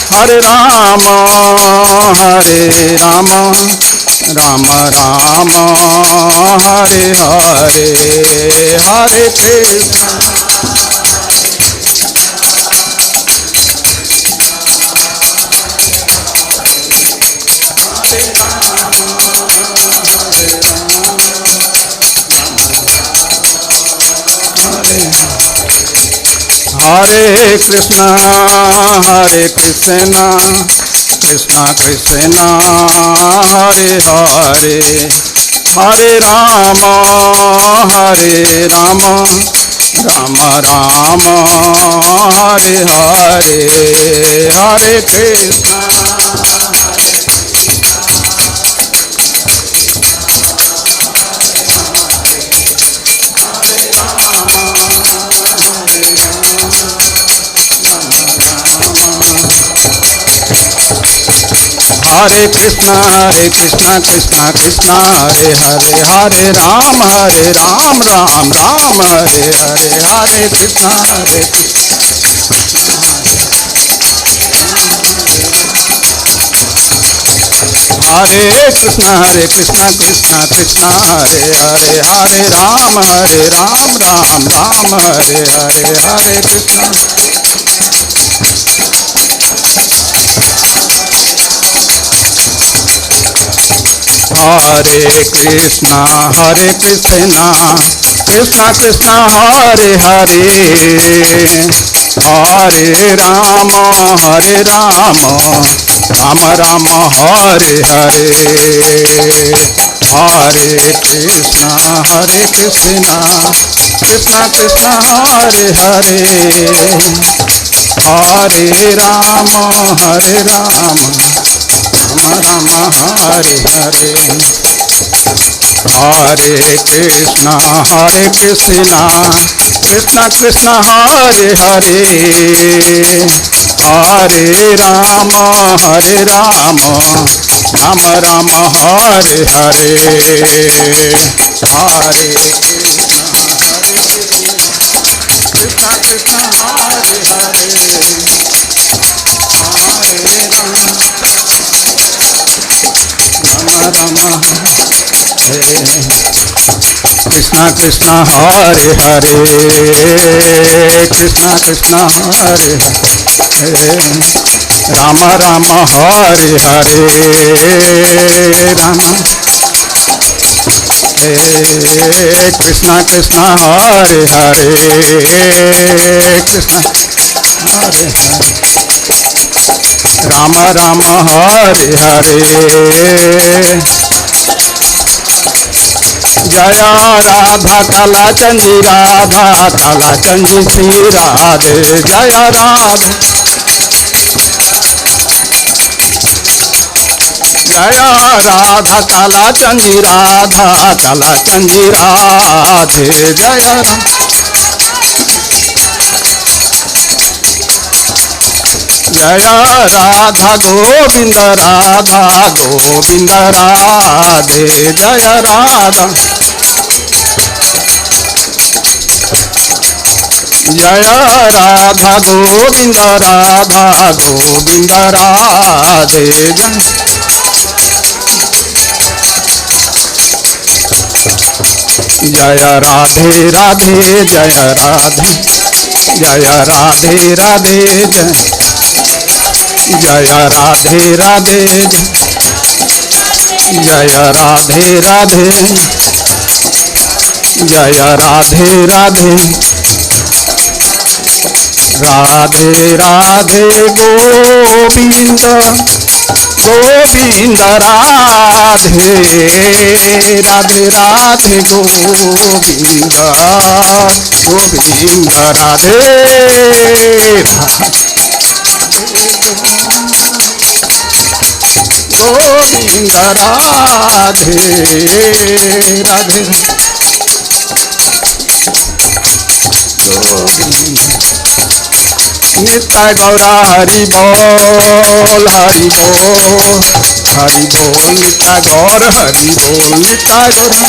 Hare Rama, Hare Rama, Rama Rama, Hare Hare, Hare Krishna, Hare Krishna, Hare Krishna, Krishna Krishna, Hare Hare, Hare Rama, Hare Rama, Rama Rama, Hare Hare, Hare Krishna, Hare Krishna, Hare Krishna, Krishna Krishna, Hare Hare, Hare Ram, Hare Ram, Ram Ram, Hare Hare, Hare Krishna, Hare Hare Krishna, Hare Krishna, Krishna Krishna, Hare Hare, Hare Ram, Hare Ram, Ram Ram, Hare Hare, Hare Krishna. Hare Krishna, Hare Krishna, Krishna Krishna, Hare Hare, Hare Rama, Hare Rama, Rama Rama, Hare Hare, Hare Krishna, Hare Krishna, Krishna Krishna, Hare Hare, Hare Rama, Hare Rama, Rama Rama, Hare Hare. Hare Krishna, Hare Krishna, Krishna Krishna, Hare Hare, Hare Rama, Hare Rama, Rama Rama, Hare Hare, Hare Krishna, Krishna Krishna, Hare Hare, Hare Rama, Rama Rama, Krishna Krishna, Hare Hare, Krishna Krishna, Hare Hare, Rama Rama, Hare Hare, Rama, Krishna Krishna, Hare Hare, Krishna Hare Hare, Rama Rama, Hare Hare. Jaya Radha Kala Chandi Radha Kala Chandi Sri Radhe Jaya Radha Jaya Radha Kala Chandi Radha Kala Chandi Radhe Jaya Jaya Radha Govinda Radha Govinda Radhe Jaya Radha Jaya Radha Govinda Radha Govinda Radhe Jaya Radhe Radhe Jaya Radhe Jaya Radhe Radhe Jaya Radhe Radhe Jaya Radhe Radhe Jaya Radhe Radhe Radhe Radhe Govinda Govinda Radhe Radhe Radhe Govinda Govinda Radhe Govinda Radhe Radhe Govinda Nitai Gaura Hari Bol Hari Bol Hari Bol Nitai Gaur Hari Bol Nitai Gaura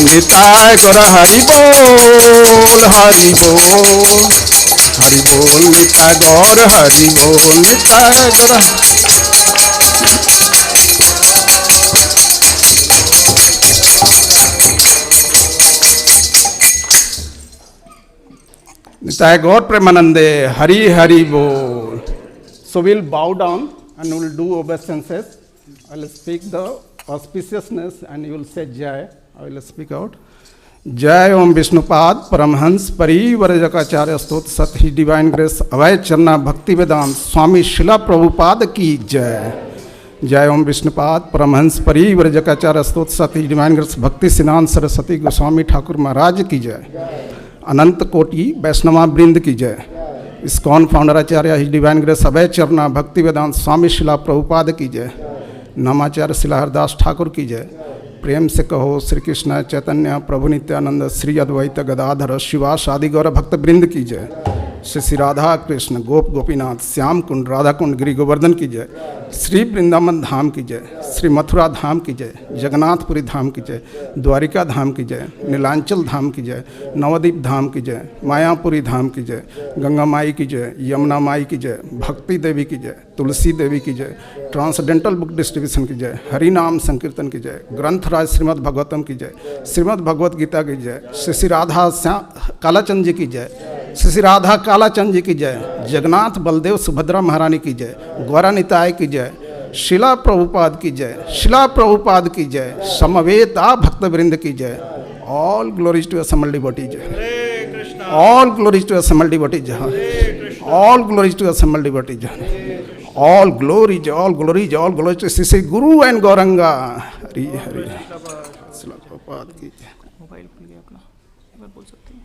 Nitai Gaura Hari Bol Hari Bol Hari Bol Nitai Gaur Hari Bol Nitai Gaura Nitai Gaur Premanande, Hari Hari Bol. So we'll bow down and we'll do obeisances. I'll speak the auspiciousness and you will say Jai. I will speak out. Jai Om Vishnupad Paramhans Parivarajacharya Stot Sat His Divine Grace Avay Charna Bhakti Vedant Swami Srila Prabhupada Ki Jai. Jai Om Vishnupad Paramhans Parivarajacharya Stot Sat His Divine Grace Bhakti Siddhanta Saraswati Goswami Thakur Maharaj Ki Jai. अनंत कोटि वैष्णवा वृंद की जय। ISKCON founder आचार्य his divine grace अभय चरना भक्ति वेदांत स्वामी शिला प्रभुपाद की जय। नामाचार्य शिला हरदास ठाकुर की जय। प्रेम से कहो श्री कृष्ण चैतन्य प्रभु नित्यानंद श्री अद्वैत गदाधर शिवास आदि गौर भक्त वृंद की जय। श्री राधा कृष्ण गोप गोपीनाथ श्याम कुंड राधा कुंड गिरि गोवर्धन की जय। श्री वृंदावन धाम की जय। श्री मथुरा धाम की जय। जगन्नाथपुरी धाम की जय। द्वारिका धाम की जय। नीलांचल धाम की जय। नवद्वीप धाम की जय। मायापुरी धाम की जय। गंगा माई की जय। यमुना माई की जय। भक्ति देवी की जय। तुलसी देवी की जय। ट्रांसडेंटल बुक डिस्ट्रीब्यूशन की जय। हरि नाम संकीर्तन की जय। ग्रंथराज श्रीमद् भगवतम की जय। श्रीमद् भगवत गीता की जय। श्री राधा कालाचंद जी की जय। श्री राधा कालाचंद जी की जय। जगन्नाथ बलदेव सुभद्रा महारानी की जय। गौरा निताय की जय। शिला प्रभुपाद की जय। शिला प्रभुपाद की जय। समवेता भक्त वृंद की जय। All glories to assembled devotees. All glories to assembled devotees. All glories to assembled devotees. All glories all glories all glories to Shri Guru and Gauranga. Hari Hari शिला प्रभुपाद की जय। मोबाइल खुल गया अपना, एक बार बोल सकते हैं?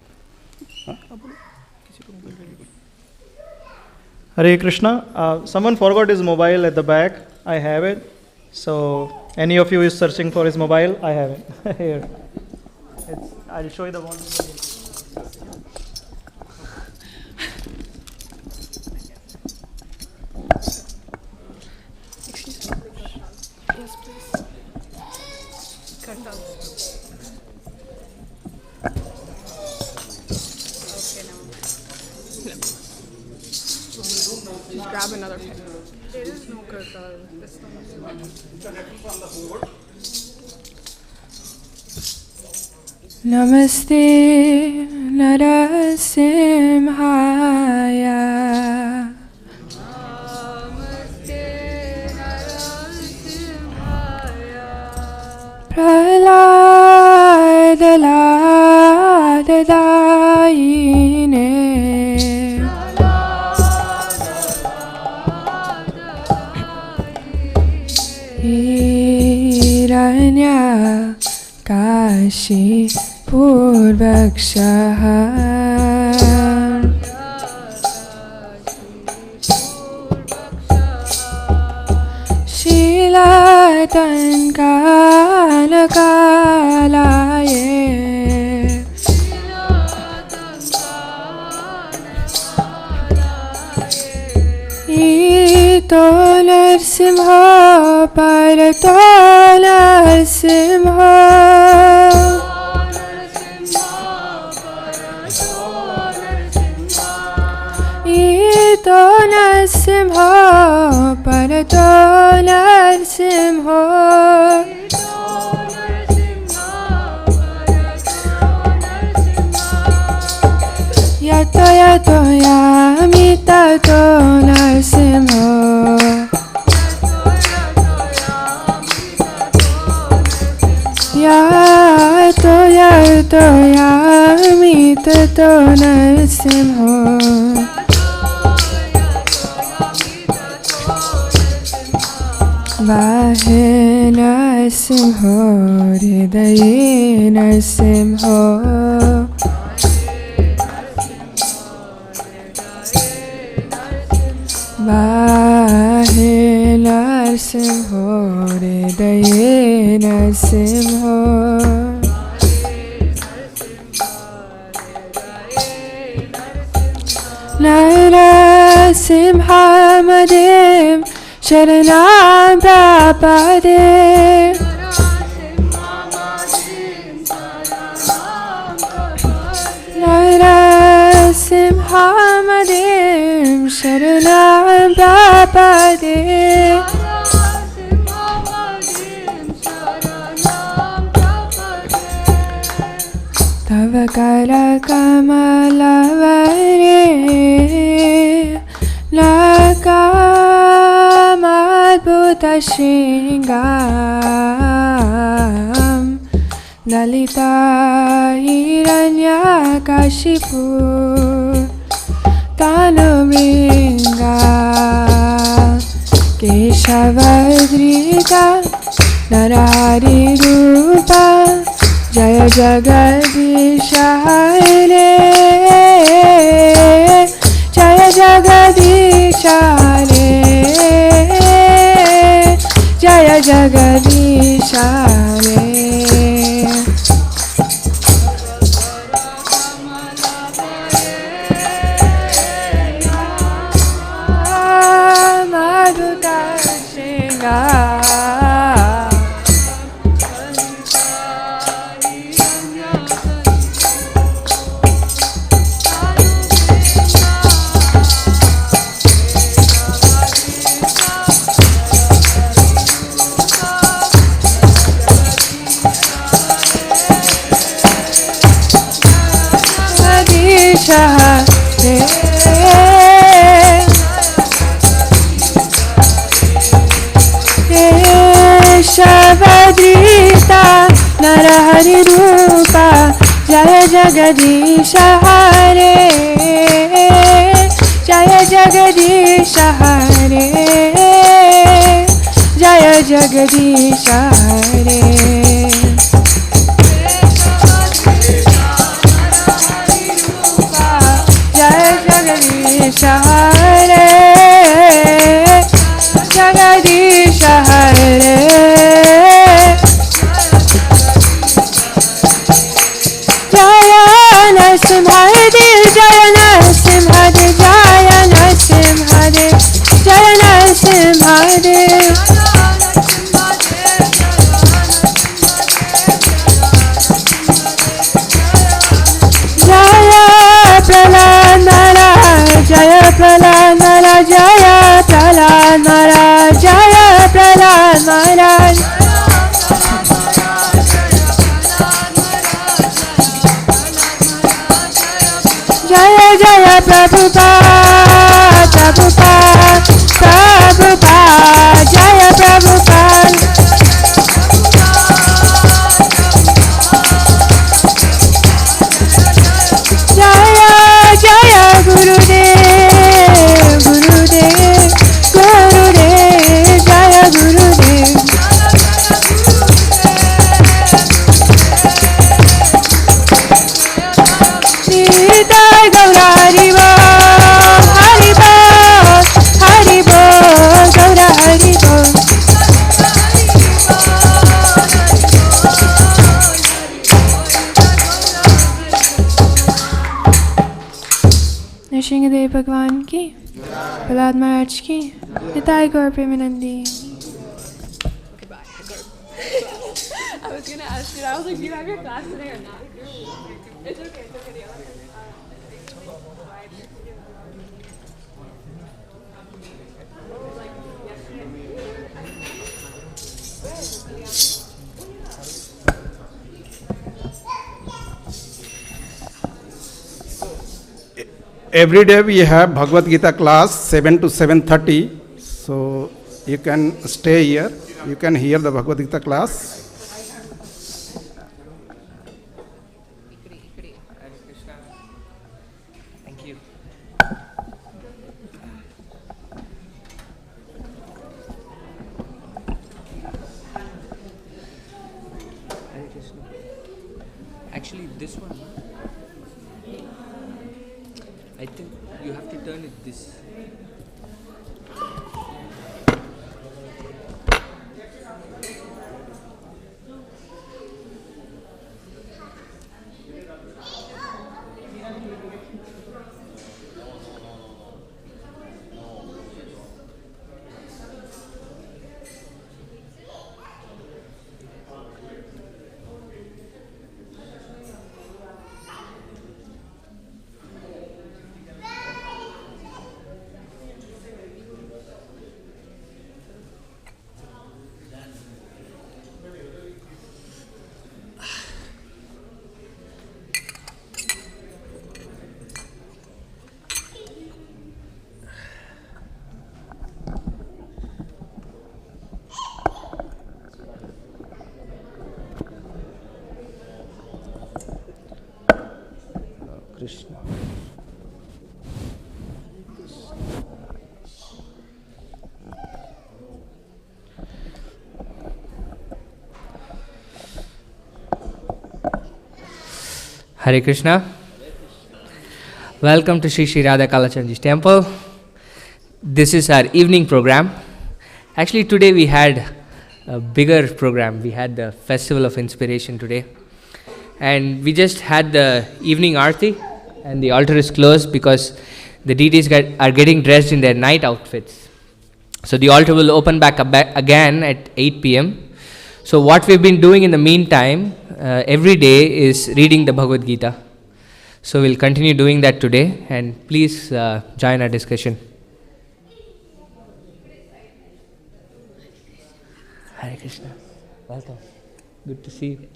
Hare Krishna. Someone forgot his mobile at the back. I have it. So, any of you is searching for his mobile? I have it. Here. I'll show you the one. Yes, please. Cut out. Just grab another pen. There is no curtain. This one. Namaste Narasimhaya. Praladadayine Hiranya Kashi Purvakshaha Shilatan Kanakalaye Ito Narsimha Parato Narsimha Ito Narsimha Parato Narsimha Yato Yato Yamita To Narsimha Yato Yato Yamita To Narsimha Vahe Narsimha Hridaye Narsimha Vahe Narsimha Hridaye Narsimha Narasimha Madev Sharanam Prapade Narasimha Madev Sharanam Prapade Tava Kara Kamalavare Nakamadbhuta Shringam Lalita Hiranya Kashipu Tanumringa Keshavadrita Narari Rupa Jaya Jagadisha Hare Jaya Jagadisha Hare Jaya Jagadisha Hare Madhuta Shringa Shavadrita Narahari Rupa Jaya Jagadisha Hare Jaya Jagadisha Hare Jaya Jagadisha Hare Jaya Jagadisha Hare Hare Jaya Pralanara Jaya Pralanara Jaya Pralanara Jaya Pralanara Jaya Jaya Prabhupada Prabhupada Prabhupada Jaya Prabhupada Jaya Jaya Gurudev Gurudev Gurudev Jaya Gurudev Nitai Gaura Haribo Haribo Haribo Gaura Haribo Nrisimhadeva भगवान की प्रहलाद महाराज की निताई गौर Premanandi I was gonna ask you. I was like, do you have your class today or not? It's okay. It's okay. Every day we have Bhagavad Gita class 7 to 7:30. So you can stay here. You can hear the Bhagavad Gita class. Thank you. Actually, this one, I think you have to turn it this. Krishna. Hare Krishna. Welcome to Sri Sri Radha Kalachandji's temple. This is our evening program. Actually, today we had a bigger program. We had the Festival of Inspiration today. And we just had the evening arti, and the altar is closed because the deities are getting dressed in their night outfits. So the altar will open back again at 8 p.m. So what we've been doing in the meantime, every day is reading the Bhagavad Gita. So we'll continue doing that today, and please join our discussion. Hare Krishna. Welcome. Good to see you.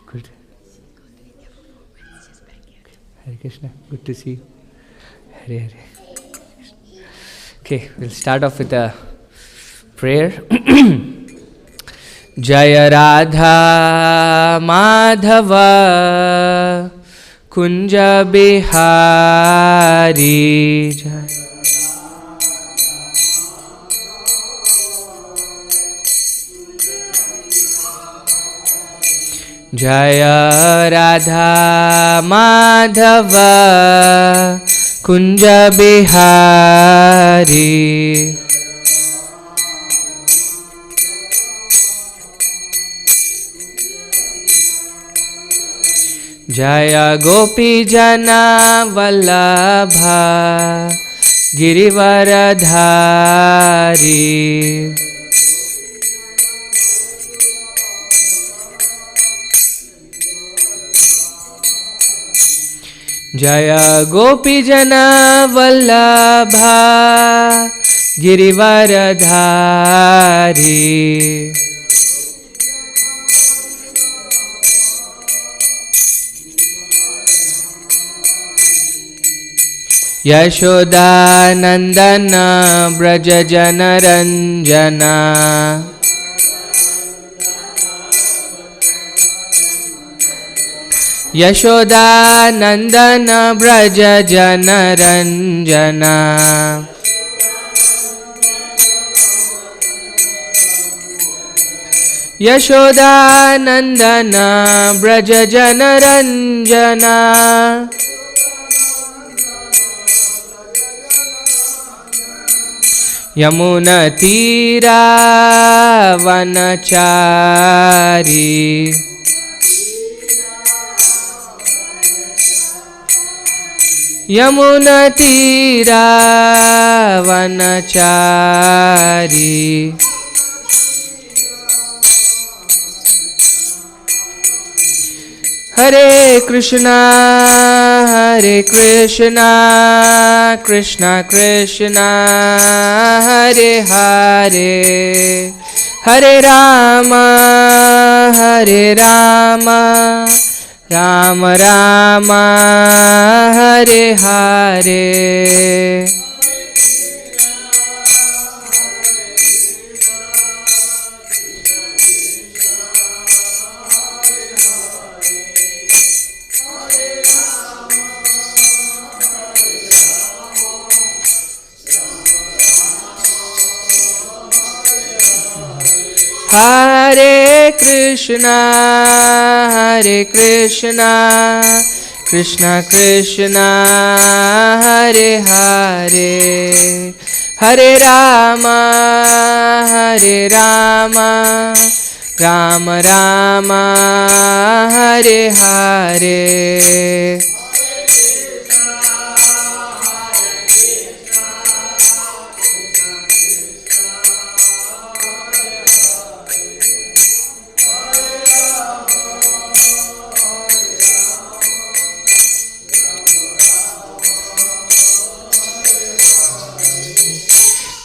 Good. Hare Krishna. Good to see you. Hare Hare. Okay, we'll start off with a prayer. Jaya Radha Madhava Kunja Bihari Jaya Radha Madhava Kunja Bihari Jaya Gopi Jana Vallabha Girivaradhari. Jaya Gopijana Vallabha Girivaradhari. Yashoda Nandana Braja Janaranjana. Yashoda Nandana Braja Janaranjana. Yashoda Nandana Braja Janaranjana. Yamuna Tira Vanachari. Yamuna Tira Vanachari. Hare Krishna, Hare Krishna, Krishna Krishna, Hare Hare, Hare Rama, Hare Rama, Rama Rama, Hare Hare. Hare Krishna, Hare Krishna, Krishna Krishna, Hare Hare, Hare Rama, Hare Rama, Rama Rama, Hare Hare.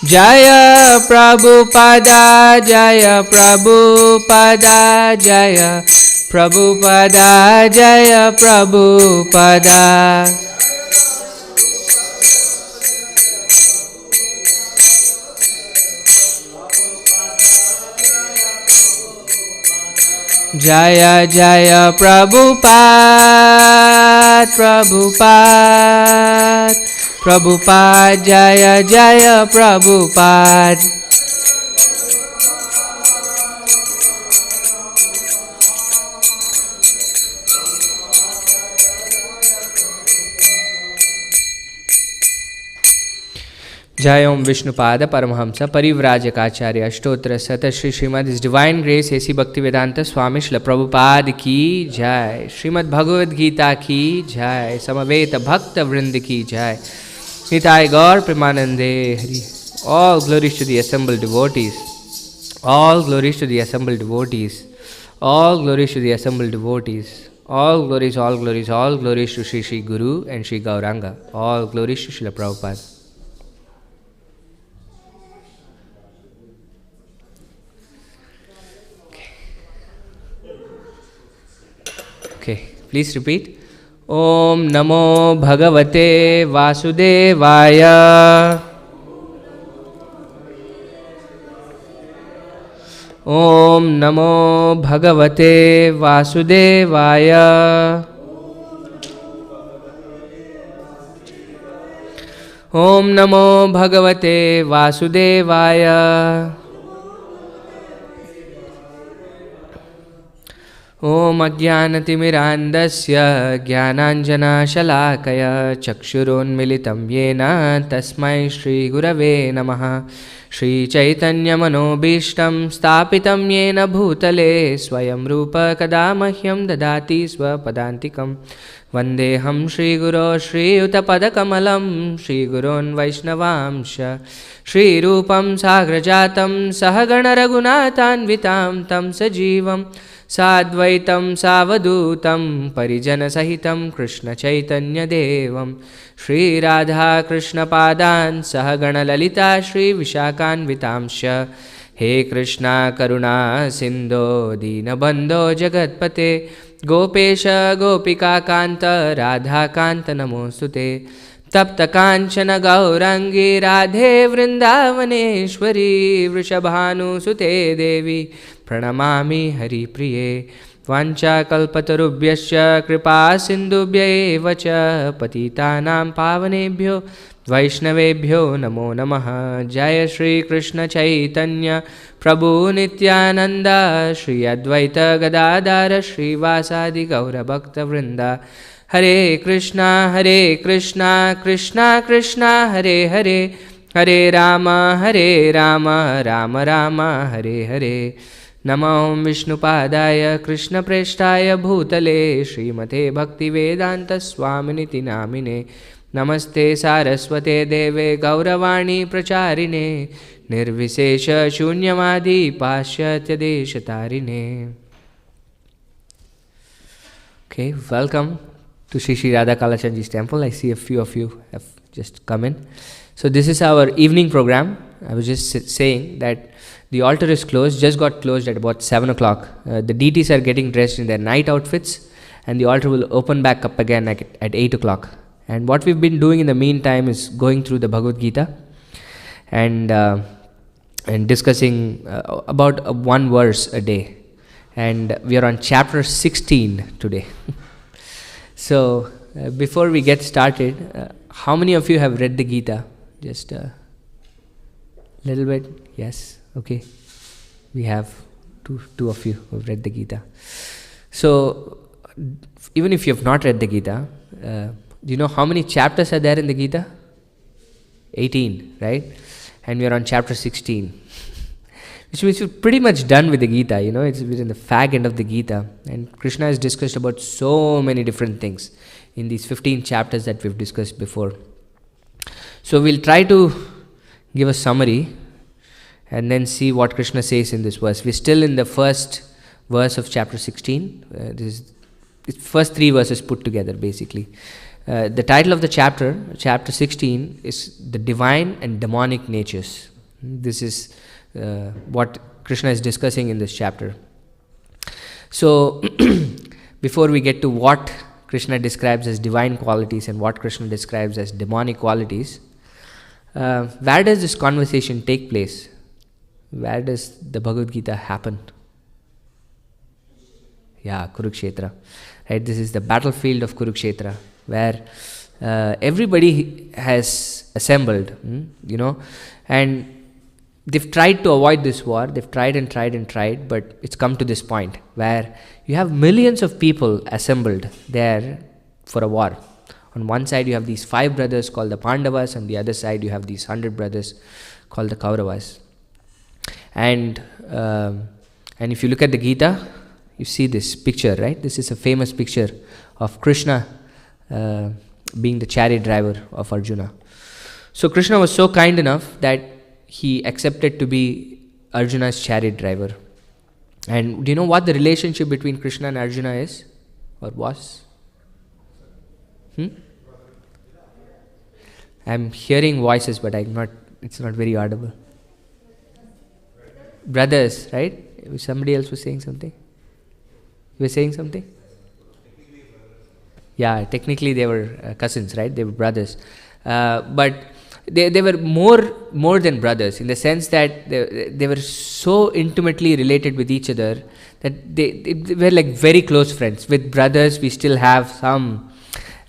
Jaya Prabhupada, Jaya Prabhupada, Jaya Prabhupada, Jaya Prabhupada. Jaya Jaya Prabhupada, Prabhupada, Prabhupada, Jaya Jaya Prabhupada. Jai Om Vishnupada Paramahamsa Parivrajakaacharya Ashtotra Sata Shri Srimad His Divine Grace A.C. Bhaktivedanta Swami Srila Prabhupada Ki Jai, Srimad Bhagavad Gita Ki Jai, Samaveta Bhakta Vrinda Ki Jai, Nitai Gaur Premanande Hari. All glories to the assembled devotees. All glories to the assembled devotees. All glories to the assembled devotees. All glories, all glories, all glories to Shri Shri Guru and Shri Gauranga. All glories to Srila Prabhupada. Okay, please repeat. Om Namo Bhagavate Vasudevaya. Om Namo Bhagavate Vasudevaya. Om Namo Bhagavate Vasudevaya. ॐ अज्ञानतिमिरान्धस्य ज्ञानाञ्जनशलाकया चक्षुरोन्मिलितं येन तस्मै श्रीगुरवे नमः। श्रीचैतन्यमनोभीष्टं स्थापितं येन भूतले स्वयं रूप कदा मह्यं ददाति स्वपदान्तिकं। वन्देऽहं श्रीगुरो श्रीयुतपदकमलं श्रीगुरोन् वैष्णवांश श्रीरूपं साग्रजातं सहगणरघुनाथान्वितां तं सजीवं साद्वैतं सावधूतं परिजनसहितं कृष्णचैतन्यदेवं श्रीराधाकृष्णपादान् सहगणललिता श्रीविशाखान्वितांश्च। हे कृष्णा करुणा सिन्धो दीनबन्धो जगत्पते गोपेश गोपिकान्त राधाकान्त नमोऽस्तुते। तप्तकाञ्चन गौराङ्गी राधे वृन्दावनेश्वरी वृषभानुसुते देवी प्रणमामि हरिप्रिये। वाञ्छाकल्पतरुभ्यश्च कृपा सिन्धुभ्यैव च पतितानां पावनेभ्यो वैष्णवेभ्यो नमो नमः। जय श्री कृष्ण चैतन्य प्रभु नित्यानंद श्री अद्वैत गदाधर श्रीवासादि गौरभक्तवृंद। हरे कृष्णा कृष्णा कृष्णा हरे हरे, हरे राम राम राम हरे हरे। नमो विष्णुपादाय कृष्णप्रेष्ठाय भूतले श्रीमते भक्तिवेदान्तस्वामिनिति नामिने। नमस्ते सारस्वते देवे गौरवाणी प्रचारिणे निर्विशेष शून्यवादी पाश्चात्यदेशतारिणे। Okay, welcome to Sri Radha Kalachandji's temple. I see a few of you have just come in. So this is our evening program. I was just saying that the altar is closed, just got closed at about 7 o'clock. The deities are getting dressed in their night outfits, and the altar will open back up again at 8 o'clock. And what we've been doing in the meantime is going through the Bhagavad Gita and discussing about one verse a day. And we are on chapter 16 today. So before we get started, how many of you have read the Gita? Just a little bit? Yes? Okay. We have two of you who have read the Gita. So even if you have not read the Gita, do you know how many chapters are there in the Gita? 18, right? And we are on chapter 16. Which means we're pretty much done with the Gita, you know, we're in the fag end of the Gita. And Krishna has discussed about so many different things in these 15 chapters that we've discussed before. So we'll try to give a summary and then see what Krishna says in this verse. We're still in the first verse of chapter 16. This is the first 3 verses put together, basically. The title of the chapter, chapter 16, is the divine and demonic natures. This is what Krishna is discussing in this chapter. So, before we get to what Krishna describes as divine qualities and what Krishna describes as demonic qualities, where does this conversation take place? Where does the Bhagavad Gita happen? Yeah, Kurukshetra. Right, this is the battlefield of Kurukshetra, where everybody has assembled, you know, and they've tried to avoid this war. They've tried and tried and tried, but it's come to this point where you have millions of people assembled there for a war. On one side you have these 5 brothers called the Pandavas, on the other side you have these 100 brothers called the Kauravas. And if you look at the Gita, you see this picture, right? This is a famous picture of Krishna being the chariot driver of Arjuna. So Krishna was so kind enough that he accepted to be Arjuna's chariot driver. And do you know what the relationship between Krishna and Arjuna is? Or was? I'm hearing voices, but it's not very audible. Brothers, right? Somebody else was saying something? You were saying something? Yeah, technically they were cousins, right? They were brothers. But they were more than brothers, in the sense that they were so intimately related with each other that they were like very close friends. With brothers we still have some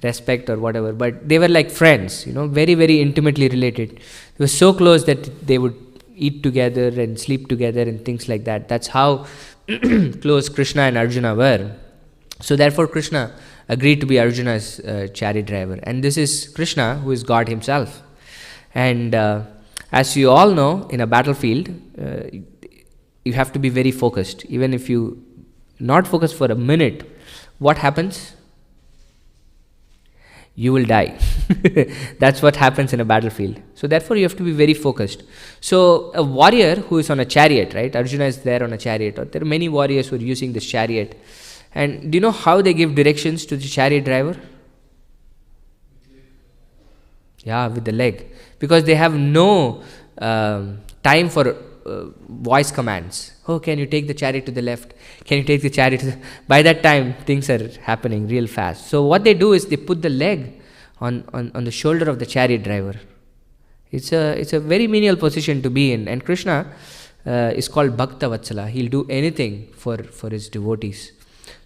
respect or whatever, but they were like friends, you know, very, very intimately related. They were so close that they would eat together and sleep together and things like that. That's how close Krishna and Arjuna were. So therefore Krishna agreed to be Arjuna's chariot driver. And this is Krishna, who is God himself. And as you all know, in a battlefield, you have to be very focused. Even if you not focus for a minute, what happens? You will die. That's what happens in a battlefield. So therefore you have to be very focused. So a warrior who is on a chariot, right? Arjuna is there on a chariot, or there are many warriors who are using this chariot. And do you know how they give directions to the chariot driver? Yeah, with the leg. Because they have no time for voice commands. Oh, can you take the chariot to the left? Can you take the chariot to the... By that time, things are happening real fast. So what they do is they put the leg on the shoulder of the chariot driver. It's a very menial position to be in. And Krishna is called Bhakta Vatsala. He'll do anything for his devotees.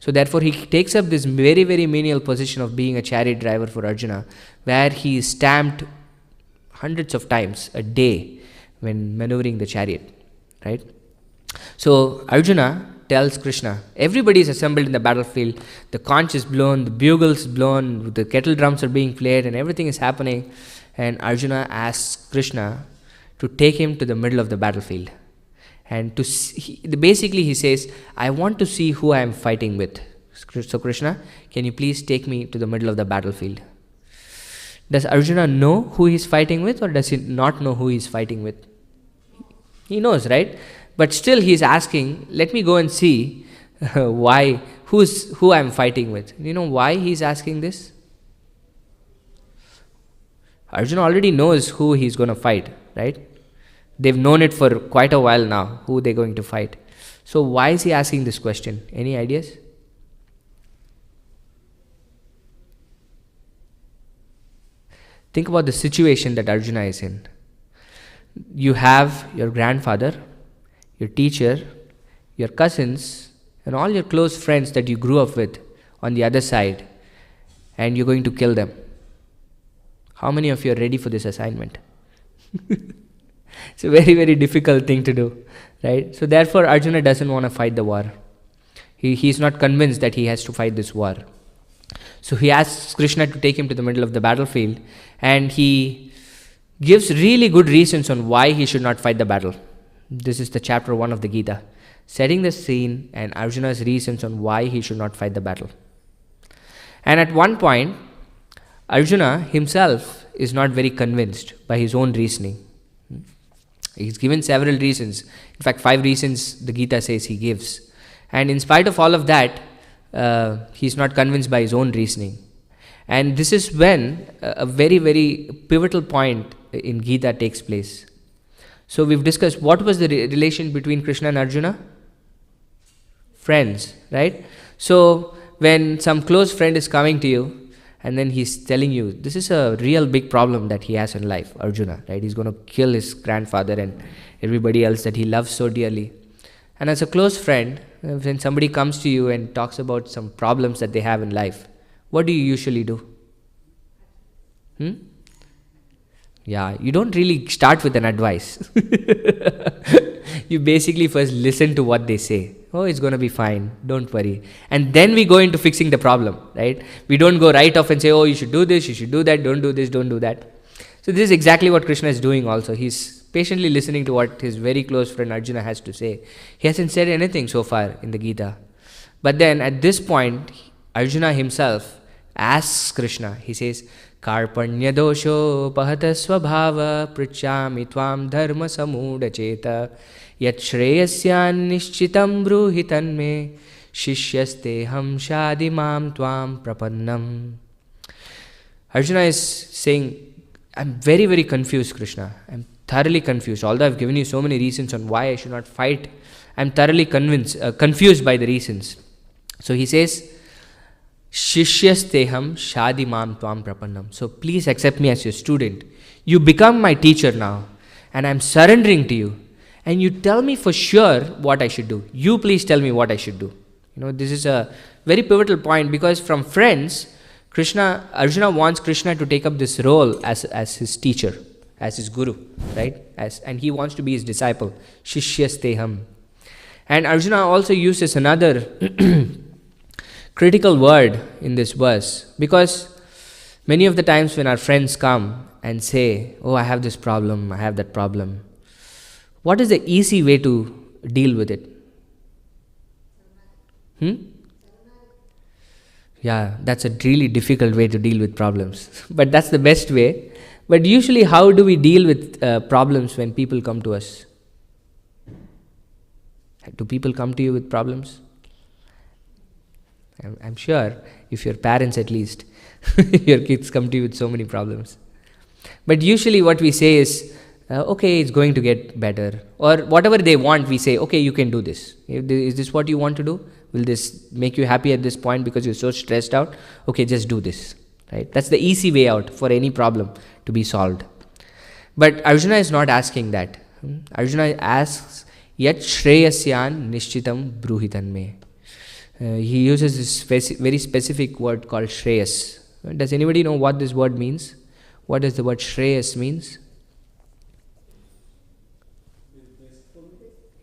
So therefore he takes up this very, very menial position of being a chariot driver for Arjuna, where he is stamped hundreds of times a day when maneuvering the chariot, right? So Arjuna tells Krishna, everybody is assembled in the battlefield, the conch is blown, the bugles blown, the kettle drums are being played and everything is happening, and Arjuna asks Krishna to take him to the middle of the battlefield. And basically he says, I want to see who I am fighting with. So Krishna, can you please take me to the middle of the battlefield? Does Arjuna know who he is fighting with, or does he not know who he is fighting with? He knows, right? But still he is asking, let me go and see who I am fighting with. You know why he is asking this? Arjuna already knows who he is going to fight, right? They've known it for quite a while now, who they're going to fight. So why is he asking this question? Any ideas? Think about the situation that Arjuna is in. You have your grandfather, your teacher, your cousins, and all your close friends that you grew up with on the other side, and you're going to kill them. How many of you are ready for this assignment? It's a very, very difficult thing to do, right? So therefore Arjuna doesn't want to fight the war. He's not convinced that he has to fight this war. So he asks Krishna to take him to the middle of the battlefield, and he gives really good reasons on why he should not fight the battle. This is the chapter 1 of the Gita, setting the scene and Arjuna's reasons on why he should not fight the battle. And at one point, Arjuna himself is not very convinced by his own reasoning. He's given several reasons. In fact, 5 reasons the Gita says he gives. And in spite of all of that, he's not convinced by his own reasoning. And this is when a very, very pivotal point in Gita takes place. So we've discussed what was the relation between Krishna and Arjuna? Friends, right? So when some close friend is coming to you, and then he's telling you, this is a real big problem that he has in life, Arjuna, right? He's going to kill his grandfather and everybody else that he loves so dearly. And as a close friend, when somebody comes to you and talks about some problems that they have in life, what do you usually do? Yeah, you don't really start with an advice. You basically first listen to what they say. Oh, it's going to be fine, don't worry. And then we go into fixing the problem, right? We don't go right off and say, oh, you should do this, you should do that, don't do this, don't do that. So this is exactly what Krishna is doing also. He's patiently listening to what his very close friend Arjuna has to say. He hasn't said anything so far in the Gita. But then at this point, Arjuna himself asks Krishna, he says, Karpanya dosho pahata svabhava prichami tvam dharma samuda cheta yat shreyasyan nishchitam bruhitan me shishyaste ham shadimam tvam prapannam. Arjuna is saying, I'm very, very confused, Krishna. I'm thoroughly confused. Although I've given you so many reasons on why I should not fight, I'm thoroughly confused by the reasons. So he says, Shishyasteham shadimam tvam prapannam. So please accept me as your student. You become my teacher now, and I'm surrendering to you. And you tell me for sure what I should do. You please tell me what I should do. You know, this is a very pivotal point, because from friends, Arjuna wants Krishna to take up this role as his teacher, as his guru, right? And he wants to be his disciple. Shishyasteham. And Arjuna also uses another critical word in this verse, because many of the times when our friends come and say, oh, I have this problem, I have that problem, what is the easy way to deal with it? Yeah, that's a really difficult way to deal with problems. But that's the best way. But usually, how do we deal with problems when people come to us? Do people come to you with problems? I'm sure, if your parents at least, your kids come to you with so many problems. But usually what we say is, okay, it's going to get better. Or whatever they want, we say, okay, you can do this. Is this what you want to do? Will this make you happy at this point because you're so stressed out? Okay, just do this. Right? That's the easy way out for any problem to be solved. But Arjuna is not asking that. Arjuna asks, Yat Shreyasyan Nishchitam Bruhitan Me. He uses this very specific word called Shreyas. Does anybody know what this word means? What does the word Shreyas means?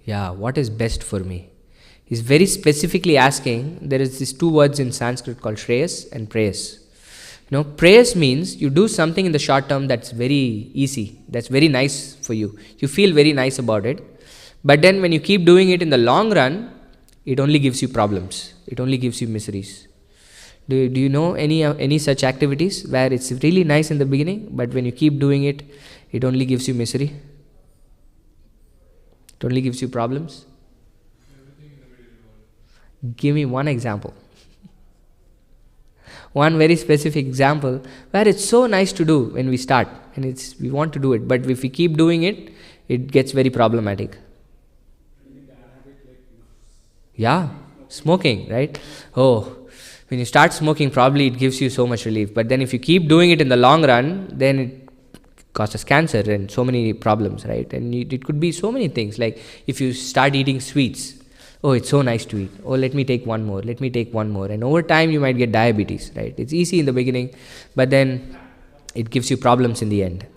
Yeah, what is best for me? He's very specifically asking. There is these two words in Sanskrit called Shreyas and Preyas. Preyas means you do something in the short term that's very easy, that's very nice for you. You feel very nice about it. But then when you keep doing it in the long run, it only gives you problems. It only gives you miseries. Do you know any such activities where it's really nice in the beginning, but when you keep doing it, it only gives you misery? It only gives you problems? Give me one example. One very specific example where it's so nice to do when we start and we want to do it, but if we keep doing it, it gets very problematic. Yeah, smoking, right? Oh, when you start smoking, probably it gives you so much relief. But then if you keep doing it in the long run, then it causes cancer and so many problems, right? And it could be so many things. Like if you start eating sweets, oh, it's so nice to eat. Oh, let me take one more. Let me take one more. And over time, you might get diabetes, right? It's easy in the beginning, but then it gives you problems in the end.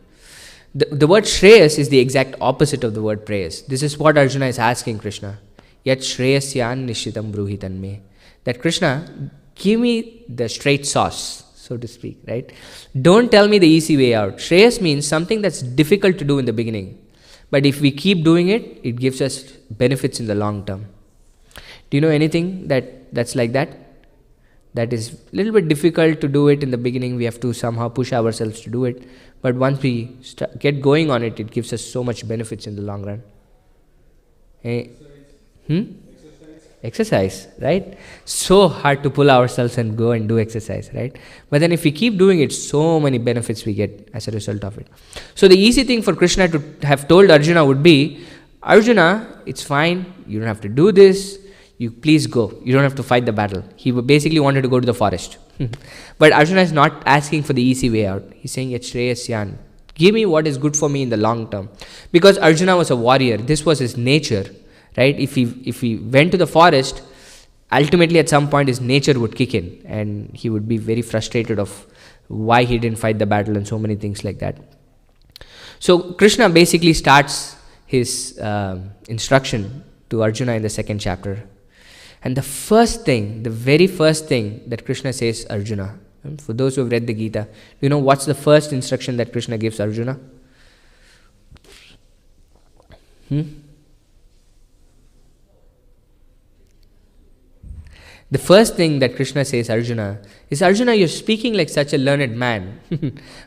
The word Shreyas is the exact opposite of the word Preyas. This is what Arjuna is asking Krishna. Yat Shreyasyan Nishitam Bruhitan Me. That Krishna, give me the straight sauce, so to speak, right? Don't tell me the easy way out. Shreyas means something that's difficult to do in the beginning. But if we keep doing it, it gives us benefits in the long term. Do you know anything that's like that? That is a little bit difficult to do it in the beginning. We have to somehow push ourselves to do it. But once we get going on it, it gives us so much benefits in the long run. Exercise, right? So hard to pull ourselves and go and do exercise, right? But then if we keep doing it, so many benefits we get as a result of it. So the easy thing for Krishna to have told Arjuna would be, Arjuna, it's fine, you don't have to do this, you please go, you don't have to fight the battle. He basically wanted to go to the forest. But Arjuna is not asking for the easy way out. He's saying, Yat Shreyasyan, give me what is good for me in the long term. Because Arjuna was a warrior, this was his nature. Right? If he went to the forest, ultimately at some point his nature would kick in and he would be very frustrated of why he didn't fight the battle and so many things like that. So Krishna basically starts his instruction to Arjuna in the second chapter. And the very first thing that Krishna says Arjuna, for those who have read the Gita, do you know what's the first instruction that Krishna gives Arjuna? The first thing that Krishna says Arjuna is, Arjuna, you're speaking like such a learned man.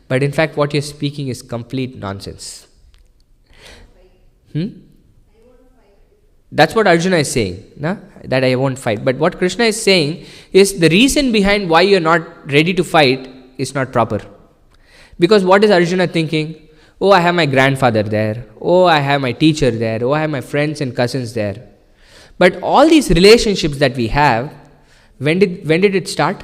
But in fact, what you're speaking is complete nonsense. That's what Arjuna is saying, that I won't fight. But what Krishna is saying is the reason behind why you're not ready to fight is not proper. Because what is Arjuna thinking? Oh, I have my grandfather there. Oh, I have my teacher there. Oh, I have my friends and cousins there. But all these relationships that we have, when did it start?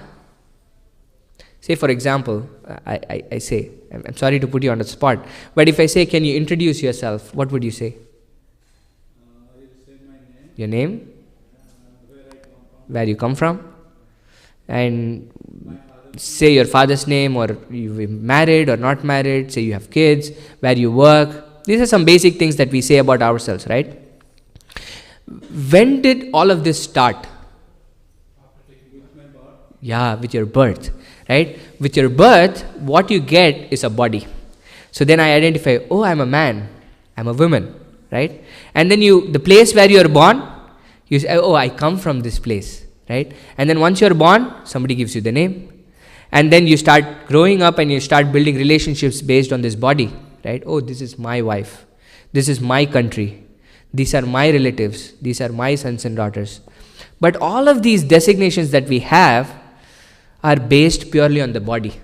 Say, for example, I say, I'm sorry to put you on the spot, but if I say, can you introduce yourself, what would you say? Your name? Where you come from? And say your father's name, or you're married or not married, say you have kids, where you work. These are some basic things that we say about ourselves, right? When did all of this start? Yeah, with your birth, right? With your birth, what you get is a body. So then I identify, oh, I'm a man, I'm a woman, right? And then the place where you are born, you say, oh, I come from this place, right? And then once you're born, somebody gives you the name. And then you start growing up and you start building relationships based on this body, right? Oh, this is my wife. This is my country. These are my relatives. These are my sons and daughters. But all of these designations that we have are based purely on the body,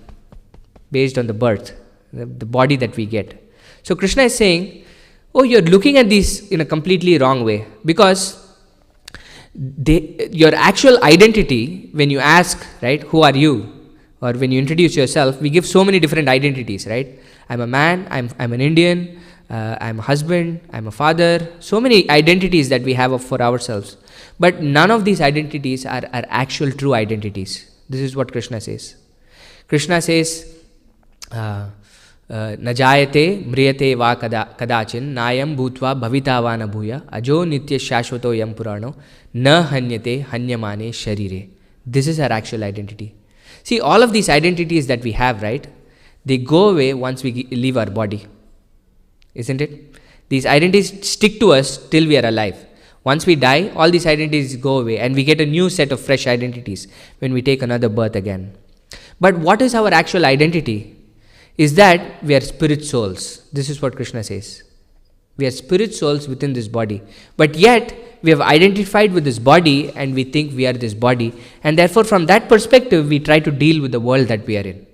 based on the birth, the body that we get. So Krishna is saying, oh, you're looking at these in a completely wrong way, because your actual identity, when you ask, right, who are you? Or when you introduce yourself, we give so many different identities, right? I'm a man, I'm an Indian, I'm a husband, I'm a father, so many identities that we have for ourselves. But none of these identities are actual true identities. This is what Krishna says. Krishna says, न जायते म्रियते वा कदाचिन नायम भूत्वा भविता वा न भूय अजो नित्य शाश्वतो यम पुराणो न हन्यते हन्यमाने शरीरे. This is our actual identity. See, all of these identities that we have, right, they go away once we leave our body, isn't it? These identities stick to us till we are alive. Once we die, all these identities go away and we get a new set of fresh identities when we take another birth again. But what is our actual identity? Is that we are spirit souls. This is what Krishna says. We are spirit souls within this body. But yet, we have identified with this body and we think we are this body. And therefore, from that perspective, we try to deal with the world that we are in.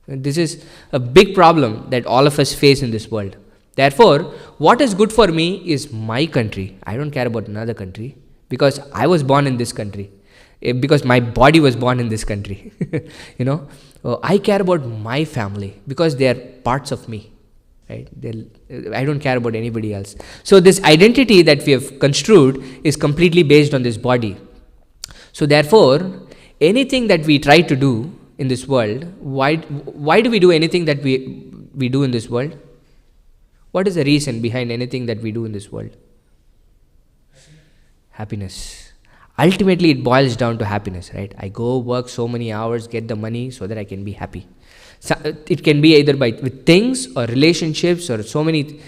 And this is a big problem that all of us face in this world. Therefore, what is good for me is my country. I don't care about another country because I was born in this country. Because my body was born in this country. I care about my family because they are parts of me, right? I don't care about anybody else. So this identity that we have construed is completely based on this body. So therefore, anything that we try to do in this world, why do we do anything that we do in this world? What is the reason behind anything that we do in this world? Happiness. Ultimately, it boils down to happiness, right? I go work so many hours, get the money so that I can be happy. So it can be either with things or relationships or so many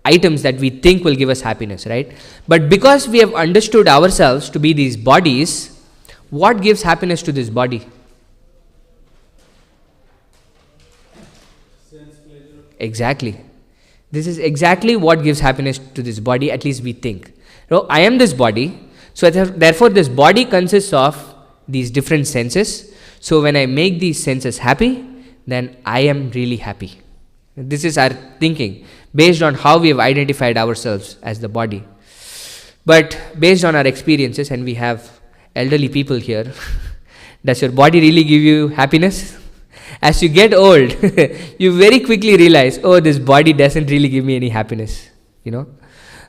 items that we think will give us happiness, right? But because we have understood ourselves to be these bodies, what gives happiness to this body? Exactly. This is exactly what gives happiness to this body, at least we think. So I am this body. So therefore, this body consists of these different senses. So when I make these senses happy, then I am really happy. This is our thinking based on how we have identified ourselves as the body. But based on our experiences, and we have elderly people here, does your body really give you happiness? As you get old, you very quickly realize, oh, this body doesn't really give me any happiness,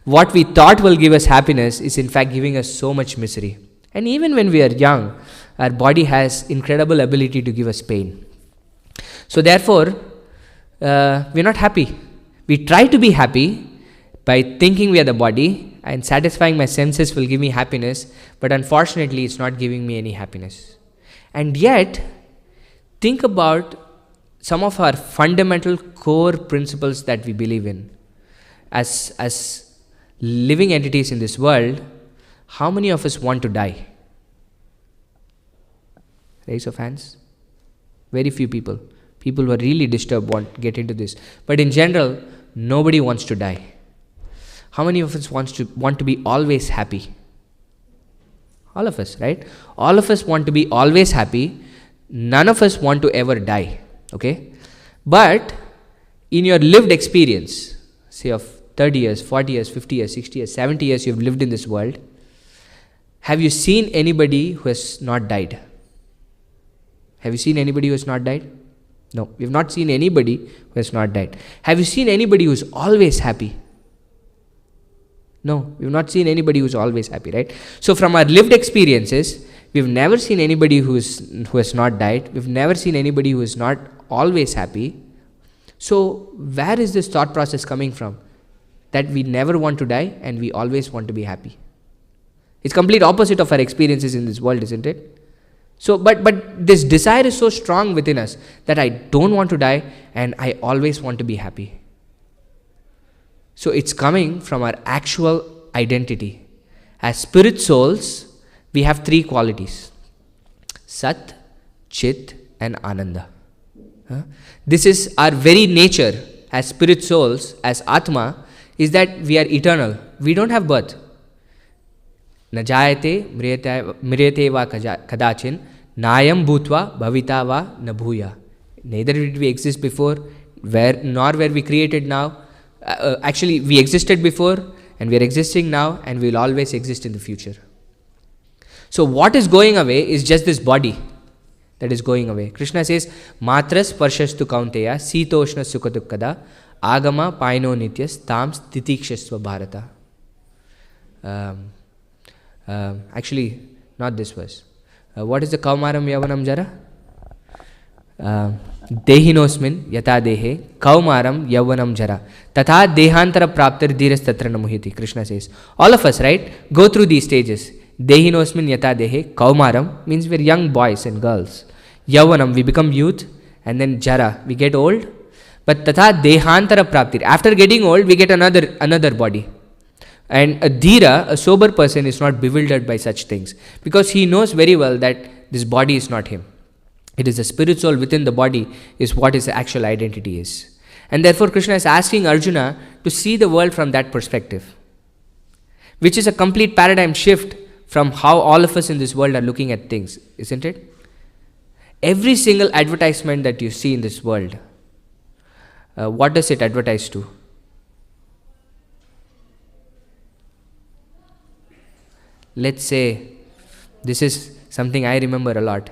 What we thought will give us happiness is in fact giving us so much misery. And even when we are young, our body has incredible ability to give us pain. So therefore, we're not happy. We try to be happy by thinking we are the body, and satisfying my senses will give me happiness, but unfortunately it's not giving me any happiness. And yet, think about some of our fundamental core principles that we believe in. As living entities in this world, how many of us want to die? Raise of hands. Very few people. People who are really disturbed want to get into this. But in general, nobody wants to die. How many of us want to be always happy? All of us, right? All of us want to be always happy. None of us want to ever die. Okay? But in your lived experience, say of 30 years, 40 years, 50 years, 60 years, 70 years you've lived in this world, have you seen anybody who has not died? Have you seen anybody who has not died? No, we have not seen anybody who has not died. Have you seen anybody who is always happy? No, we have not seen anybody who is always happy, right? So from our lived experiences, We've never seen anybody who has not died. We've never seen anybody who is not always happy. So where is this thought process coming from? That we never want to die and we always want to be happy. It's complete opposite of our experiences in this world, isn't it? So, but this desire is so strong within us that I don't want to die and I always want to be happy. So it's coming from our actual identity. As spirit souls, we have three qualities: Sat, Chit and Ananda. This is our very nature as spirit souls, as Atma, is that we are eternal. We don't have birth. Na jayate mriyate va kadachin nayam bhutva bhavita va na bhuya. Neither did we exist before, nor were we created now. Actually, we existed before and we are existing now and we will always exist in the future. So what is going away is just this body that is going away. Krishna says, Matras parshastu kaunteya sitoshna sukhadukkada agama paino nityas tam stitikshasva bharata. Actually, not this verse. What is the kaumaram yavanam jara? Dehinosmin yata dehe kaumaram yavanam jara tatha dehantara praptir dhiras tatra namuhiti. Krishna says, all of us, right, go through these stages. Dehinosmin yata dehe kaumaram means we're young boys and girls. Yavanam, we become youth, and then jara, we get old. But tatha dehantara praptir, after getting old, we get another body. And a dhira, a sober person, is not bewildered by such things because he knows very well that this body is not him. It is the spirit soul within the body is what his actual identity is. And therefore Krishna is asking Arjuna to see the world from that perspective, which is a complete paradigm shift from how all of us in this world are looking at things, isn't it? Every single advertisement that you see in this world, what does it advertise to? Let's say, this is something I remember a lot.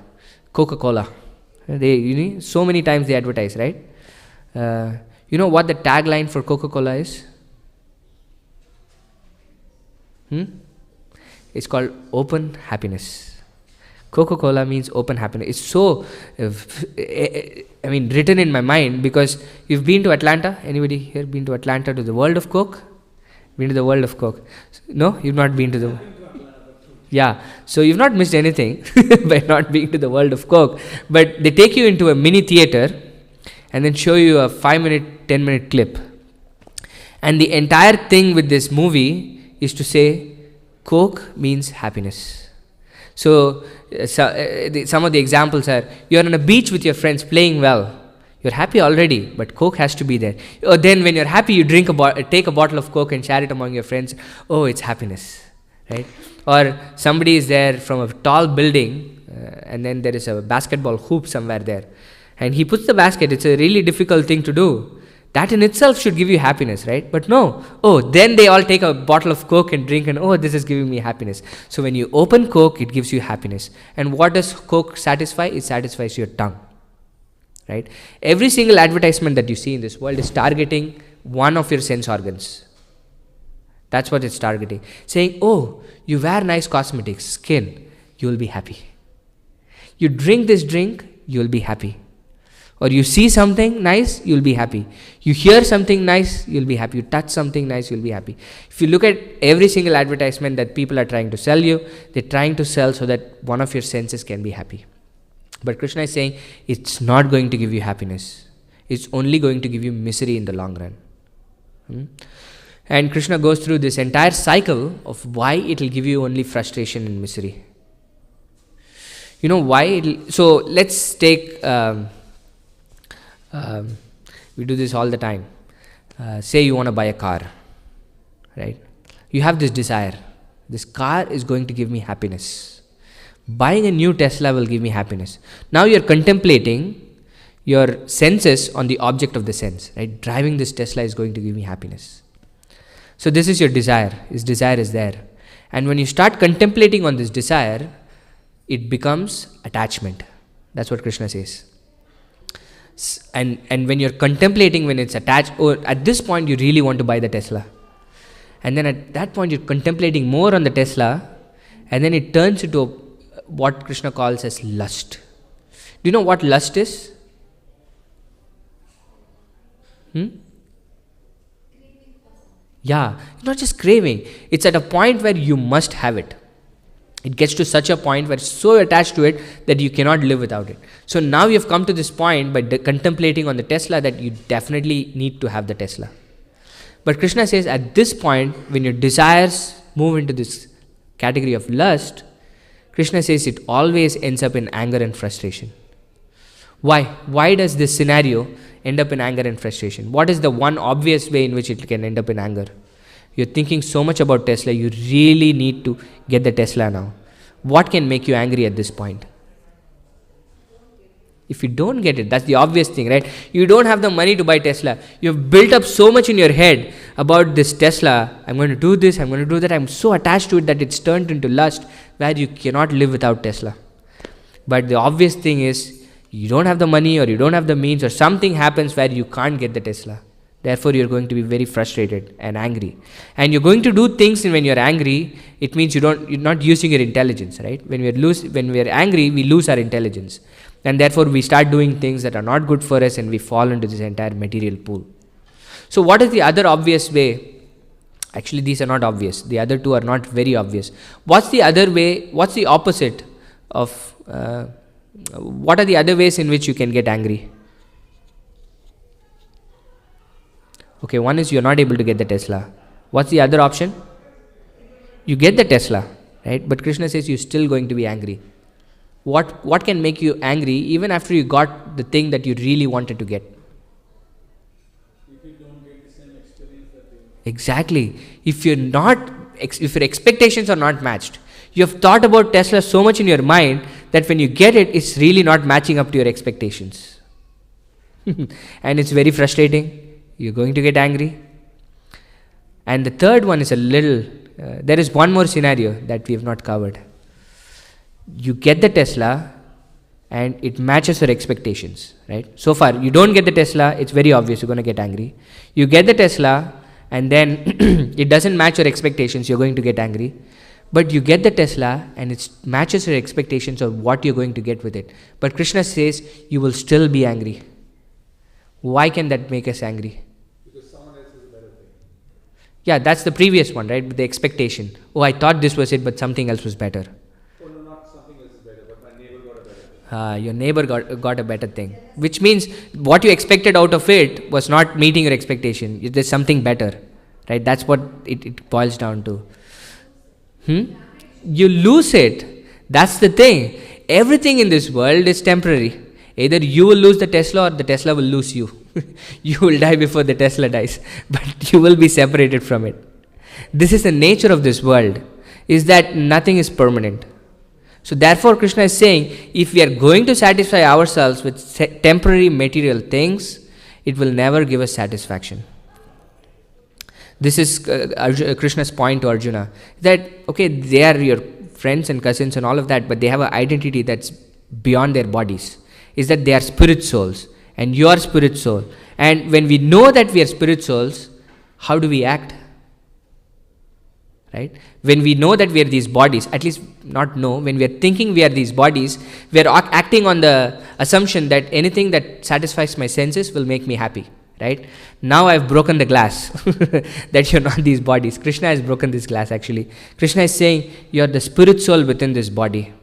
Coca-Cola. So many times they advertise, right? You know what the tagline for Coca-Cola is? It's called open happiness. Coca-Cola means open happiness. It's so, written in my mind because you've been to Atlanta. Anybody here been to Atlanta to the World of Coke? Been to the World of Coke? No? You've not been to the... Yeah, so you've not missed anything by not being to the World of Coke. But they take you into a mini theater and then show you a 5-minute, 10-minute clip. And the entire thing with this movie is to say, Coke means happiness. So, some of the examples are, you're on a beach with your friends playing well. You're happy already, but Coke has to be there. Or then when you're happy, you take a bottle of Coke and share it among your friends. Oh, it's happiness, right? Or somebody is there from a tall building and then there is a basketball hoop somewhere there. And he puts the basket. It's a really difficult thing to do. That in itself should give you happiness, right? But no. Oh, then they all take a bottle of Coke and drink and oh, this is giving me happiness. So when you open Coke, it gives you happiness. And what does Coke satisfy? It satisfies your tongue, right? Every single advertisement that you see in this world is targeting one of your sense organs. That's what it's targeting. Saying, oh, you wear nice cosmetics, skin, you will be happy. You drink this drink, you will be happy. Or you see something nice, you will be happy. You hear something nice, you will be happy. You touch something nice, you will be happy. If you look at every single advertisement that people are trying to sell you, they're trying to sell so that one of your senses can be happy. But Krishna is saying, it's not going to give you happiness. It's only going to give you misery in the long run. And Krishna goes through this entire cycle of why it will give you only frustration and misery. You know why? So let's take, we do this all the time. Say you want to buy a car, right? You have this desire. This car is going to give me happiness. Buying a new Tesla will give me happiness. Now you're contemplating your senses on the object of the sense, right? Driving this Tesla is going to give me happiness. So this is your desire. This desire is there. And when you start contemplating on this desire, it becomes attachment. That's what Krishna says. And when you're contemplating, when it's attached, or at this point you really want to buy the Tesla. And then at that point you're contemplating more on the Tesla, and then it turns into what Krishna calls as lust. Do you know what lust is? Yeah, not just craving. It's at a point where you must have it. It gets to such a point where it's so attached to it that you cannot live without it. So now you've come to this point by contemplating on the Tesla that you definitely need to have the Tesla. But Krishna says at this point, when your desires move into this category of lust, Krishna says it always ends up in anger and frustration. Why? Why does this scenario end up in anger and frustration? What is the one obvious way in which it can end up in anger? You're thinking so much about Tesla, you really need to get the Tesla now. What can make you angry at this point? If you don't get it, that's the obvious thing, right? You don't have the money to buy Tesla. You've built up so much in your head about this Tesla. I'm going to do this, I'm going to do that. I'm so attached to it that it's turned into lust where you cannot live without Tesla. But the obvious thing is, you don't have the money or you don't have the means or something happens where you can't get the Tesla. Therefore, you're going to be very frustrated and angry. And you're going to do things when you're angry. It means you're not using your intelligence, right? When we're angry, we lose our intelligence. And therefore, we start doing things that are not good for us and we fall into this entire material pool. So what is the other obvious way? Actually, these are not obvious. The other two are not very obvious. What's the other way? What's the opposite of... what are the other ways in which you can get angry? Okay, one is you're not able to get the Tesla. What's the other option? You get the Tesla, right? But Krishna says you're still going to be angry. What can make you angry even after you got the thing that you really wanted to get? If you don't get the same experience that you... Exactly. If your expectations are not matched, you have thought about Tesla so much in your mind that when you get it, it's really not matching up to your expectations. And it's very frustrating. You're going to get angry. And the third one is there is one more scenario that we have not covered. You get the Tesla and it matches your expectations, right? So far, you don't get the Tesla, it's very obvious you're going to get angry. You get the Tesla and then it doesn't match your expectations, you're going to get angry. But you get the Tesla and it matches your expectations of what you're going to get with it. But Krishna says you will still be angry. Why can that make us angry? Because someone else is a better thing. Yeah, that's the previous one, right? With the expectation. Oh, I thought this was it, but something else was better. Oh, no, not something else is better, but my neighbor got a better thing. Your neighbor got a better thing. Which means what you expected out of it was not meeting your expectation. There's something better, right? That's what it boils down to. You lose it. That's the thing. Everything in this world is temporary. Either you will lose the Tesla or the Tesla will lose you. You will die before the Tesla dies, but you will be separated from it. This is the nature of this world, is that nothing is permanent. So therefore Krishna is saying, if we are going to satisfy ourselves with temporary material things, it will never give us satisfaction. This is Krishna's point to Arjuna, that okay, they are your friends and cousins and all of that, but they have an identity that's beyond their bodies. Is that they are spirit souls and you are spirit soul. And when we know that we are spirit souls, how do we act? Right? When we know that we are these bodies, at least not know, when we are thinking we are these bodies, we are acting on the assumption that anything that satisfies my senses will make me happy. Right? Now I've broken the glass that you're not these bodies. Krishna has broken this glass actually. Krishna is saying you're the spirit soul within this body.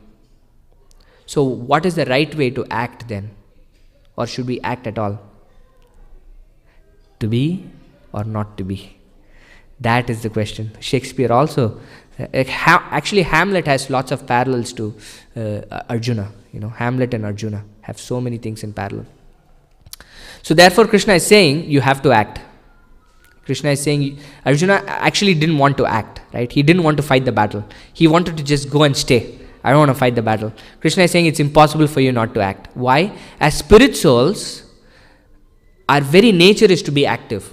So what is the right way to act then? Or should we act at all? To be or not to be? That is the question. Shakespeare also, actually Hamlet has lots of parallels to Arjuna. Hamlet and Arjuna have so many things in parallel. So therefore Krishna is saying you have to act. Krishna is saying Arjuna actually didn't want to act, right? He didn't want to fight the battle. He wanted to just go and stay. I don't want to fight the battle. Krishna is saying it's impossible for you not to act. Why? As spirit souls, our very nature is to be active.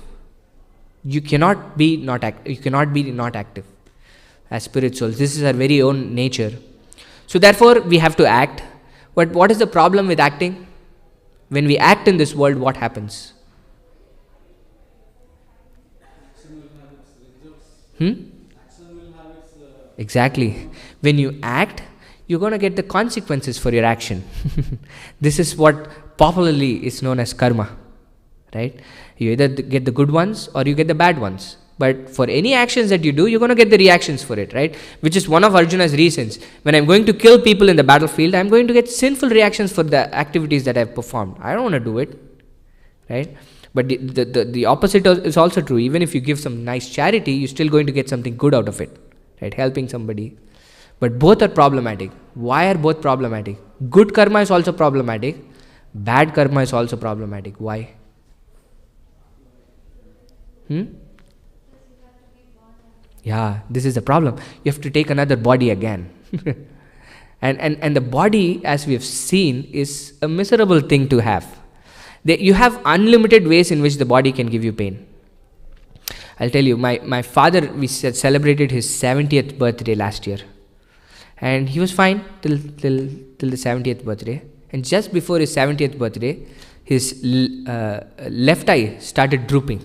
You cannot be not active as spirit souls. This is our very own nature. So therefore we have to act. But what is the problem with acting? When we act in this world, what happens? Action will have its results. Action will have its... Exactly. When you act, you're going to get the consequences for your action. This is what popularly is known as karma, right? You either get the good ones or you get the bad ones. But for any actions that you do, you're going to get the reactions for it, right? Which is one of Arjuna's reasons. When I'm going to kill people in the battlefield, I'm going to get sinful reactions for the activities that I've performed. I don't want to do it, right? But the opposite is also true. Even if you give some nice charity, you're still going to get something good out of it, right? Helping somebody. But both are problematic. Why are both problematic? Good karma is also problematic. Bad karma is also problematic. Why? Yeah, this is the problem. You have to take another body again. and the body, as we have seen, is a miserable thing to have. You have unlimited ways in which the body can give you pain. I'll tell you, my father, we celebrated his 70th birthday last year. And he was fine till the 70th birthday. And just before his 70th birthday, his left eye started drooping.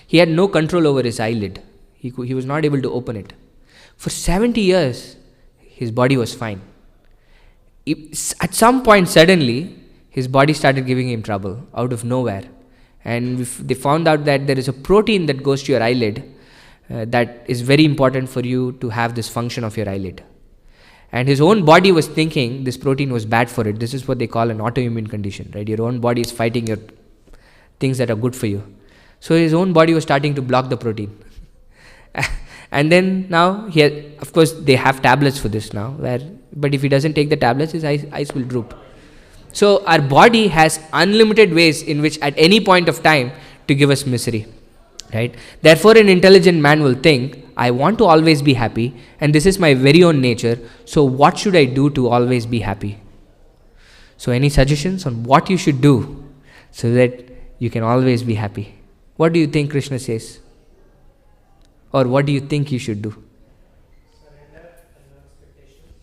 He had no control over his eyelid. He was not able to open it. For 70 years, his body was fine. At some point, suddenly, his body started giving him trouble out of nowhere. And they found out that there is a protein that goes to your eyelid that is very important for you to have this function of your eyelid. And his own body was thinking this protein was bad for it. This is what they call an autoimmune condition, right? Your own body is fighting your things that are good for you. So his own body was starting to block the protein. And then now, of course, they have tablets for this now. But if he doesn't take the tablets, his eyes will droop. So our body has unlimited ways in which at any point of time to give us misery. Right? Therefore, an intelligent man will think, I want to always be happy, and this is my very own nature, so what should I do to always be happy? So any suggestions on what you should do so that you can always be happy? What do you think Krishna says? Or what do you think you should do? Surrender and no expectations.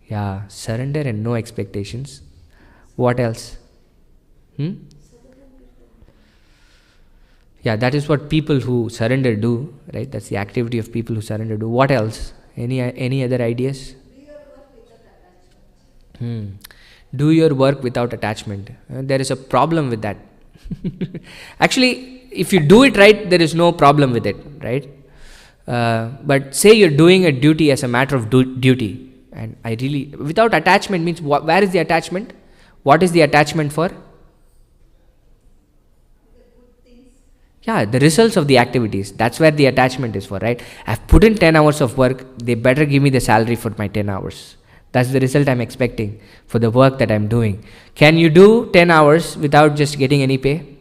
Yeah, surrender and no expectations. What else? Yeah, that is what people who surrender do, right? That's the activity of people who surrender do. What else? Any other ideas? Do your work without attachment. There is a problem with that. Actually, if you do it right, there is no problem with it, right? But say you're doing a duty as a matter of duty, and without attachment means where is the attachment? What is the attachment for? Yeah, the results of the activities. That's where the attachment is for, right? I've put in 10 hours of work. They better give me the salary for my 10 hours. That's the result I'm expecting for the work that I'm doing. Can you do 10 hours without just getting any pay?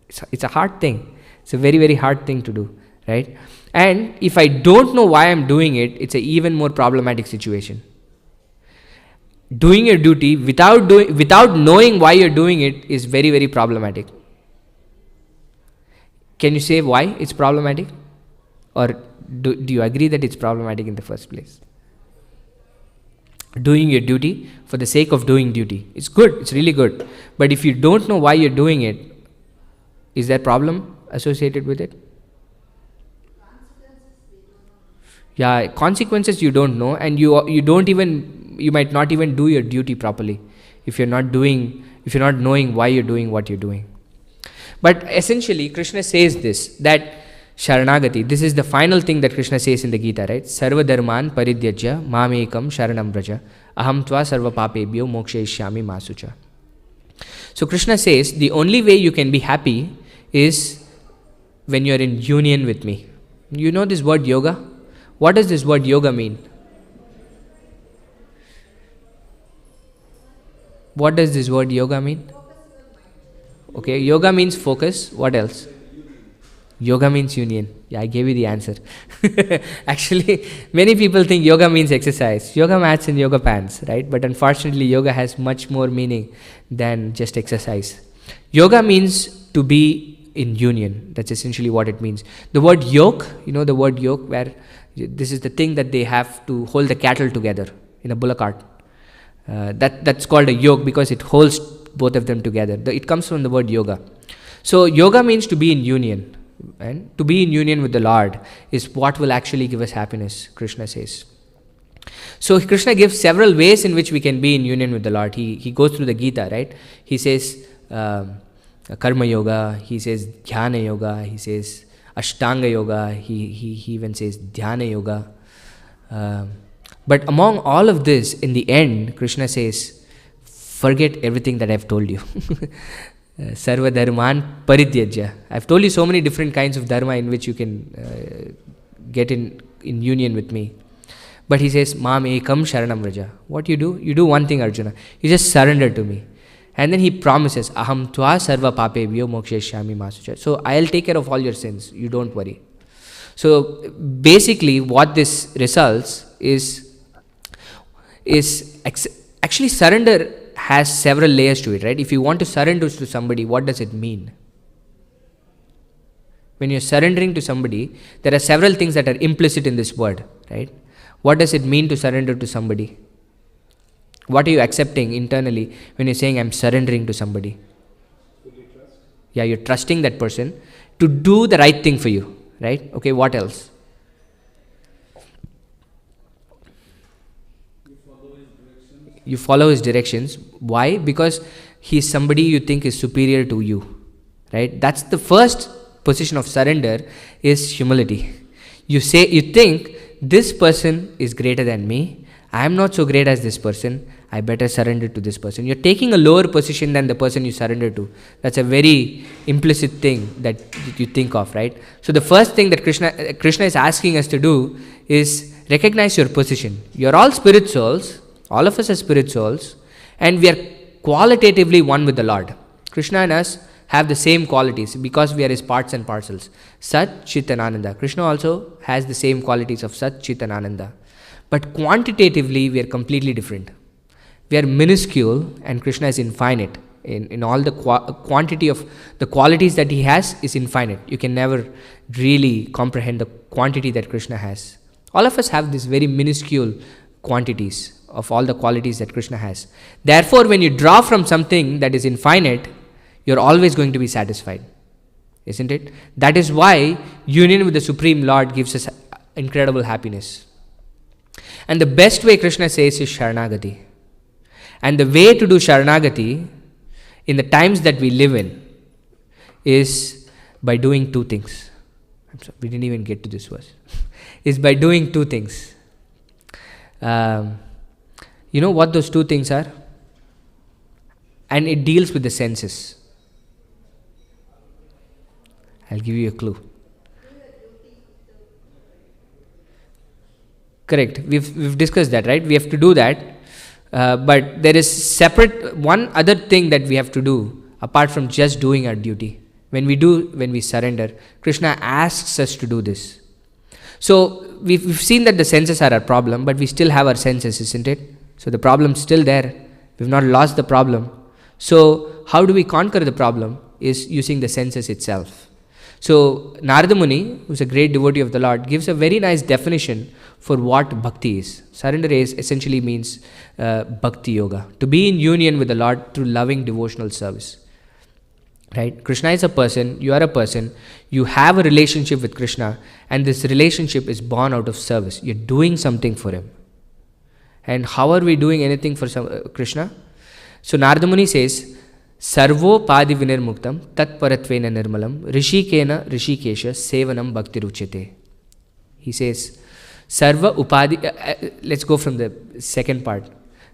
It's a hard thing. It's a very, very hard thing to do, right? And if I don't know why I'm doing it, it's an even more problematic situation. Doing your duty without knowing why you're doing it is very, very problematic. Can you say why it's problematic? Or do you agree that it's problematic in the first place? Doing your duty for the sake of doing duty. It's good, it's really good. But if you don't know why you're doing it, is there a problem associated with it? Yeah, consequences you don't know, and you might not even do your duty properly if you're not knowing why you're doing what you're doing. But essentially, Krishna says this, that Sharanagati, this is the final thing that Krishna says in the Gita, right? Sarva dharman paridyajya mamekam sharanam braja aham tva sarva papebhyo mokshayishyami masucha. So Krishna says, the only way you can be happy is when you're in union with me. You know this word yoga? What does this word yoga mean? What does this word yoga mean? Okay, yoga means focus. What else? Yoga means union. Yeah, I gave you the answer. Actually, many people think yoga means exercise. Yoga mats and yoga pants, right? But unfortunately, yoga has much more meaning than just exercise. Yoga means to be in union. That's essentially what it means. The word yoke, you know the word yoke, where this is the thing that they have to hold the cattle together in a bullock cart. That's called a yoke because it holds both of them together. It comes from the word yoga. So yoga means to be in union. And to be in union with the Lord is what will actually give us happiness, Krishna says. So Krishna gives several ways in which we can be in union with the Lord. He goes through the Gita, right? He says Karma Yoga, he says Dhyana Yoga, he says Ashtanga Yoga, he even says Dhyana Yoga. But among all of this, in the end, Krishna says, forget everything that I've told you. Sarva dharman parityajya. I've told you so many different kinds of dharma in which you can get in union with me. But he says, Mam ekam sharanam vraja. What you do? You do one thing, Arjuna. You just surrender to me. And then he promises, Aham tva sarva papebhyo moksheshyami masucha. So I'll take care of all your sins. You don't worry. So basically what this results is actually surrender has several layers to it, right? If you want to surrender to somebody, what does it mean? When you're surrendering to somebody, there are several things that are implicit in this word, right? What does it mean to surrender to somebody? What are you accepting internally when you're saying, I'm surrendering to somebody? Yeah, you're trusting that person to do the right thing for you, right? Okay, what else? You follow his directions. Why? Because he's somebody you think is superior to you, right? That's the first position of surrender, is humility. You think this person is greater than me. I am not so great as this person. I better surrender to this person. You're taking a lower position than the person you surrender to. That's a very implicit thing that you think of, right? So the first thing that Krishna is asking us to do is recognize your position. You're all spirit souls. All of us are spirit souls, and we are qualitatively one with the Lord. Krishna and us have the same qualities because we are his parts and parcels. Sat, Chit and Ananda. Krishna also has the same qualities of Sat, Chit and Ananda. But quantitatively, we are completely different. We are minuscule and Krishna is infinite. In all the quantity of the qualities that he has is infinite. You can never really comprehend the quantity that Krishna has. All of us have these very minuscule quantities of all the qualities that Krishna has. Therefore, when you draw from something that is infinite, you're always going to be satisfied. Isn't it? That is why union with the Supreme Lord gives us incredible happiness. And the best way Krishna says is Sharanagati. And the way to do Sharanagati in the times that we live in is by doing two things. I'm sorry, we didn't even get to this verse. Is by doing two things. You know what those two things are? And it deals with the senses. I'll give you a clue. Correct. We've discussed that, right? We have to do that. But there is separate one other thing that we have to do apart from just doing our duty. When we surrender, Krishna asks us to do this. So we've seen that the senses are our problem, but we still have our senses, isn't it? So the problem's still there. We've not lost the problem. So how do we conquer the problem? Is using the senses itself. So Narada Muni, who's a great devotee of the Lord, gives a very nice definition for what bhakti is. Surrender essentially means bhakti yoga. To be in union with the Lord through loving devotional service. Right? Krishna is a person, you are a person, you have a relationship with Krishna, and this relationship is born out of service. You're doing something for him. And how are we doing anything for Krishna? So Narada Muni says, Sarvo padi vinirmuktam tat paratvena nirmalam rishikena rishikesha sevanam bhakti ruchete. He says, Sarva upadi, let's go from the second part.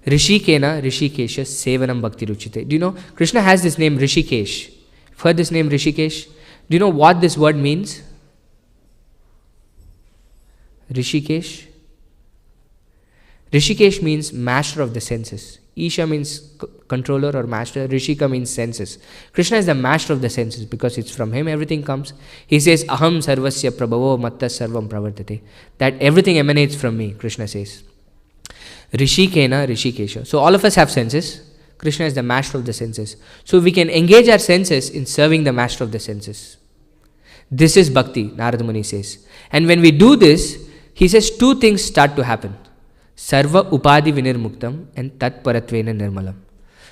Rishikena rishikesha sevanam bhakti ruchete. Do you know, Krishna has this name Rishikesh. You've heard this name Rishikesh? Do you know what this word means? Rishikesh? Rishikesh means master of the senses. Isha means controller or master. Rishika means senses. Krishna is the master of the senses because it's from him everything comes. He says, Aham sarvasya prabhavo matta sarvam pravartate. That everything emanates from me, Krishna says. Rishikena rishikesha. So all of us have senses. Krishna is the master of the senses. So we can engage our senses in serving the master of the senses. This is bhakti, Narada Muni says. And when we do this, he says two things start to happen. Sarva upadi vinirmuktam and tat paratvena nirmalam.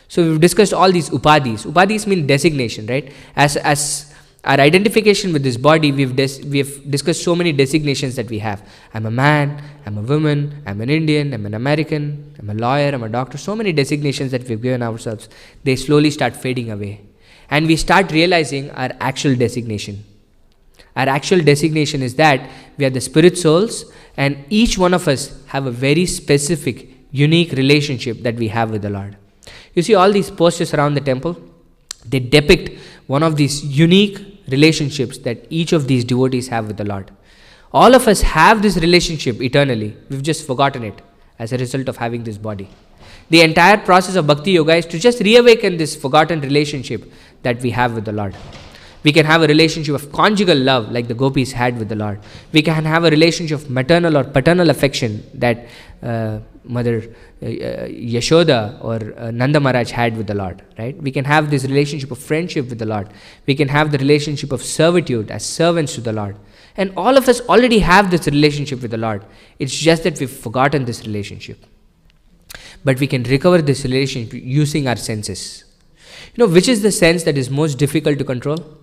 So we've discussed all these upadis. Upadis mean designation, right? As our identification with this body, we have discussed so many designations that we have. I'm a man, I'm a woman, I'm an Indian, I'm an American, I'm a lawyer, I'm a doctor. So many designations that we've given ourselves, they slowly start fading away. And we start realizing our actual designation. Our actual designation is that we are the spirit souls, and each one of us have a very specific, unique relationship that we have with the Lord. You see all these posters around the temple, they depict one of these unique relationships that each of these devotees have with the Lord. All of us have this relationship eternally. We've just forgotten it as a result of having this body. The entire process of Bhakti Yoga is to just reawaken this forgotten relationship that we have with the Lord. We can have a relationship of conjugal love like the gopis had with the Lord. We can have a relationship of maternal or paternal affection that Mother Yashoda or Nanda Maharaj had with the Lord. Right? We can have this relationship of friendship with the Lord. We can have the relationship of servitude as servants to the Lord. And all of us already have this relationship with the Lord. It's just that we've forgotten this relationship. But we can recover this relationship using our senses. You know, which is the sense that is most difficult to control?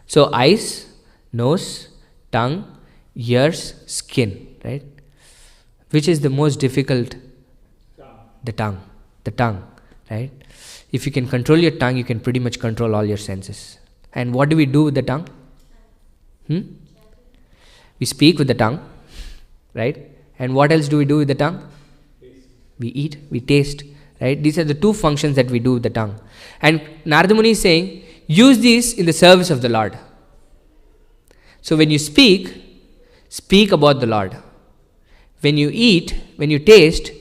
So eyes, nose, tongue, ears, skin, right? Which is the most difficult? The tongue, right? If you can control your tongue, you can pretty much control all your senses. And what do we do with the tongue? We speak with the tongue, right? And what else do we do with the tongue? We eat, we taste, right? These are the two functions that we do with the tongue. And Narada Muni is saying, use these in the service of the Lord. So when you speak about the Lord. When you eat, when you taste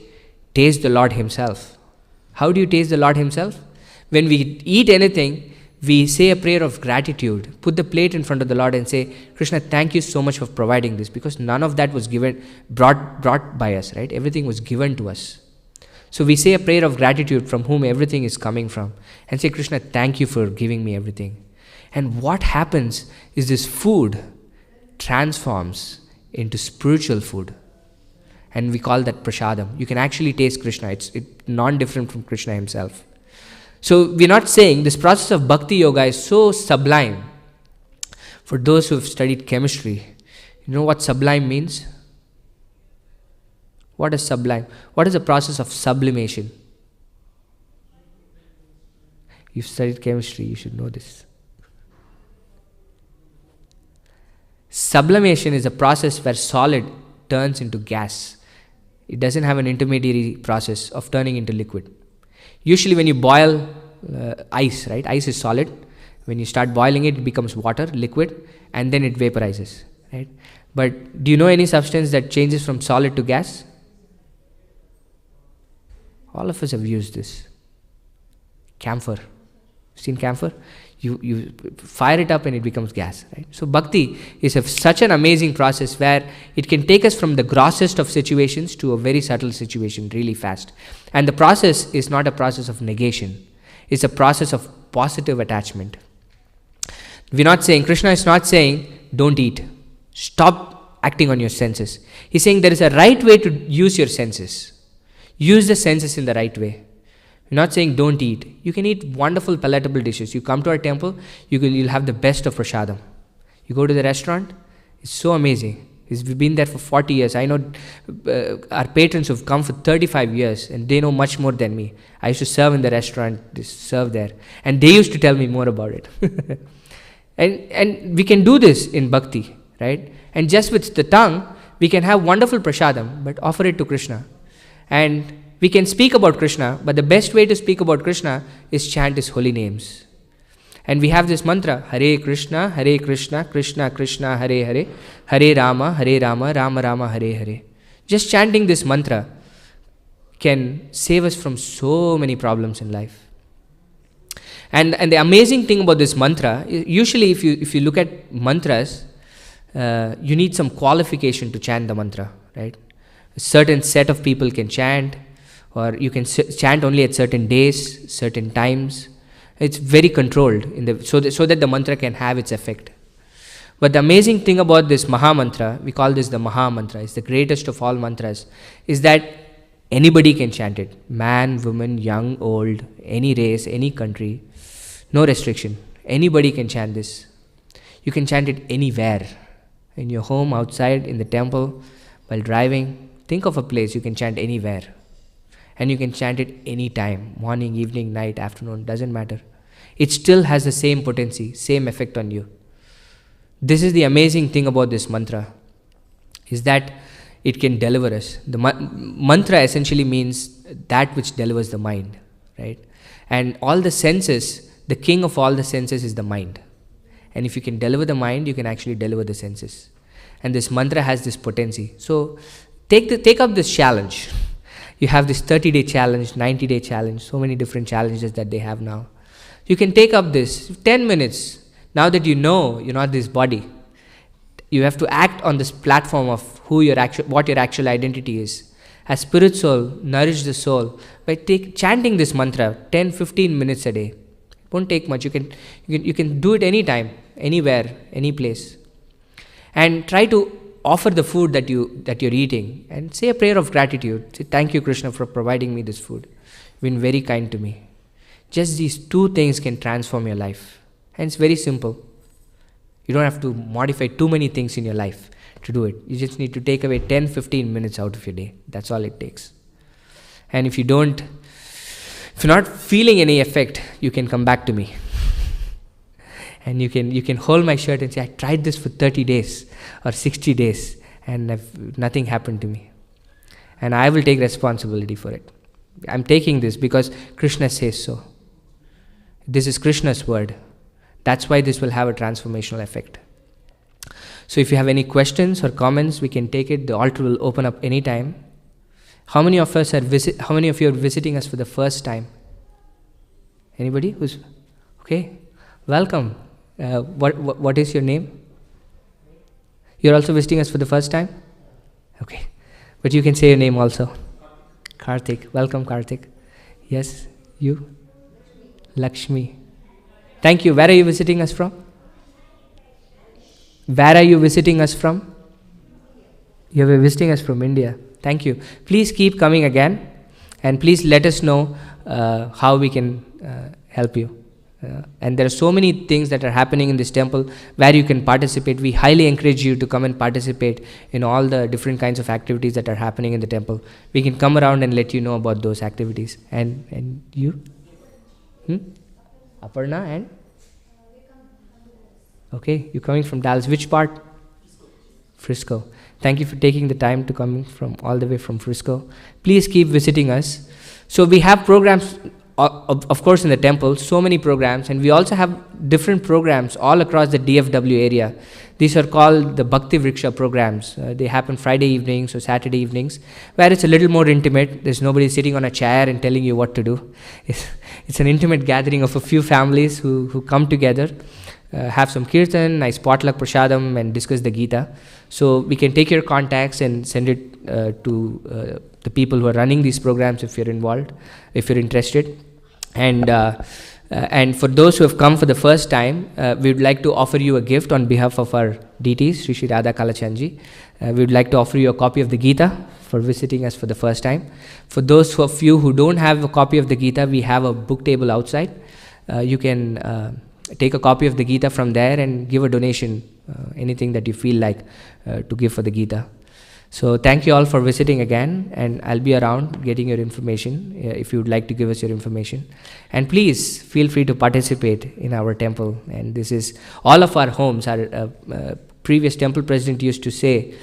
the Lord Himself. How do you taste the Lord Himself? When we eat anything, we say a prayer of gratitude. Put the plate in front of the Lord and say, Krishna, thank you so much for providing this, because none of that was brought by us, right? Everything was given to us. So we say a prayer of gratitude from whom everything is coming from, and say, Krishna, thank you for giving me everything. And what happens is this food transforms into spiritual food. And we call that prasadam. You can actually taste Krishna. It's non-different from Krishna Himself. So we're not saying this process of Bhakti Yoga is so sublime. For those who have studied chemistry, you know what sublime means? What is sublime? What is the process of sublimation? You've studied chemistry, you should know this. Sublimation is a process where solid turns into gas. It doesn't have an intermediary process of turning into liquid. Usually when you boil ice, right? Ice is solid. When you start boiling it, it becomes water, liquid, and then it vaporizes, right? But do you know any substance that changes from solid to gas? All of us have used this. Camphor. Seen camphor? You fire it up and it becomes gas, right? So bhakti is such an amazing process where it can take us from the grossest of situations to a very subtle situation really fast. And the process is not a process of negation. It's a process of positive attachment. We're not saying, Krishna is not saying, don't eat. Stop acting on your senses. He's saying there is a right way to use your senses. Use the senses in the right way. We're not saying don't eat. You can eat wonderful palatable dishes. You come to our temple, you'll have the best of prasadam. You go to the restaurant, it's so amazing. We've been there for 40 years. I know our patrons who've come for 35 years and they know much more than me. I used to serve in the restaurant, serve there. And they used to tell me more about it. and we can do this in bhakti, right? And just with the tongue, we can have wonderful prasadam, but offer it to Krishna. And we can speak about Krishna, but the best way to speak about Krishna is chant His holy names. And we have this mantra, Hare Krishna, Krishna Krishna, Hare Hare, Hare Rama, Rama Rama, Hare Hare. Just chanting this mantra can save us from so many problems in life. And the amazing thing about this mantra, usually if you look at mantras, you need some qualification to chant the mantra, right? A certain set of people can chant, or you can chant only at certain days, certain times. It's very controlled so that the mantra can have its effect. But the amazing thing about this Maha Mantra, we call this the Maha Mantra, it's the greatest of all mantras, is that anybody can chant it. Man, woman, young, old, any race, any country. No restriction. Anybody can chant this. You can chant it anywhere. In your home, outside, in the temple, while driving. Think of a place you can chant anywhere. And you can chant it anytime. Morning, evening, night, afternoon, doesn't matter. It still has the same potency, same effect on you. This is the amazing thing about this mantra, is that it can deliver us. The mantra essentially means that which delivers the mind, right? And all the senses, the king of all the senses is the mind. And if you can deliver the mind, you can actually deliver the senses. And this mantra has this potency. So take up this challenge. You have this 30-day challenge, 90-day challenge, so many different challenges that they have now. You can take up this 10 minutes. Now that you know you're not this body, you have to act on this platform of what your actual identity is. As spirit soul, nourish the soul by chanting this mantra 10-15 minutes a day. It won't take much. You can do it anytime, anywhere, any place. And try to offer the food that you're eating and say a prayer of gratitude. Say, thank you, Krishna, for providing me this food. You've been very kind to me. Just these two things can transform your life. And it's very simple. You don't have to modify too many things in your life to do it. You just need to take away 10-15 minutes out of your day. That's all it takes. And if you're not feeling any effect, you can come back to me. And you can hold my shirt and say, I tried this for 30 days or 60 days and nothing happened to me. And I will take responsibility for it. I'm taking this because Krishna says so. This is Krishna's word. That's why this will have a transformational effect. So if you have any questions or comments, we can take it. The altar will open up anytime. How many of you are visiting us for the first time? Anybody who's okay? Welcome. What is your name? You're also visiting us for the first time? Okay. But you can say your name also. Karthik. Welcome, Karthik. Yes, you? Lakshmi. Thank you. Where are you visiting us from? Where are you visiting us from? You are visiting us from India. Thank you. Please keep coming again and please let us know how we can help you. And there are so many things that are happening in this temple where you can participate. We highly encourage you to come and participate in all the different kinds of activities that are happening in the temple. We can come around and let you know about those activities. And you? Aparna and? Okay, you're coming from Dallas. Which part? Frisco. Thank you for taking the time to come from all the way from Frisco. Please keep visiting us. So we have programs, of course, in the temple, so many programs, and we also have different programs all across the DFW area. These are called the Bhakti Vriksha programs. They happen Friday evenings or Saturday evenings, where it's a little more intimate. There's nobody sitting on a chair and telling you what to do. It's an intimate gathering of a few families who come together, have some kirtan, nice potluck prasadam, and discuss the Gita. So we can take your contacts and send it to the people who are running these programs if you're involved, if you're interested. And for those who have come for the first time, we would like to offer you a gift on behalf of our deities, Sri Sri Radha Kalachandji. We would like to offer you a copy of the Gita for visiting us for the first time. For those of you who don't have a copy of the Gita, we have a book table outside. You can take a copy of the Gita from there and give a donation, anything that you feel like to give for the Gita. So thank you all for visiting again, and I'll be around getting your information if you would like to give us your information. And please feel free to participate in our temple. And this is all of our homes. Our previous temple president used to say,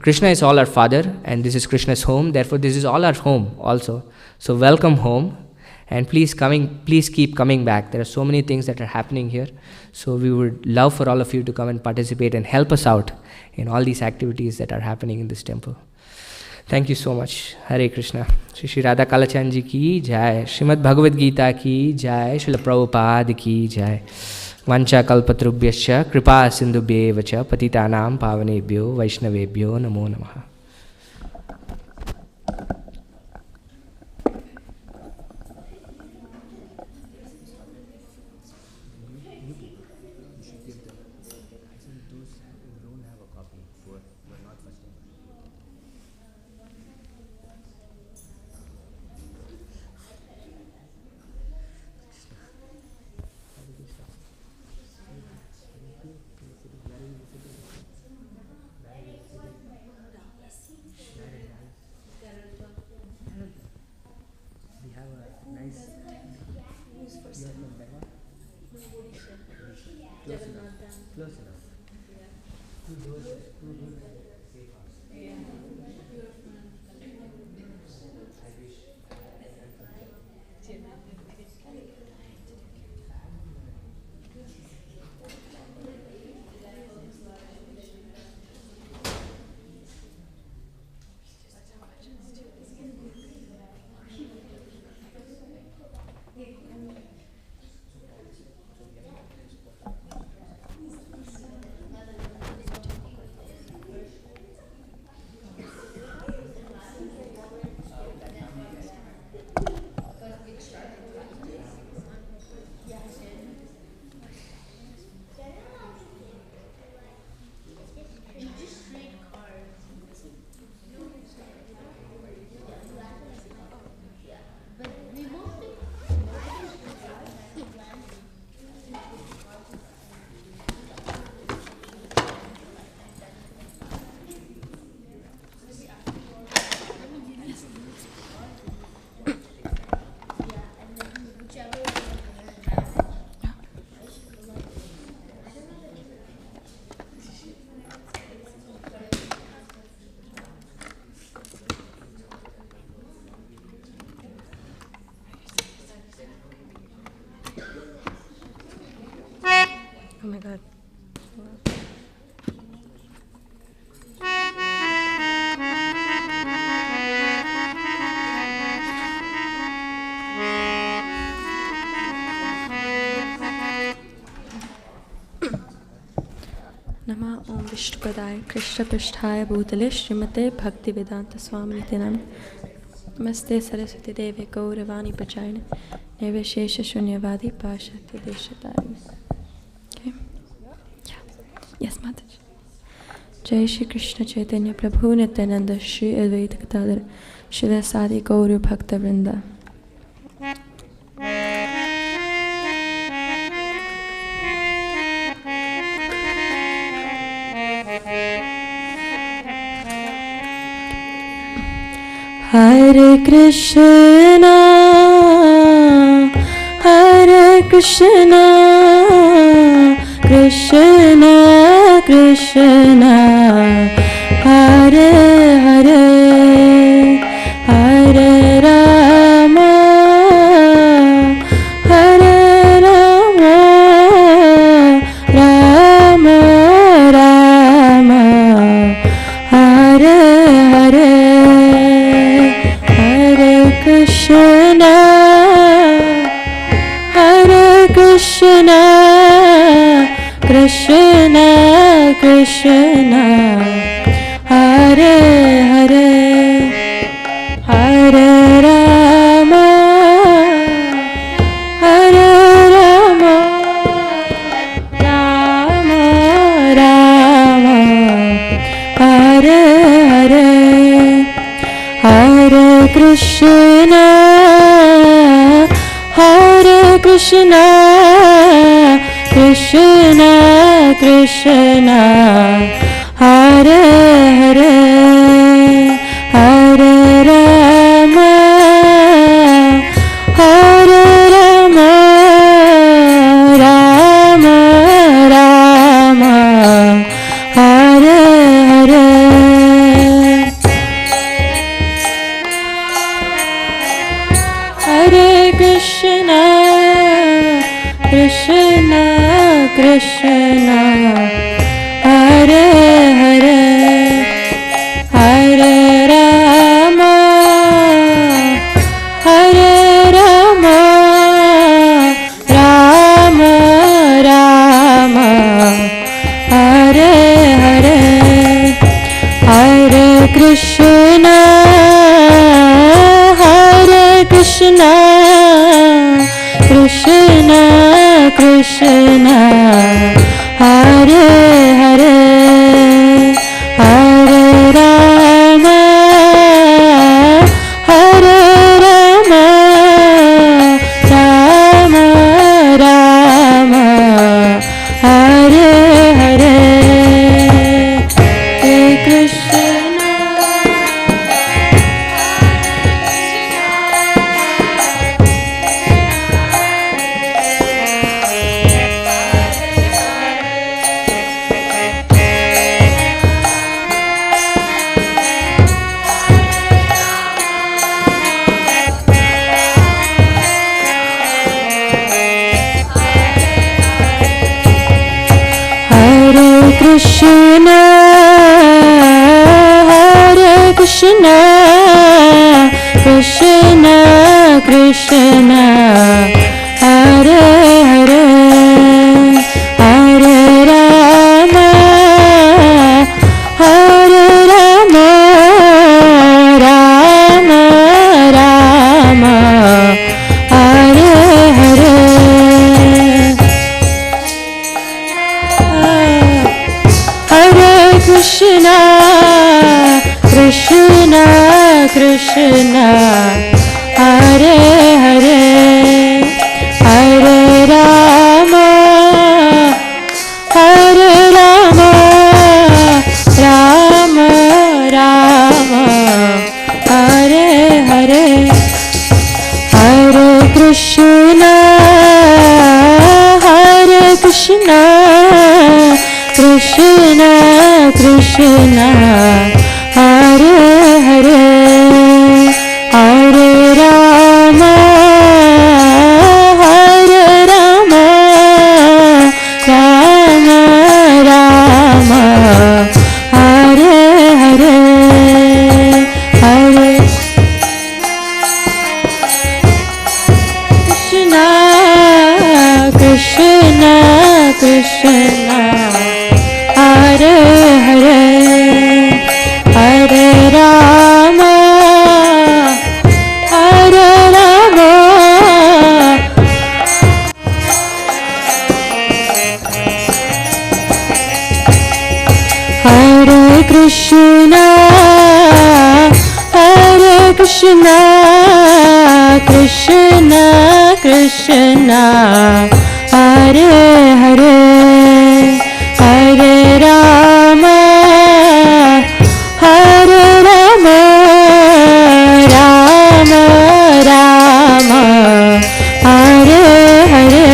Krishna is all our father, and this is Krishna's home. Therefore, this is all our home also. So welcome home. And please keep coming back. There are so many things that are happening here. So we would love for all of you to come and participate and help us out in all these activities that are happening in this temple. Thank you so much. Hare Krishna. Sri Sri Radha Kalachandji ki jai. Srimad Bhagavad Gita ki jai. Srila Prabhupada ki jai. Vancha kalpatrubhyascha kripa sindhubhyevacha patitanam pavanebhyo vaishnavebhyo namo namaha. Oh my God. Nama Om Vishnupadaya Krishna Pristhaya Bhutale Srimate Bhakti Vedanta Swami Nityanam Namaste Saraswati Devi Gauravani Pachayane Nirvishesha Shunyavadi Pashakti Deshatayane. Okay? Yeah. Yes, Mataji. Jai Shri Krishna Chaitanya Prabhu Nityananda Shri Advaita Gadadhar Shri Sadi Gauru Bhakta Vrinda. Hare Krishna, Hare Krishna, Krishna Krishna, Hare Hare, Hare Rama, Hare Rama, Rama Rama, Hare Hare. Hare Krishna, Krishna Krishna, Hare Hare, Hare Rama, Hare Rama, Rama Rama, Hare Hare. Hare Krishna, Krishna Krishna, Hare Hare, Hare Rama, Hare Rama, Rama Rama, Hare Hare. Hare Krishna, Krishna Krishna, Hare Hare, Hare Rama, Hare Rama, Rama Rama, Hare Hare. Hare Krishna, Krishna Krishna Krishna, Hare Hare, Hare Rama, Hare Rama, Rama Rama, Hare Hare. Hare Krishna, Krishna, Krishna Krishna, Hare Hare, Hare Rama, Hare Rama, Rama Rama, Hare Hare. Hare Krishna, Krishna Krishna, Hare Hare, Hare Rama, Hare Rama, Rama Rama, Hare Hare. Hare Krishna, Hare Krishna, Krishna Krishna, Hare Hare, Hare Rama, Hare Rama, Rama Rama, Hare Hare, Hare Krishna, Krishna Krishna, Hare Hare, Hare Rama, Hare Rama. Hare Krishna, Hare Krishna, Krishna Krishna, Hare Hare, Hare Rama, Hare Rama, Rama Rama, Hare Hare.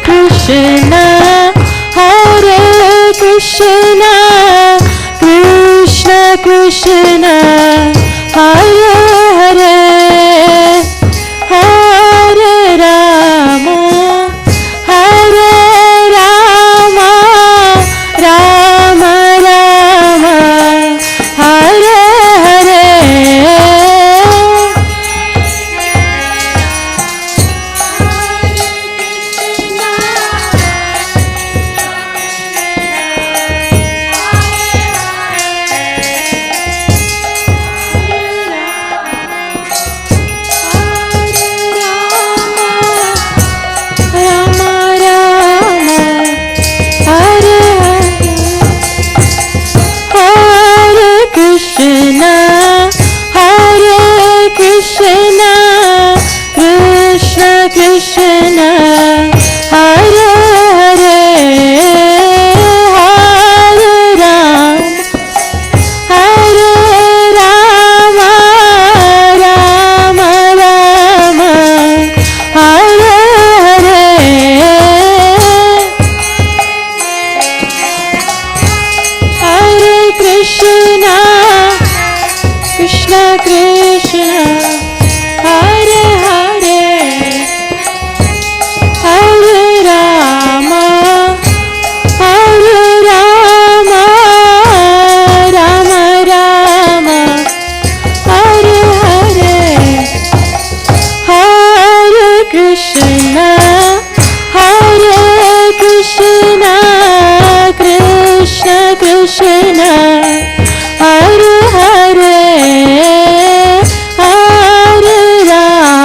Krishna, Hare Krishna, Krishna Krishna, Hare Hare, Hare Rama, Hare Rama, Rama Rama, Hare Hare. Krishna, Hare Krishna, Krishna Krishna, Hare Hare, Hare Rama, Hare Rama, Rama Rama, Hare Hare. Hare Krishna, Krishna Krishna, Hare Hare, Hare Rama, Hare Rama, Rama Rama, Hare Hare. Hare Krishna, Hare Krishna, Krishna Krishna, Hare Hare, Hare Rama.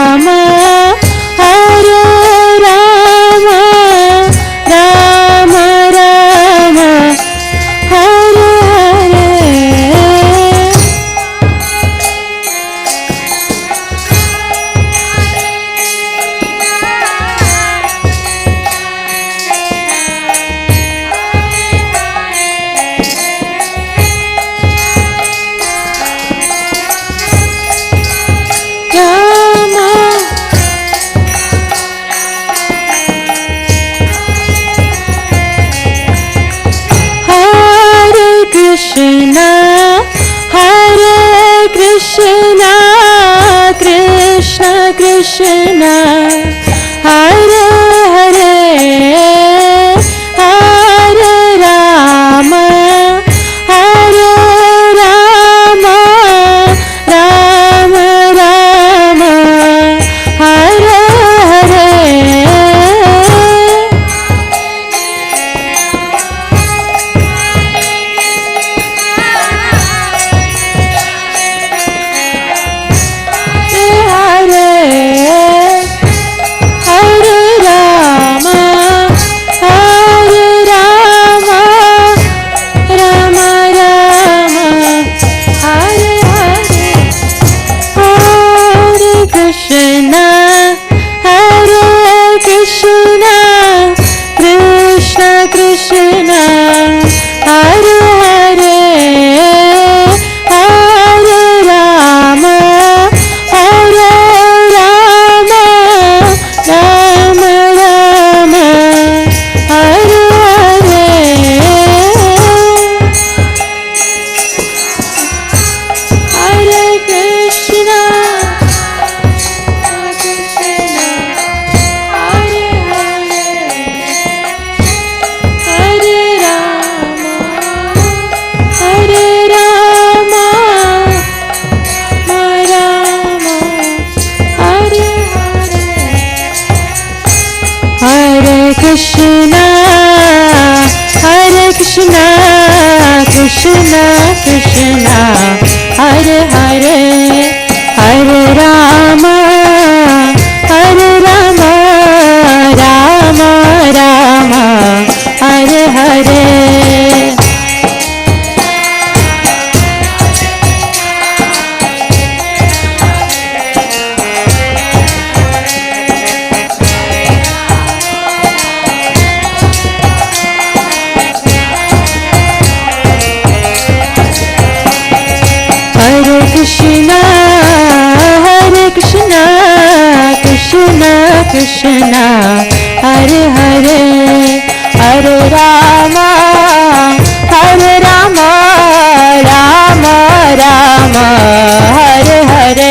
Krishna, Hare Hare, Hare Rama, Hare Rama, Rama Rama, Hare Hare. Krishna, Hare Hare, Hare Rama, Hare Rama, Rama Rama, Hare Hare. Hare Krishna, Krishna, Hare Hare, Hare Rama, Hare Rama, Rama, Hare Hare. Hare Krishna, Krishna Krishna, Hare Hare, Hare Rama, Rama Rama, Hare Hare.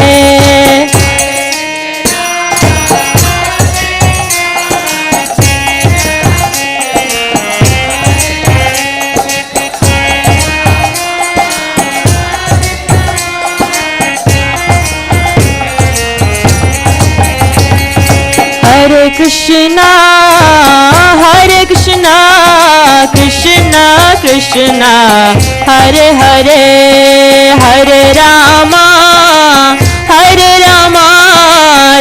Hare Krishna, Krishna Krishna, Hare Hare, Hare Rama,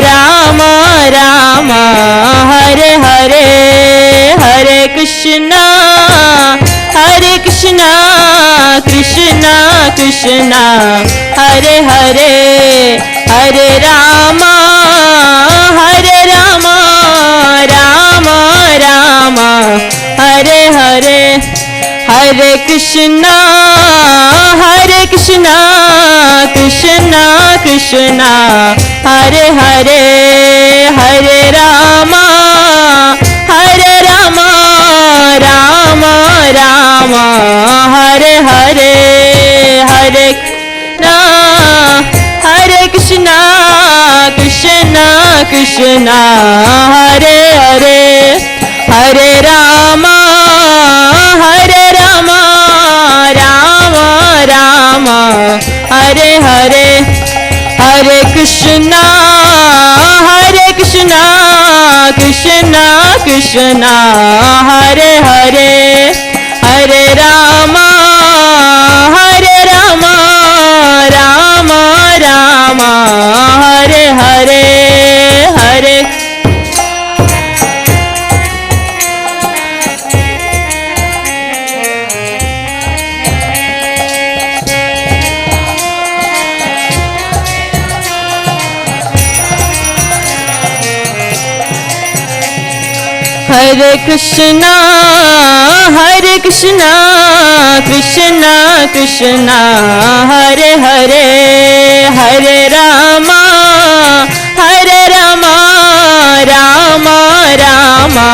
Rama Rama, Hare Hare. Hare Krishna, Krishna Krishna, Hare Hare, Hare Rama, Rama Rama, Hare Hare. Hare Krishna, Krishna Krishna, Hare Hare, Hare Rama, Rama Rama, Hare Hare. Hare Krishna, Krishna Krishna, Hare Hare, Hare Rama, Rama Rama, Hare Hare. Hare Krishna, Krishna, Hare Hare, Hare Rama, Rama Rama, Hare Hare. Hare Krishna, Krishna Hare Hare, Hare Rama, Rama Hare Hare. Hare Hare Krishna, Krishna Hare Hare, Hare Rama, Rama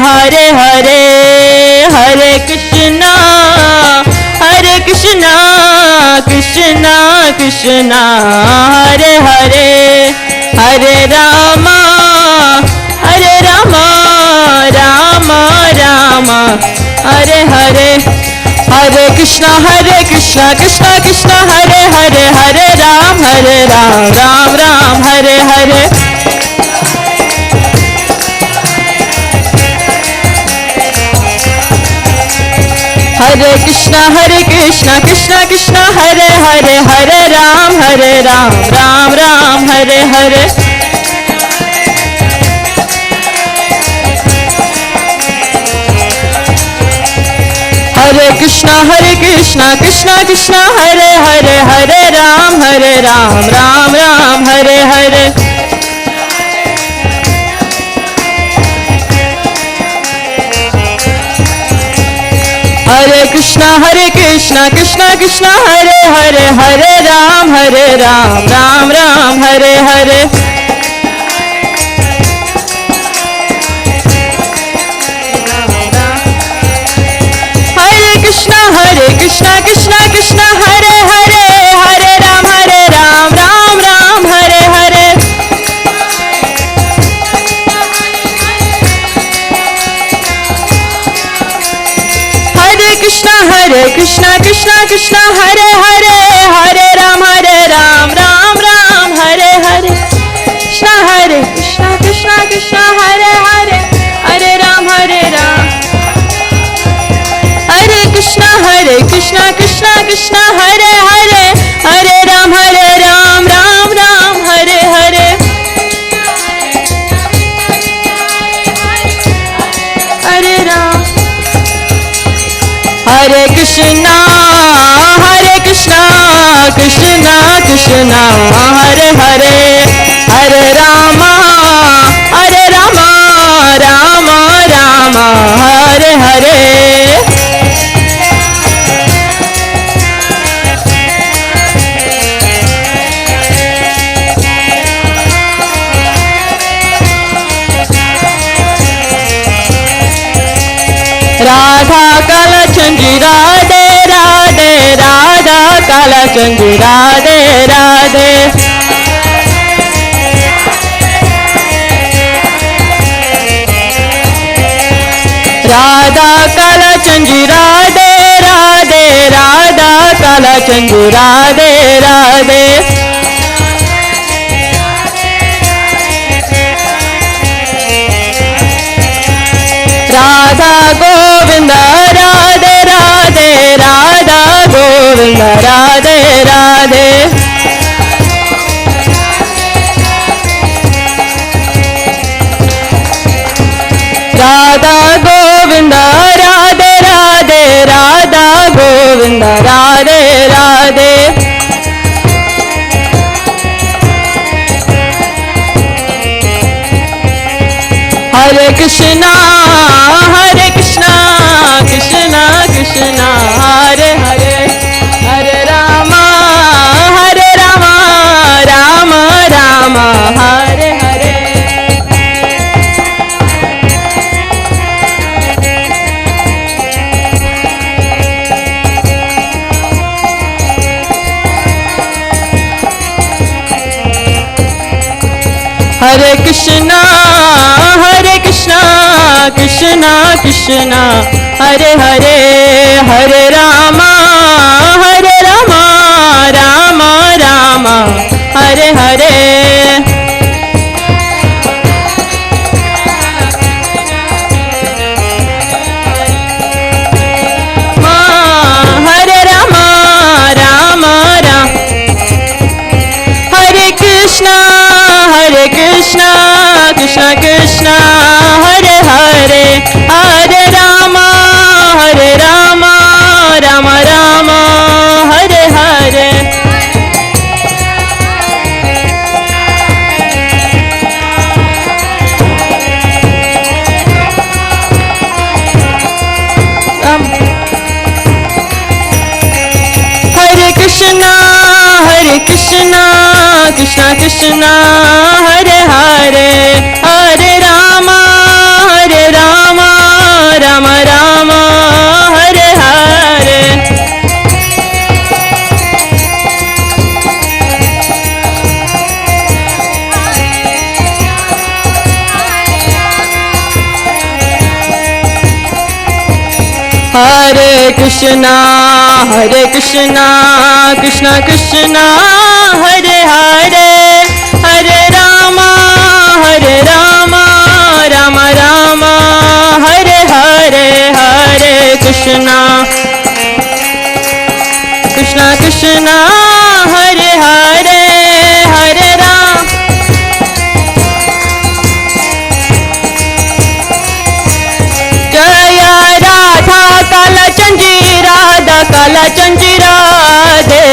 Hare Hare. Hare Krishna, Krishna Hare Hare, Hare Rama, Hare Rama, Rama Rama, Hare Hare. Hare Krishna, Krishna Krishna, Hare Hare, Hare Ram, Ram Ram, Hare Hare. Hare Krishna, Krishna Krishna, Hare Hare, Hare Ram, Ram Ram, Hare Hare. Hare Krishna, Krishna Krishna, Hare Hare, Hare Ram, Ram Ram, Hare Hare. Hare Krishna, Krishna Krishna, Hare Hare, Hare Ram, Ram Ram, Hare Hare. Hare Krishna, Krishna, Hare Hare, Hare Ram, Ram Ram, Hare Hare. Hare Krishna, Krishna, Hare Hare, Hare Ram, Ram Ram, Hare Hare. Krishna, Krishna, Hare Hare, Hare Ram, Ram. Hare Krishna, Krishna, Hare Hare, Hare Ram, Ram Ram, Hare Hare. Hare Ram. Hare Krishna, Krishna Krishna, Hare Hare, Hare Rama, Rama Rama, Hare Hare. Radha Kala Chandri Radhe Radhe, Radha Kala Chandri Radhe Radhe. Radha Kala Chandri Radhe Radhe, Radha Kala Chandri Radhe Radhe. Radha Govinda Radhe Radhe, Radha Govinda Radhe Radhe. Radha Govinda Radhe Radhe, Radha Govinda Radhe Radhe. Hare Krishna, Krishna Krishna, Hare Hare, Hare Rama, Rama Rama, Hare Hare. Hare Krishna, Krishna Krishna, Hare Hare, Hare Rama, Rama Rama, Hare Hare. Hare Rama, Rama Rama. Hare Krishna, Krishna Krishna, Hare Hare, Hare Rama, Rama Rama, Hare Hare. Hare Krishna, Krishna Krishna, Hare Hare, Hare Rama, Rama Rama, Hare Hare. Krishna, Krishna Krishna, Hare Hare, Hare Rama, Rama Rama, Hare Hare, Hare Krishna, Krishna Krishna, Hare Hare, Hare Rama. Jaya Radha Kala Chanji Radha Kala Chanji Radhe.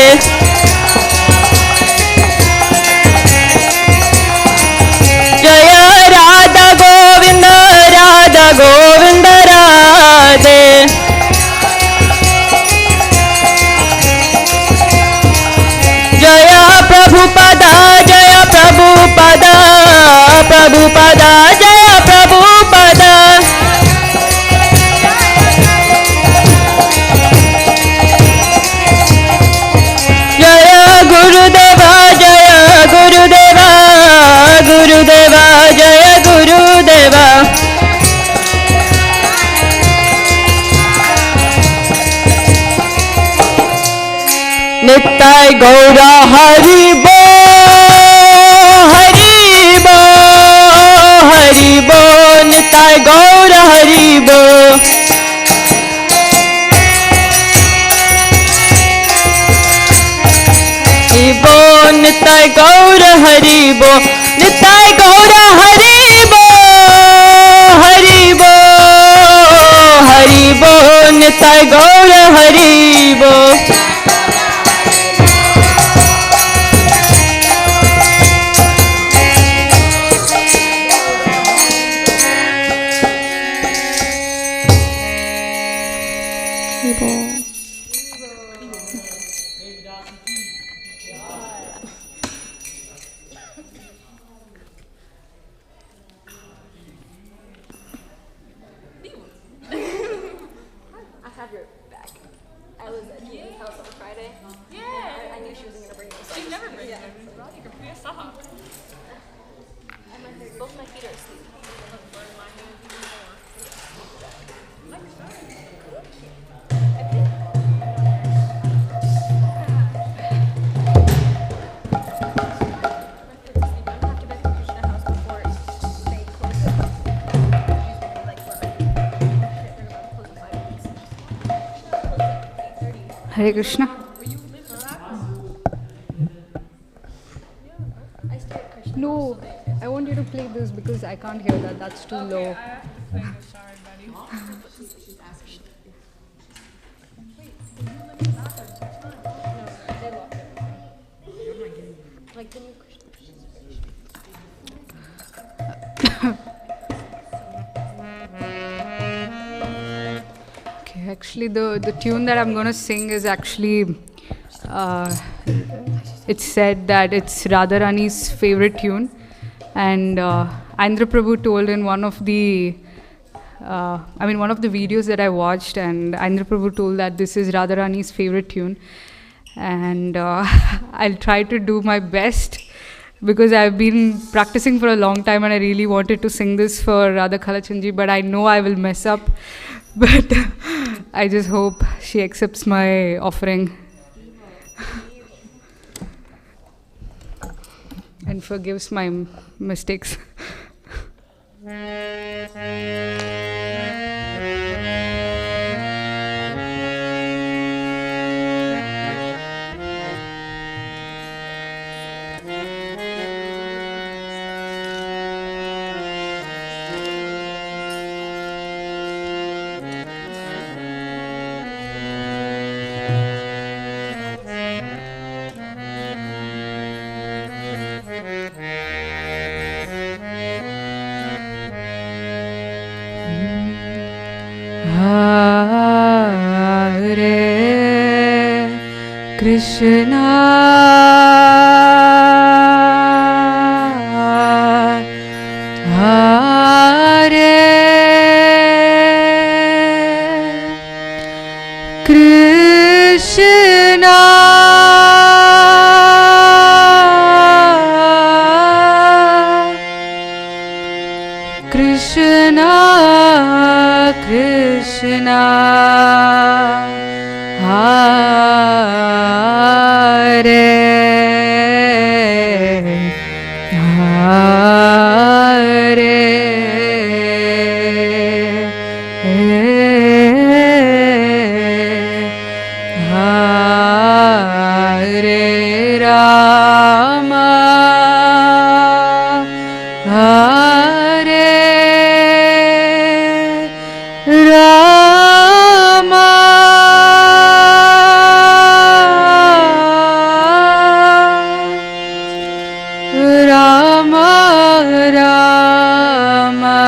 Jaya Radha Govinda Radha Govinda Radhe. Jaya Prabhupada Jaya Prabhupada Prabhupada Jaya Prabhupada. Jaya Gurudeva Jaya Gurudeva Gurudeva Jaya Gurudeva. Nittai Gaura Hari Bo Hari Bo Hari Bo Nittai Gaura Hari Bo. Hari Bo Nittai Gaura Hari Bo Nittai Gaura Hari Bo Hari Bo Hari Bo Nittai Gaura Hari Bo. I have your back. I was at Kia's house on Friday. Yeah. I knew she wasn't gonna bring them. She never brings them. I saw. Both my feet are asleep. Hare Krishna. No, I want you to play this because I can't hear that. That's too low. Okay, actually the tune that I'm going to sing is actually, it's said that it's Radharani's favorite tune. And Andhra Prabhu told in one of the one of the videos that I watched, and Andhra Prabhu told that this is Radharani's favorite tune. And I'll try to do my best because I've been practicing for a long time and I really wanted to sing this for Radha Kalachandji, but I know I will mess up. But I just hope she accepts my offering and forgives my mistakes. Hare Krishna, Hare Krishna, Krishna Krishna Hare Rama, Hare Rama, Rama Rama,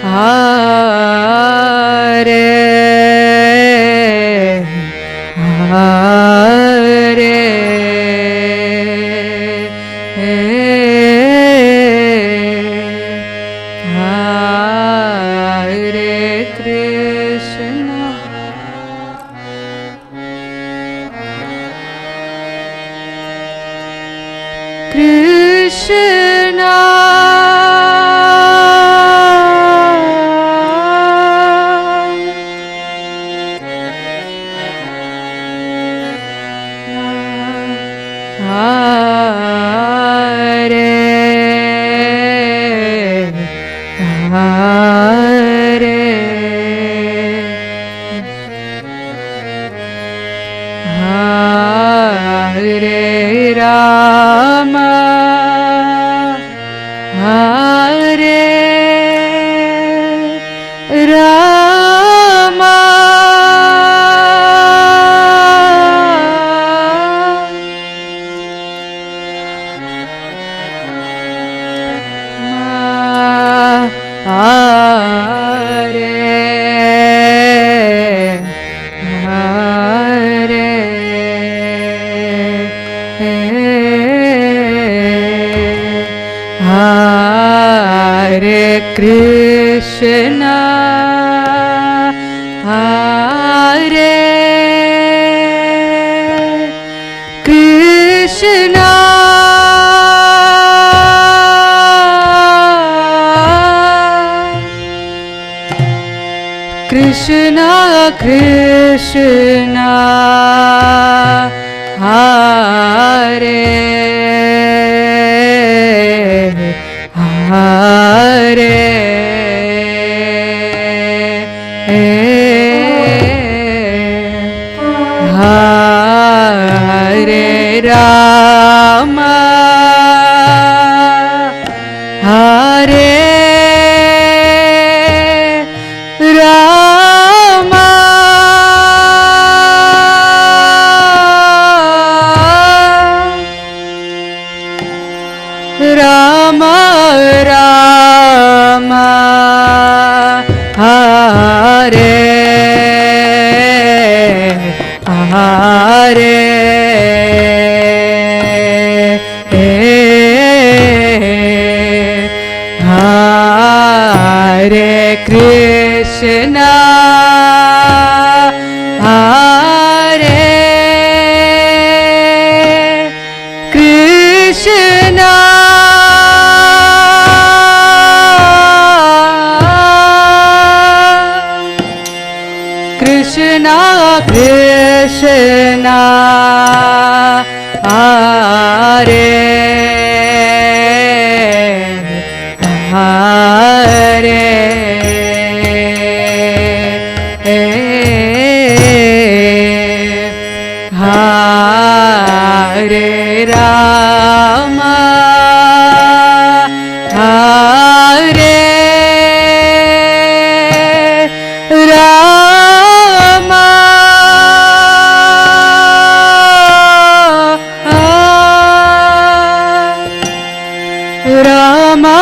Hare Hare Hare Krishna, Krishna Hare Hare Rama, Hare Rama, Hare Hare Krishna, Hare Krishna, Krishna Krishna, Hare Hare Hare Rama, Hare Rama, Rama Rama, Hare Hare Hare Krishna, Hare Krishna, Krishna Krishna, Hare Hare Hare Rama, Hare Rama, Rama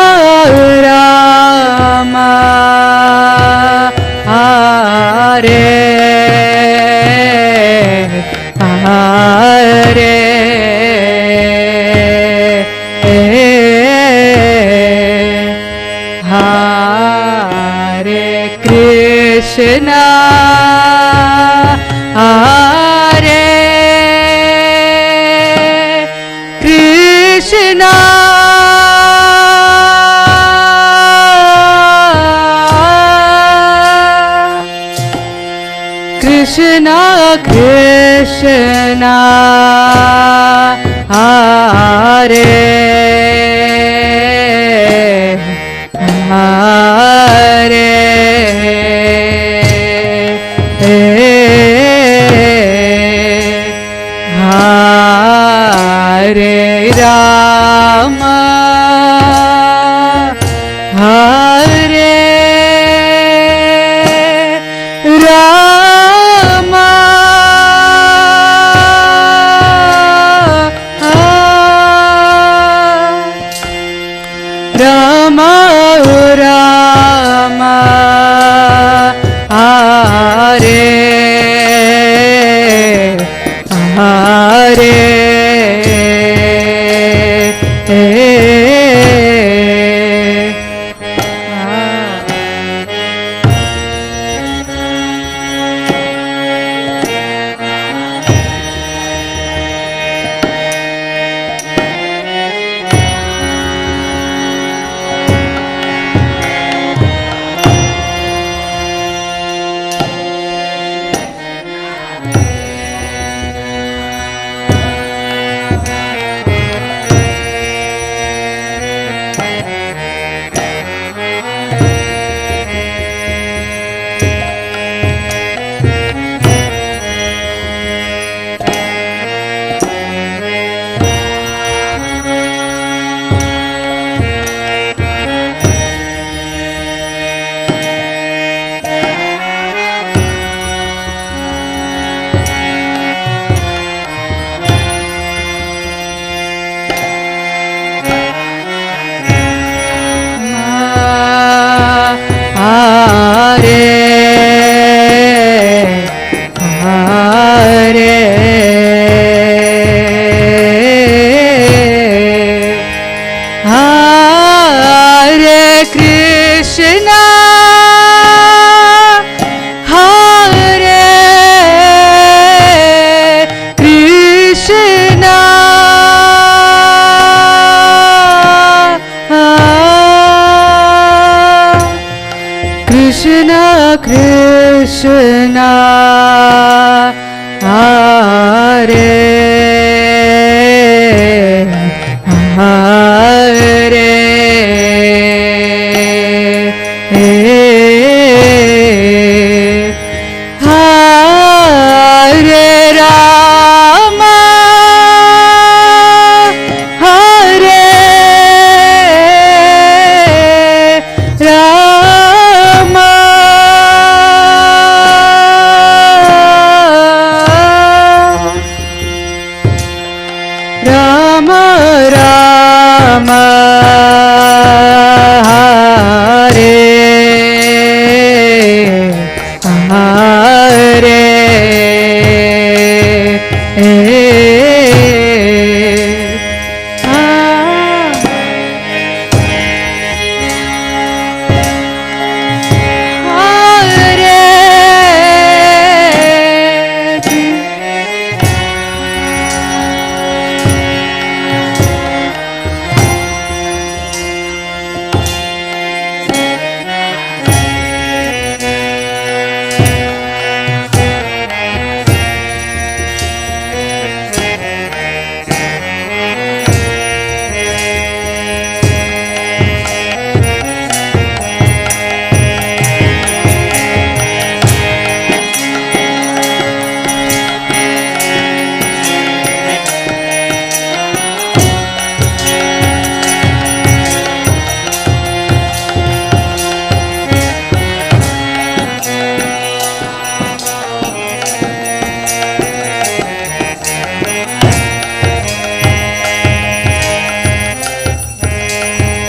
Rama, Hare Hare Hare Krishna, Hare Krishna, Krishna Krishna, Hare Hare Rama, Hare Rama, Rama Rama, Hare Hare. Krishna Krishna Hare Hare Hare Rama, Hare Rama, Rama Rama, Hare Hare.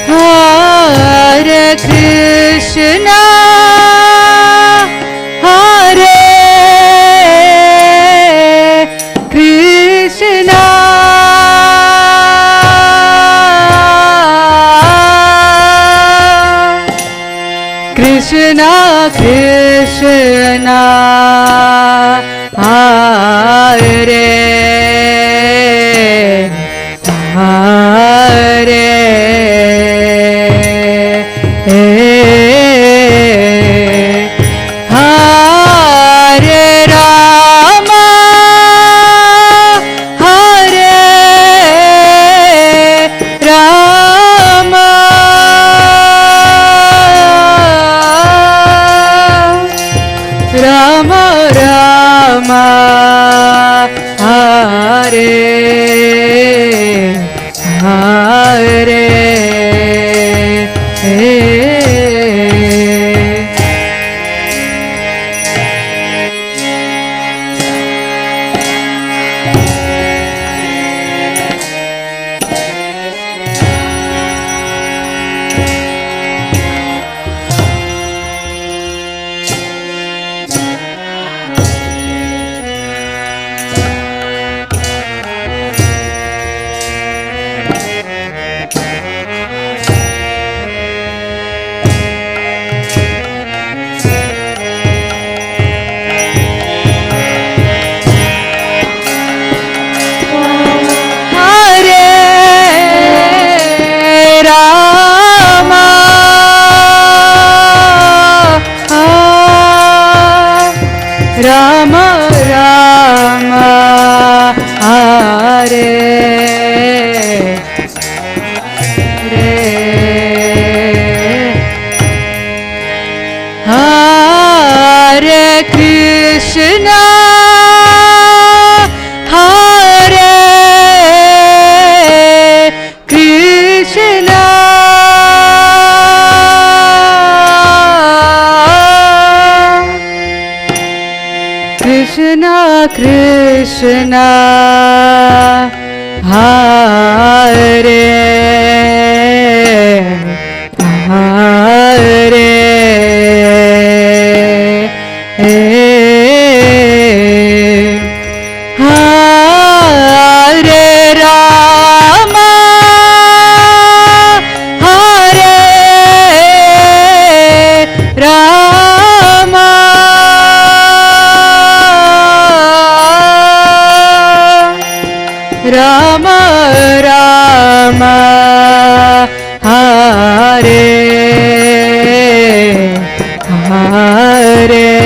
Hare Krishna, Hare Krishna, Krishna Krishna, Hare Hare. Hare Rama, Hare Rama, Rama Rama, Krishna Hare Hare Hare Rama Hare Rama Rama Rama Hare Hare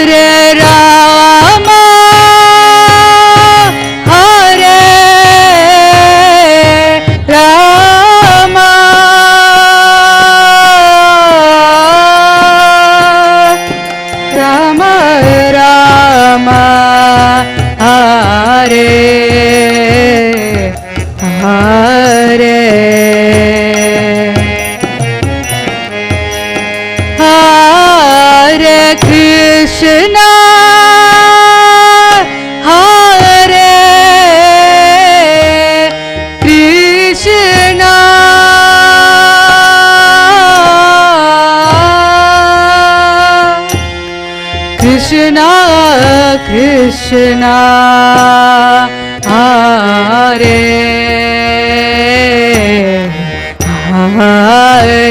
Hare Rama Hare Rama Rama Rama Hare Hare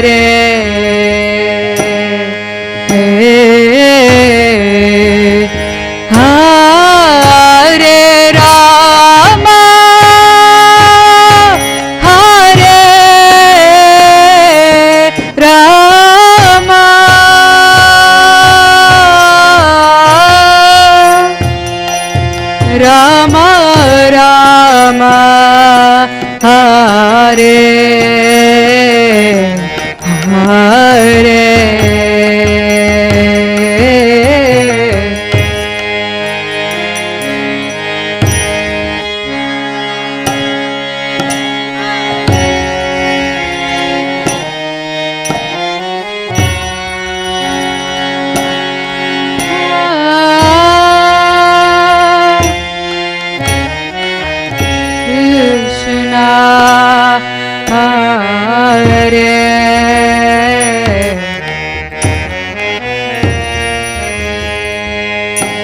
Hare Krishna Hare Krishna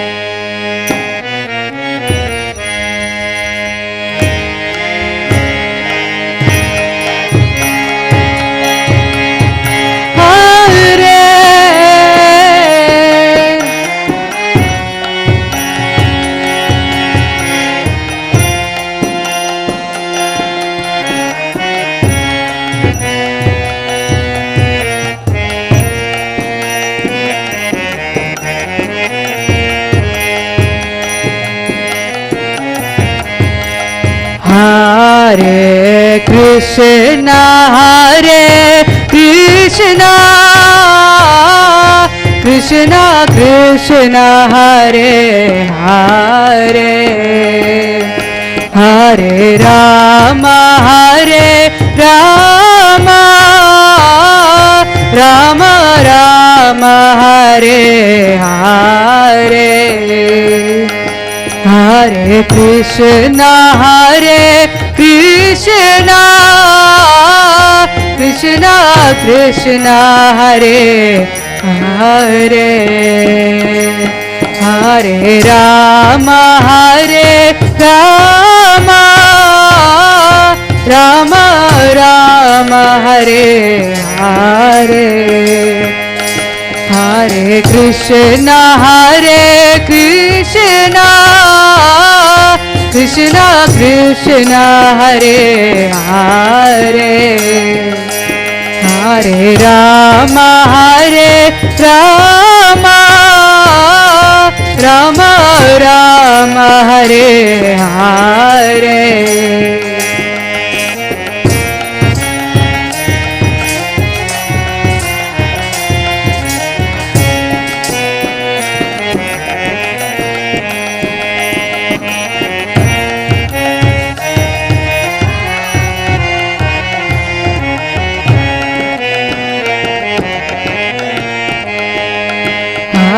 Krishna Krishna Hare Hare Hare Rama Hare Rama Rama Rama Hare Hare Krishna Hare Hare Krishna Krishna Krishna Hare Hare Hare Rama Rama Rama Rama Hare Hare Hare Krishna Krishna Krishna Hare Hare Hare Rama Rama Rama Rama Hare Hare Hare Krishna Krishna Krishna Krishna Hare Hare Hare Rama Rama Rama Hare Hare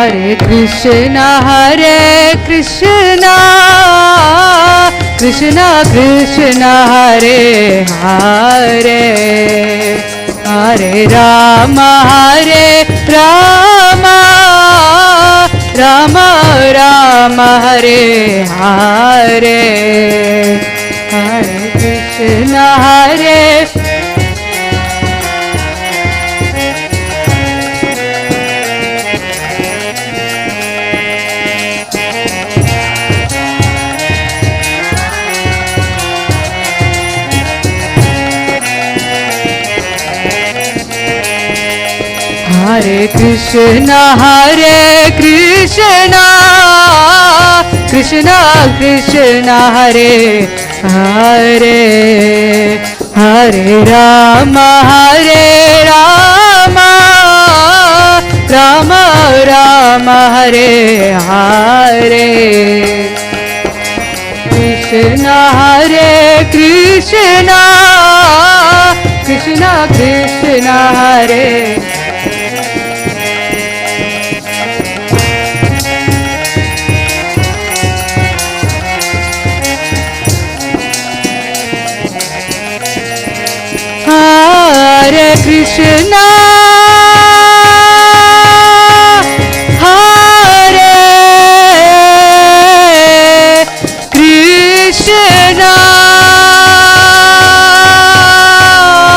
Hare Krishna Krishna Krishna Hare Hare Hare Rama Rama Rama Hare Hare Hare Krishna Hare Krishna Krishna Krishna Hare Hare Hare Rama Rama Rama Hare Hare Krishna Krishna Krishna Hare Hare Krishna Krishna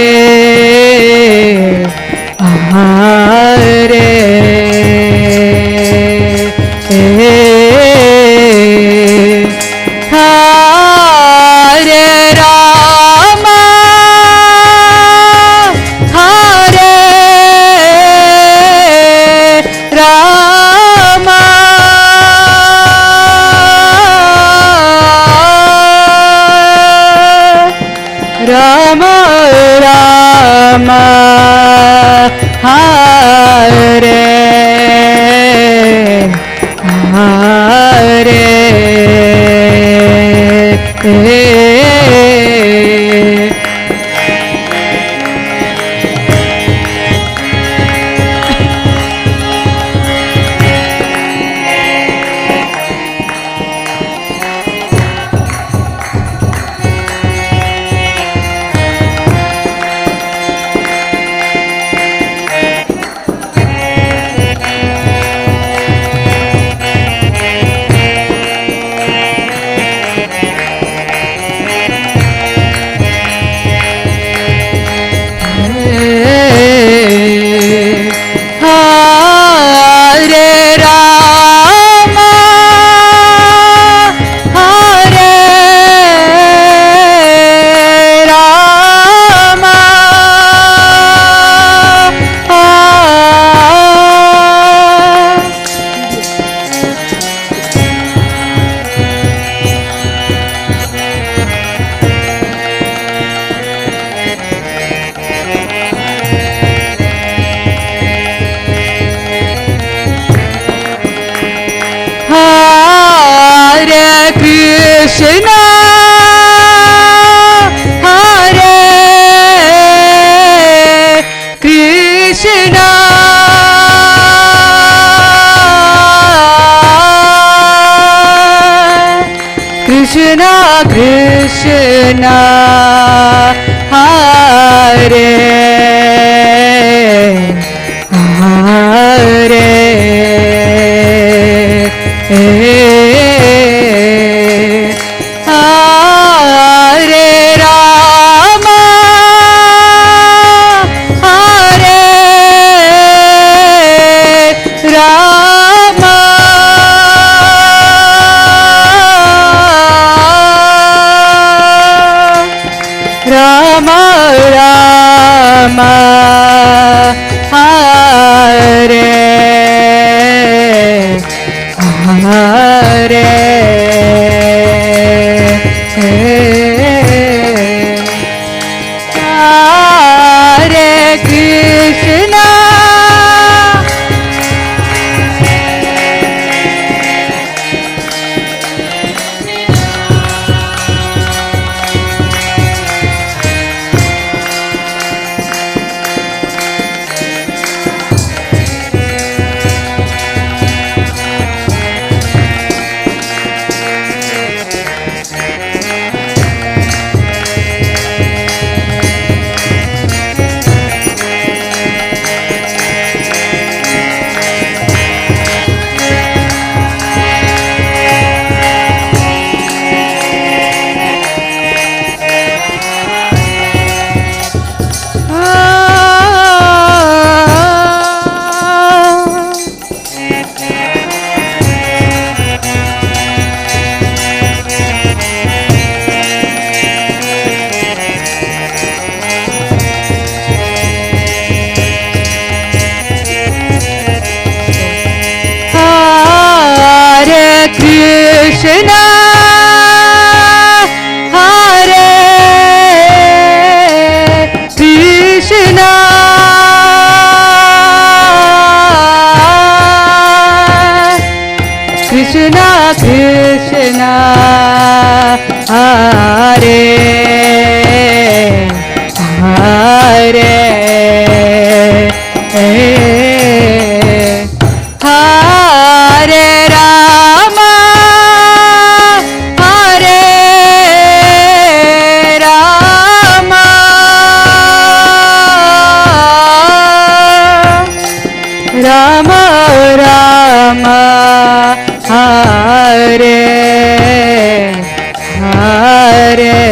Krishna Hare Hare Hare Rama Rama Rama Hare Hare Krishna Hare Krishna Krishna Krishna Hare Hare Hare Rama Krishna, Hare Krishna, Krishna Krishna, Hare Hare, Hare Rama, Hare Rama, Rama Rama, Hare Hare.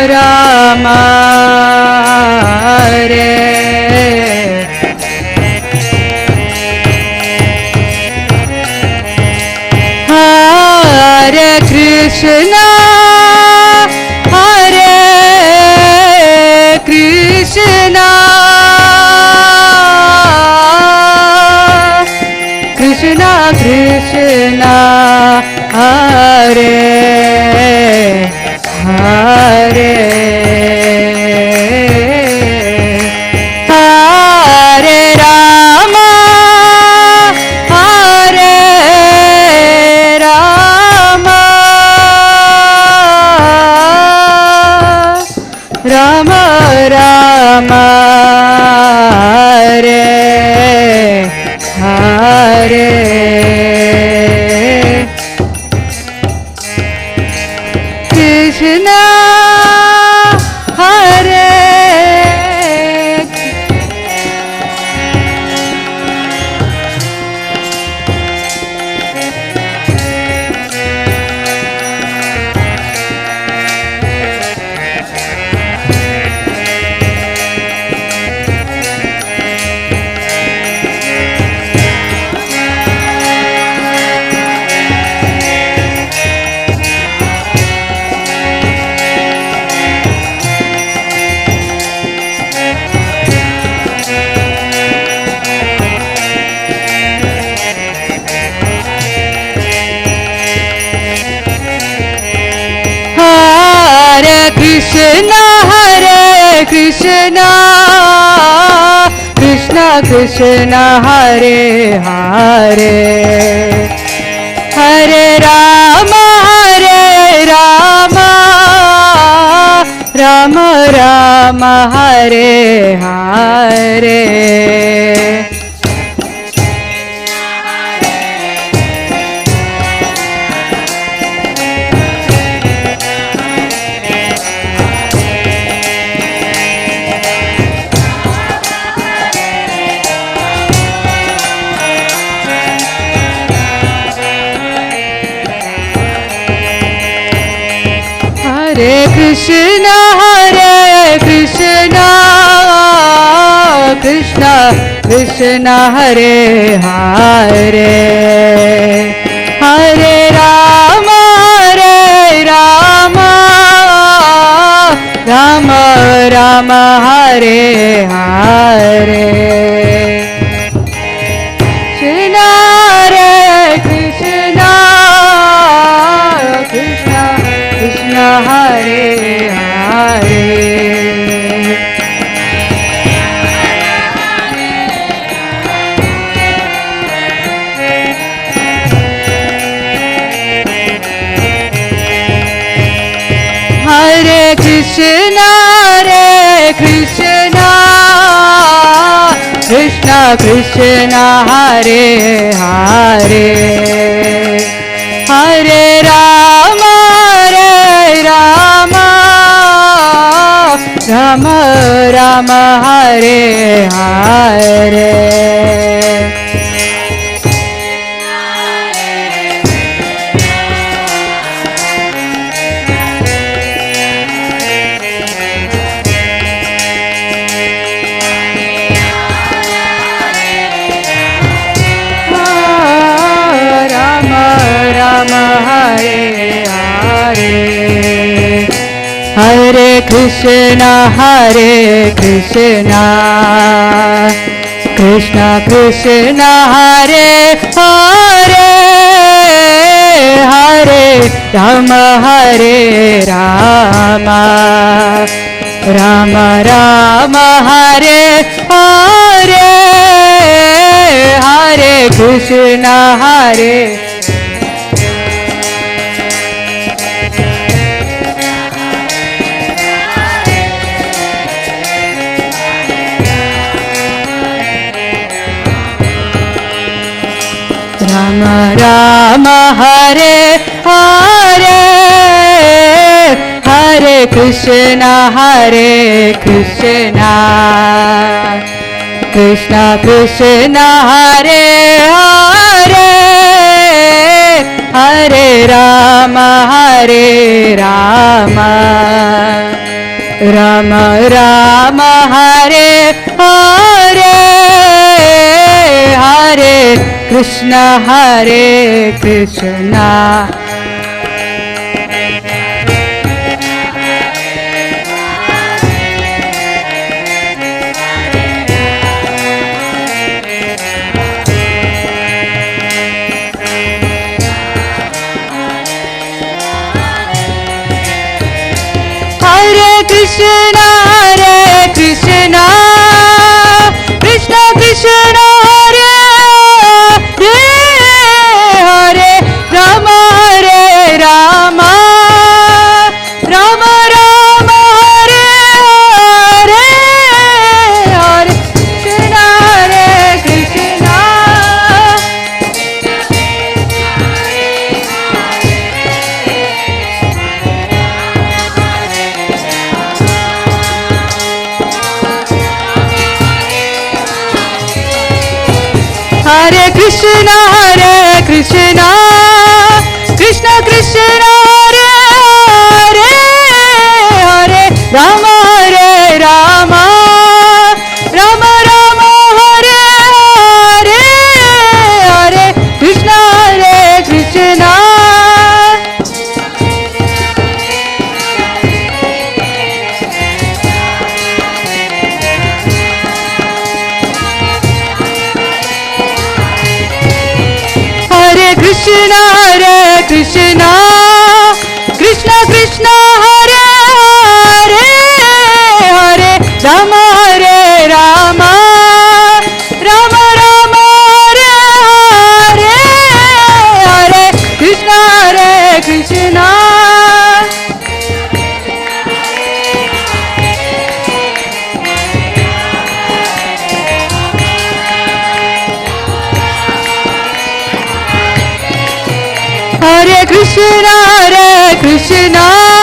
Rama, Hare Hare Krishna, Hare Krishna, Krishna Krishna, Hare Hare, Hare Rama, Hare Rama, Rama Rama, Hare Hare. Krishna, Hare Krishna, Hare Krishna, Krishna Krishna, Hare Hare, Hare Rama, Hare Rama, Rama Rama, Hare Hare. Hare Krishna, Krishna Krishna Hare Hare, Hare Rama, Rama Rama Hare Hare. Krishna Hare Krishna, Krishna Krishna Hare Hare. Hare Krishna, Krishna Krishna Hare Hare, Hare Rama, Rama Rama Hare Hare. Hare Krishna, Krishna Krishna Hare Hare, Hare Rama, Rama Rama Hare Hare, Hare Krishna, Rama Rama Hare Hare, Hare Krishna, Krishna Krishna Hare Hare, Hare Rama, Rama Rama Hare Hare, Hare Krishna, Krishna. Hare Krishna, Krishna Krishna Hare Hare, Rama Rama, Rama Rama Hare Hare, Hare Krishna, Krishna. Hare Krishna, Krishna Krishna Hare Hare, Hare Rama, Rama, Rama Rama Hare Hare, Hare Krishna, Krishna. Hare Krishna, Krishna Krishna Krishna Hare Hare, Hare Rama, Rama, Rama Rama Hare Hare, Hare Krishna, Krishna. Hare Krishna, Krishna